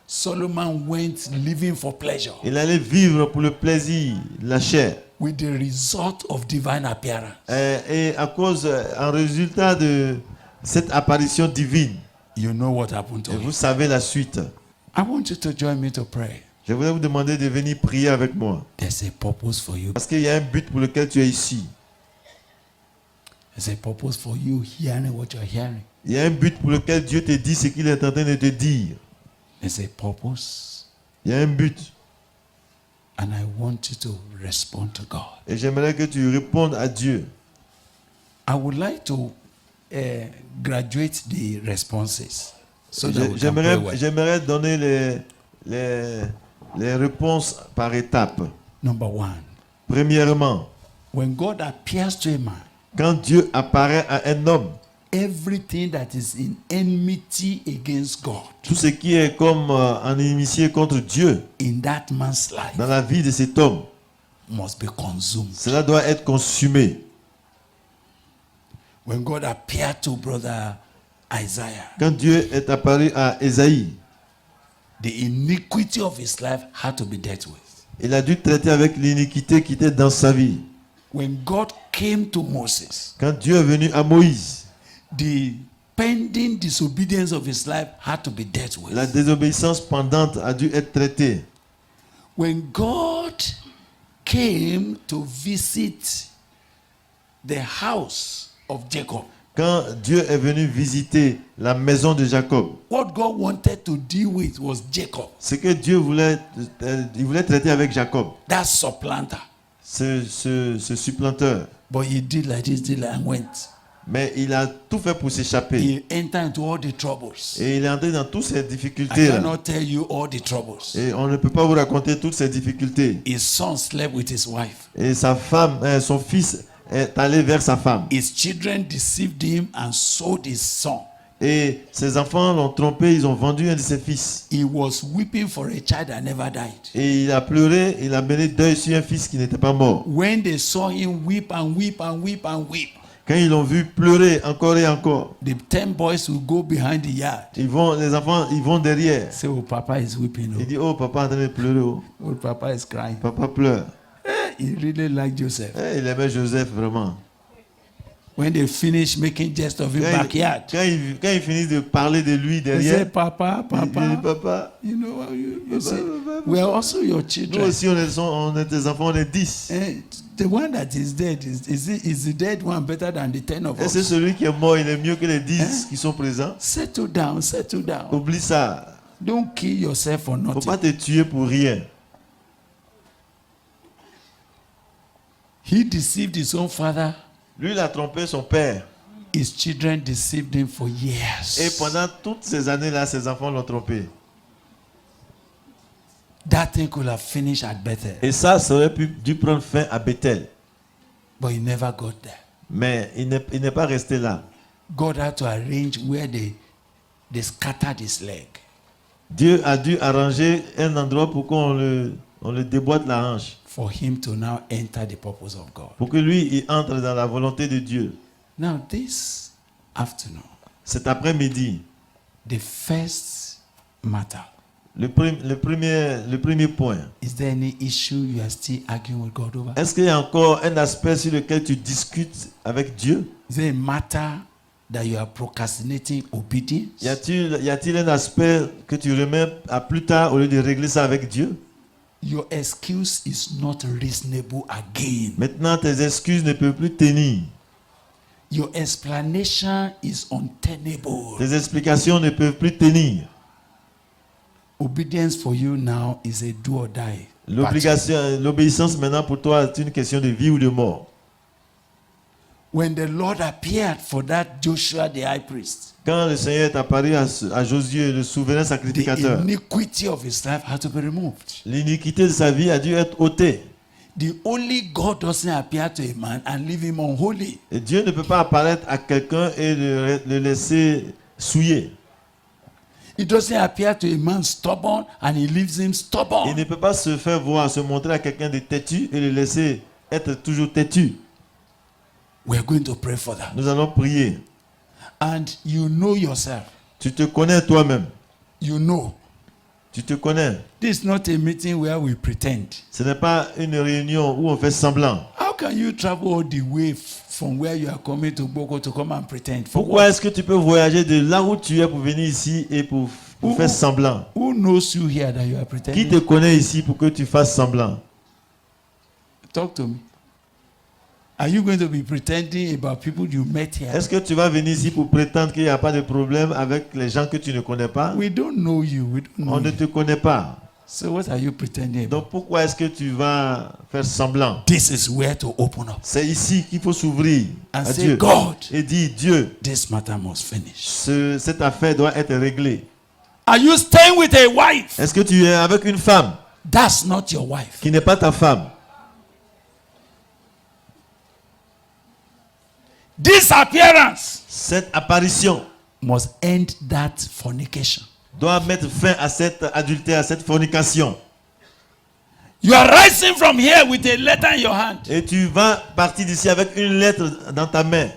Solomon went living for pleasure Il allait vivre pour le plaisir, la chair. with the result of divine appearance. Et à cause, en résultat de cette apparition divine, You know what happened to et him. vous savez la suite. I want you to join me to pray. Je voudrais vous demander de venir prier avec moi. There's a purpose for you. Parce qu'il y a un but pour lequel tu es ici. There's a purpose for you hearing what you're hearing. Il y a un but pour lequel Dieu te dit ce qu'il est en train de te dire. There's a purpose. Il y a un but. And I want you to respond to God. Et j'aimerais que tu répondes à Dieu. I would like to graduate the responses so that we can pray well. J'aimerais donner les réponses par étapes. Number one, Premièrement, when God appears to a man, quand Dieu apparaît à un homme, everything that is in enmity against God tout ce qui est comme en inimitié contre Dieu in that man's life dans la vie de cet homme, must be consumed. cela doit être consumé. When God appeared to brother Isaiah, Quand Dieu est apparu à Ésaïe, the iniquity of his life had to be dealt with. Il a dû traiter avec l'iniquité qui était dans sa vie. When God came to Moses, Quand Dieu est venu à Moïse, the pending disobedience of his life had to be dealt with. la désobéissance pendante a dû être traitée. When God came to visit the house of Jacob, Quand Dieu est venu visiter la maison de Jacob, what God wanted to deal with was Jacob, ce que Dieu voulait, il voulait traiter avec Jacob, that supplanter. ce supplanteur. But he did like this, did like and went. Mais il a tout fait pour s'échapper. He entered into all the troubles. Et il est entré dans toutes ces I difficultés. cannot tell you all the troubles. Et on ne peut pas vous raconter toutes ces difficultés. His son slept with his wife. Et sa femme, son fils est allé vers sa femme. His children deceived him and sold his son. Et ses enfants l'ont trompé, ils ont vendu un de ses fils. He was weeping for a child that never died. Et il a pleuré, il a mené deuil sur un fils qui n'était pas mort. When they saw him weep and weep and weep and weep, Quand ils l'ont vu pleurer encore et encore, the 10 boys will go behind the yard. les enfants, ils vont derrière. Say, oh, Papa is weeping. Il dit, oh, papa est en train de pleurer. Oh. Oh, Papa is crying. Papa pleure. He really liked Joseph. Il aimait Joseph vraiment. When they finished making jest of him backyard, Quand ils finissent de parler de lui they derrière, said, Papa, il dit, Papa, papa, you know, you Papa, see, Papa. we are also your Nous children. aussi on est tes enfants, on est 10. The one that is dead, is the dead one better than the 10 of Et c'est us? celui qui est mort, il est mieux que les 10 qui sont présents. Settle down, settle down. Oublie ça. Don't kill yourself for Faut nothing. pas te tuer pour rien. He deceived his own father. Lui, il a trompé son père. His children deceived him for Et years. pendant toutes ces années-là, ses enfants l'ont trompé. That thing could have finished at Bethel, Et ça aurait dû prendre fin à Bethel. but he never got there. Mais il n'est pas resté là. God had to arrange where they scattered his leg. Dieu a dû arranger un endroit pour qu'on le déboîte la hanche. For him to now enter the purpose of God. Pour que lui, il entre dans la volonté de Dieu. Now, this afternoon, Cet après-midi, the first matter, le premier point. is there any issue you are still arguing with God over? Est-ce qu'il y a encore un aspect sur lequel tu discutes avec Dieu? Is there a matter that you are procrastinating obedience? Y a-t-il un aspect que tu remets à plus tard au lieu de régler ça avec Dieu? Your excuse is not reasonable again. Maintenant, tes excuses ne peuvent plus tenir. Your explanation is untenable. Tes explications ne peuvent plus tenir. Obedience for you now is a do or die. L'obéissance maintenant pour toi est une question de vie ou de mort. When the Lord appeared for that Joshua the high priest, Quand le Seigneur est apparu à Josué, le souverain the sacrificateur, iniquity of his life had to be removed. l'iniquité de sa vie a dû être ôtée. The only God doesn't appear to a man and leave him unholy. Et Dieu ne peut pas apparaître à quelqu'un et le laisser souiller. He doesn't appear to a man stubborn and he leaves him Il stubborn. ne peut pas se faire voir, se montrer à quelqu'un de têtu et le laisser être toujours têtu. We are going to pray for that. Nous allons prier. And you know yourself. Tu te connais toi-même. You know. Tu te connais. This is not a meeting where we pretend. Ce n'est pas une réunion où on fait semblant. How can you travel all the way from where you are coming to Boko to come and pretend? For Pourquoi what? est-ce que tu peux voyager de là où tu es pour venir ici et pour faire semblant? Who knows you here that you are Qui pretending? te connaît ici pour que tu fasses semblant? Talk to me. Are you going to be pretending about people you met here? Est-ce que tu vas venir ici pour prétendre qu'il n'y a pas de problème avec les gens que tu ne connais pas? We don't know you. We don't know On ne you. te connaît pas. So what are you pretending about? Donc pourquoi est-ce que tu vas faire semblant? This is where to open up C'est ici qu'il faut s'ouvrir and à say, Dieu God, et dire, Dieu, this matter must finish. cette affaire doit être réglée. Are you staying with a wife? Est-ce que tu es avec une femme That's not your wife. qui n'est pas ta femme? This appearance Cette apparition must end that fornication. doit mettre fin à cet adultère, à cette fornication. You are rising from here with a letter in your hand. Et tu vas partir d'ici avec une lettre dans ta main.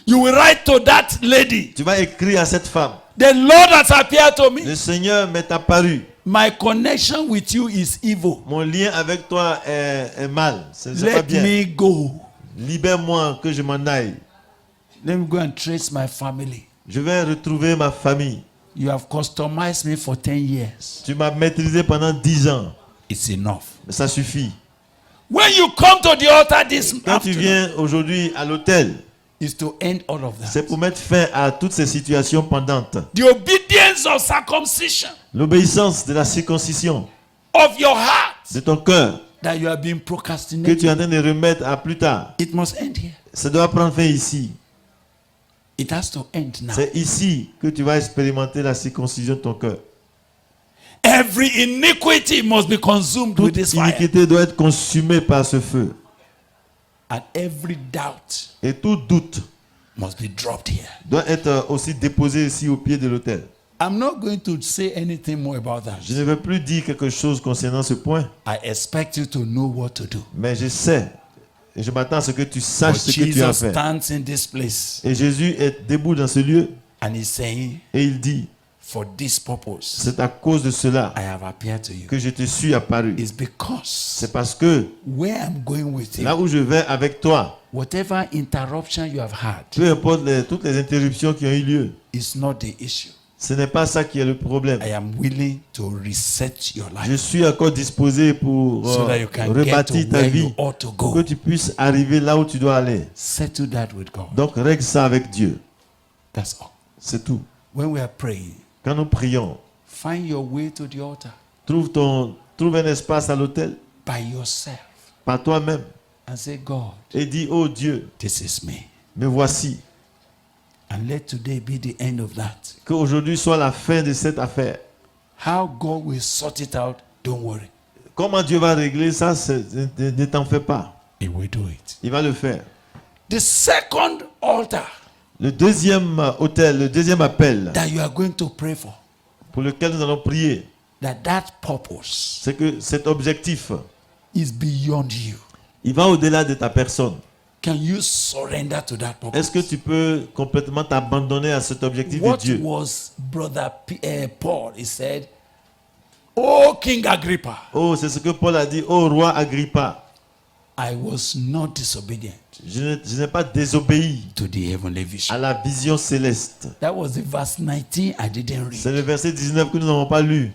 You will write to that lady. Tu vas écrire à cette femme. The Lord has appeared to me. Le Seigneur m'est apparu. My connection with you is evil. Mon lien avec toi est mal. C'est pas Let bien. me go. Libère-moi que je m'en aille. Let me go and trace my family. Je vais retrouver ma famille. You have customized me for 10 years. Tu m'as maîtrisé pendant 10 ans. It's enough. Mais ça suffit. When you come to the altar this Quand tu afternoon, viens aujourd'hui à l'hôtel, is to end all of that. c'est pour mettre fin à toutes ces situations pendantes. The obedience of circumcision L'obéissance de la circoncision of your heart de ton cœur that you have been que tu es procrastinating. en train de remettre à plus tard. It must end here. Ça doit prendre fin ici. It has to end now. C'est ici que tu vas expérimenter la circoncision de ton cœur. Every iniquity must be consumed with Toute this fire. iniquité doit être consumée par ce feu. And every doubt Et tout doute must be dropped here. doit être aussi déposé ici au pied de l'autel. I'm not going to say anything more about that. Je ne vais plus dire quelque chose concernant ce point, I expect you to know what to do. mais je sais et je m'attends à ce que tu saches But ce que tu as Jesus fait. stands in this place Et Jésus est debout dans ce lieu and he's saying, et il dit, for this purpose, c'est à cause de cela I have appeared to you. que je te suis apparu. It's because C'est parce que where I'm going with là you, où je vais avec toi, whatever interruption you have had peu importe toutes les interruptions qui ont eu lieu, is not the issue. ce n'est pas ça qui est le problème. I am willing to reset your Je life suis encore disposé pour so that you can get to rebâtir ta where vie, you ought to pour que go. tu puisses arriver là où tu dois aller. Settle that with God. Donc règle ça avec Dieu. That's all. C'est tout. When we are praying, Quand nous prions, find your way to the altar trouve un espace à l'autel by yourself par toi-même and say, God, et dis, oh Dieu, this is me. me voici. And let today be the end of that. Qu'aujourd'hui soit la fin de cette affaire. How God will sort it out, don't worry. Comment Dieu va régler ça, ne t'en fais pas. He will do it. Il va le faire. The second altar Le deuxième autel, le deuxième appel that you are going to pray for, pour lequel nous allons prier, that purpose c'est que cet objectif, is beyond you. il va au-delà de ta personne. Can you surrender to that purpose? Est-ce que tu peux complètement t'abandonner à cet objectif de What Dieu? was Brother Paul? He said, "Oh King Agrippa, Oh, c'est ce que Paul a dit. Oh, roi Agrippa, I was not disobedient je n'ai pas désobéi to the heavenly vision." à la vision céleste. That was the verse 19 I didn't C'est read. le verset 19 que nous n'avons pas lu.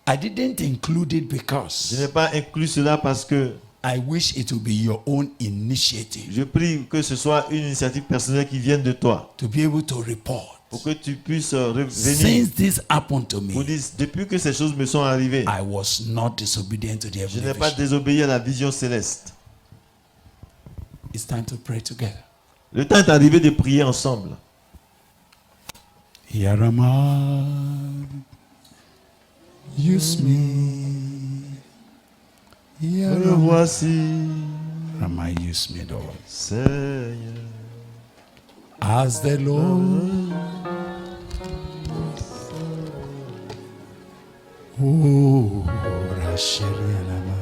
I didn't include it Je because n'ai pas inclus cela parce que I wish it to be your own initiative je prie que ce soit une initiative personnelle qui vienne de toi. to be able to report. Pour que tu puisses revenir. Since this happened to Pour me, dire, depuis que ces choses me sont arrivées, I was not disobedient to the je heavenly n'ai pas vision. désobéi à la vision céleste. It's time to pray together. Le temps est arrivé de prier ensemble. Yarama, use me. Me Yarama, voici, use me, Lord. Seigneur. As the Lord, oh, Rashelianama,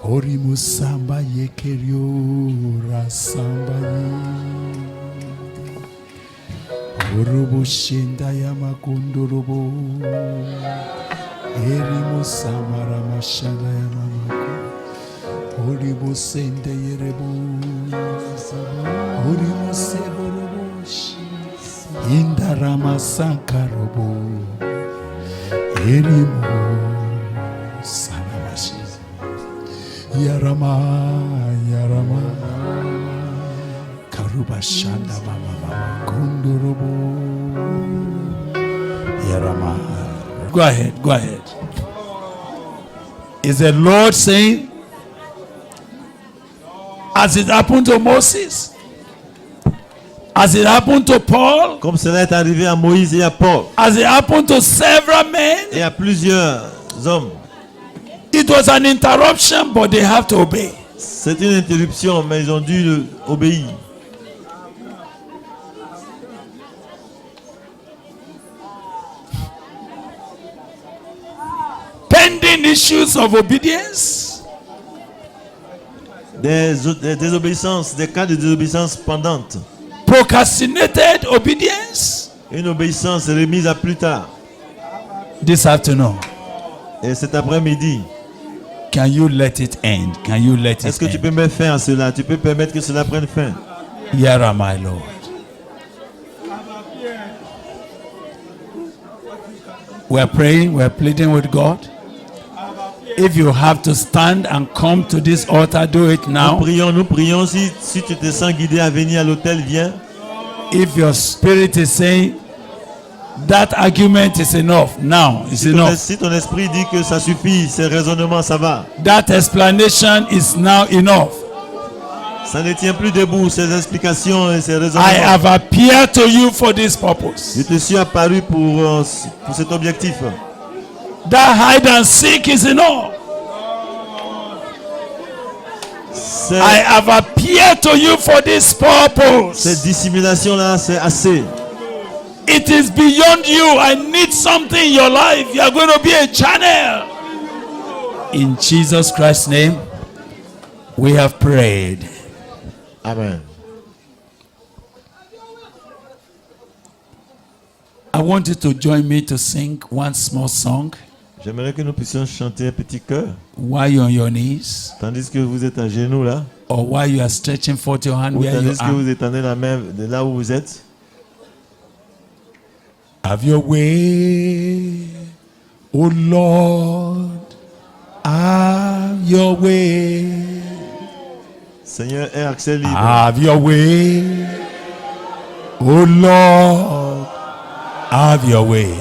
Orimusamba yekerio rasamba Urubushinda yamakundorobo, Erimusamara mashanda yamamako. Oribusende yerebu, Orimuseboroboshi, Indarama sankarobo, Erimu sanamashi, Yarama, Karuba shanda mama, Kundorobo, Yarama. Go ahead. Is the Lord saying, as it happened to Moses, as it happened to Paul, Comme cela est arrivé à Moïse et à Paul as it happened to several men, et à plusieurs hommes, it was an interruption, but they have to obey. c'est une interruption, mais ils ont dû obéir. Pending issues of obedience, Des désobéissances, des cas de désobéissance pendantes. procrastinated obedience, Une obéissance remise à plus tard. This afternoon, Et cet après-midi, can you let it end? Can you let est-ce it que tu end? peux mettre fin à cela? Tu peux permettre que cela prenne fin? Here am I, Lord. We're praying, we're pleading with God. If you have to stand and come to this altar, do it now. Nous prions. Si tu te sens guidé à venir à l'autel, viens. If your spirit is saying that argument is enough, now it's enough. Si ton esprit dit que ça suffit, ces raisonnements, ça va. That explanation is now enough. Ça ne tient plus debout, ces explications et ces raisonnements. I have appeared to you for this purpose. Je te suis apparu pour cet objectif. That hide and seek is enough. I have appeared to you for this purpose. Cette dissimulation-là, c'est assez. It is beyond you. I need something in your life. You are going to be a channel. In Jesus Christ's name, we have prayed. Amen. I want you to join me to sing one small song J'aimerais que nous puissions chanter un petit chœur, while you're on your knees, tandis que vous êtes à genoux là, or while you are stretching forth your hand ou where you tandis que are. vous étendez la main de là où vous êtes. Have your way, oh Lord, have your way. Seigneur, aie accès libre. Have your way, oh Lord, have your way.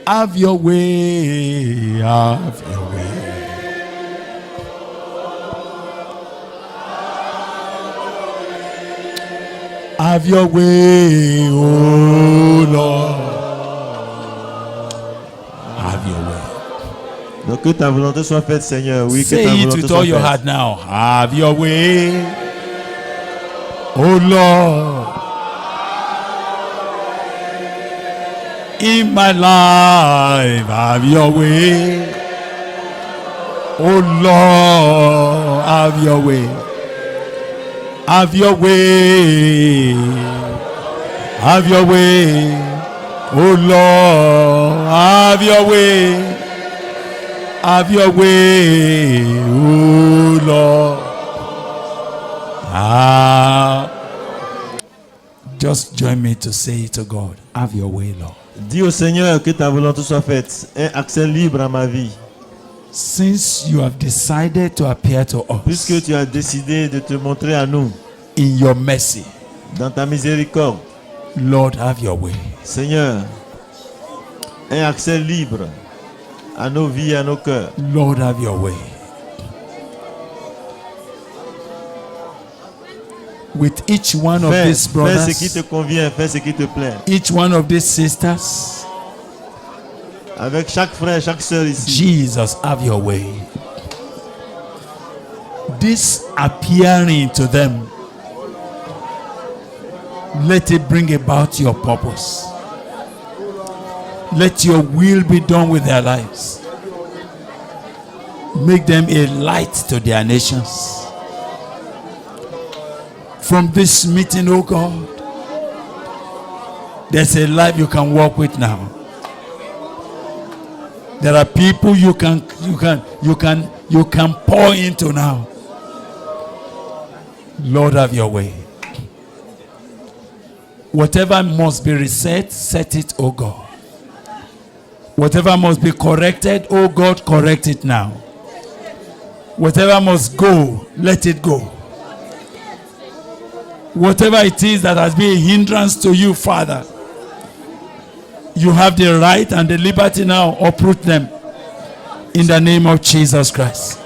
Have your way, have your way. Have your way, oh Lord. Have your way. Donc que ta volonté soit faite, Seigneur. Oui, que ta Say it volonté with soit all your faite. heart now. Have your way, oh Lord. In my life, have your way, oh Lord. Have your way. Have your way. Have your way, oh Lord. Have your way. Have your way, oh Lord. Just join me to say it to God. Have your way, Lord. Dis au Seigneur que ta volonté soit faite. Aie accès libre à ma vie. Since you have decided to appear to us Puisque tu as décidé de te montrer à nous in your mercy, dans ta miséricorde, Lord, have your way. Seigneur, aie accès libre à nos vies, à nos cœurs. Lord, have your way. With each one of these Fais ce qui te brothers, convient, fais ce qui te plaît. each one of these sisters, Avec chaque frère, chaque sœur ici. Jesus, have your way. This appearing to them, let it bring about your purpose. Let your will be done with their lives. Make them a light to their nations. From this meeting, oh God, there's a life you can walk with now. There are people you can pour into now. Lord, have your way. Whatever must be reset, set it, oh God. Whatever must be corrected, oh God, correct it now. Whatever must go, let it go. Whatever it is that has been a hindrance to you, Father, you have the right and the liberty now, uproot them in the name of Jesus Christ.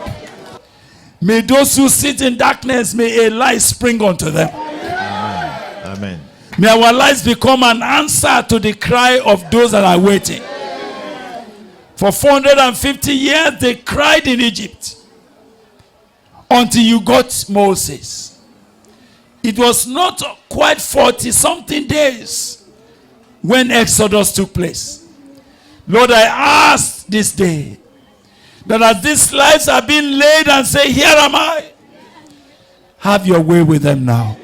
May those who sit in darkness, may a light spring unto them. Amen. May our lives become an answer to the cry of those that are waiting. For 450 years, they cried in Egypt until you got Moses. It was not quite 40 something days when Exodus took place. Lord, I ask this day that as these lives are being laid and say, here am I, have your way with them now.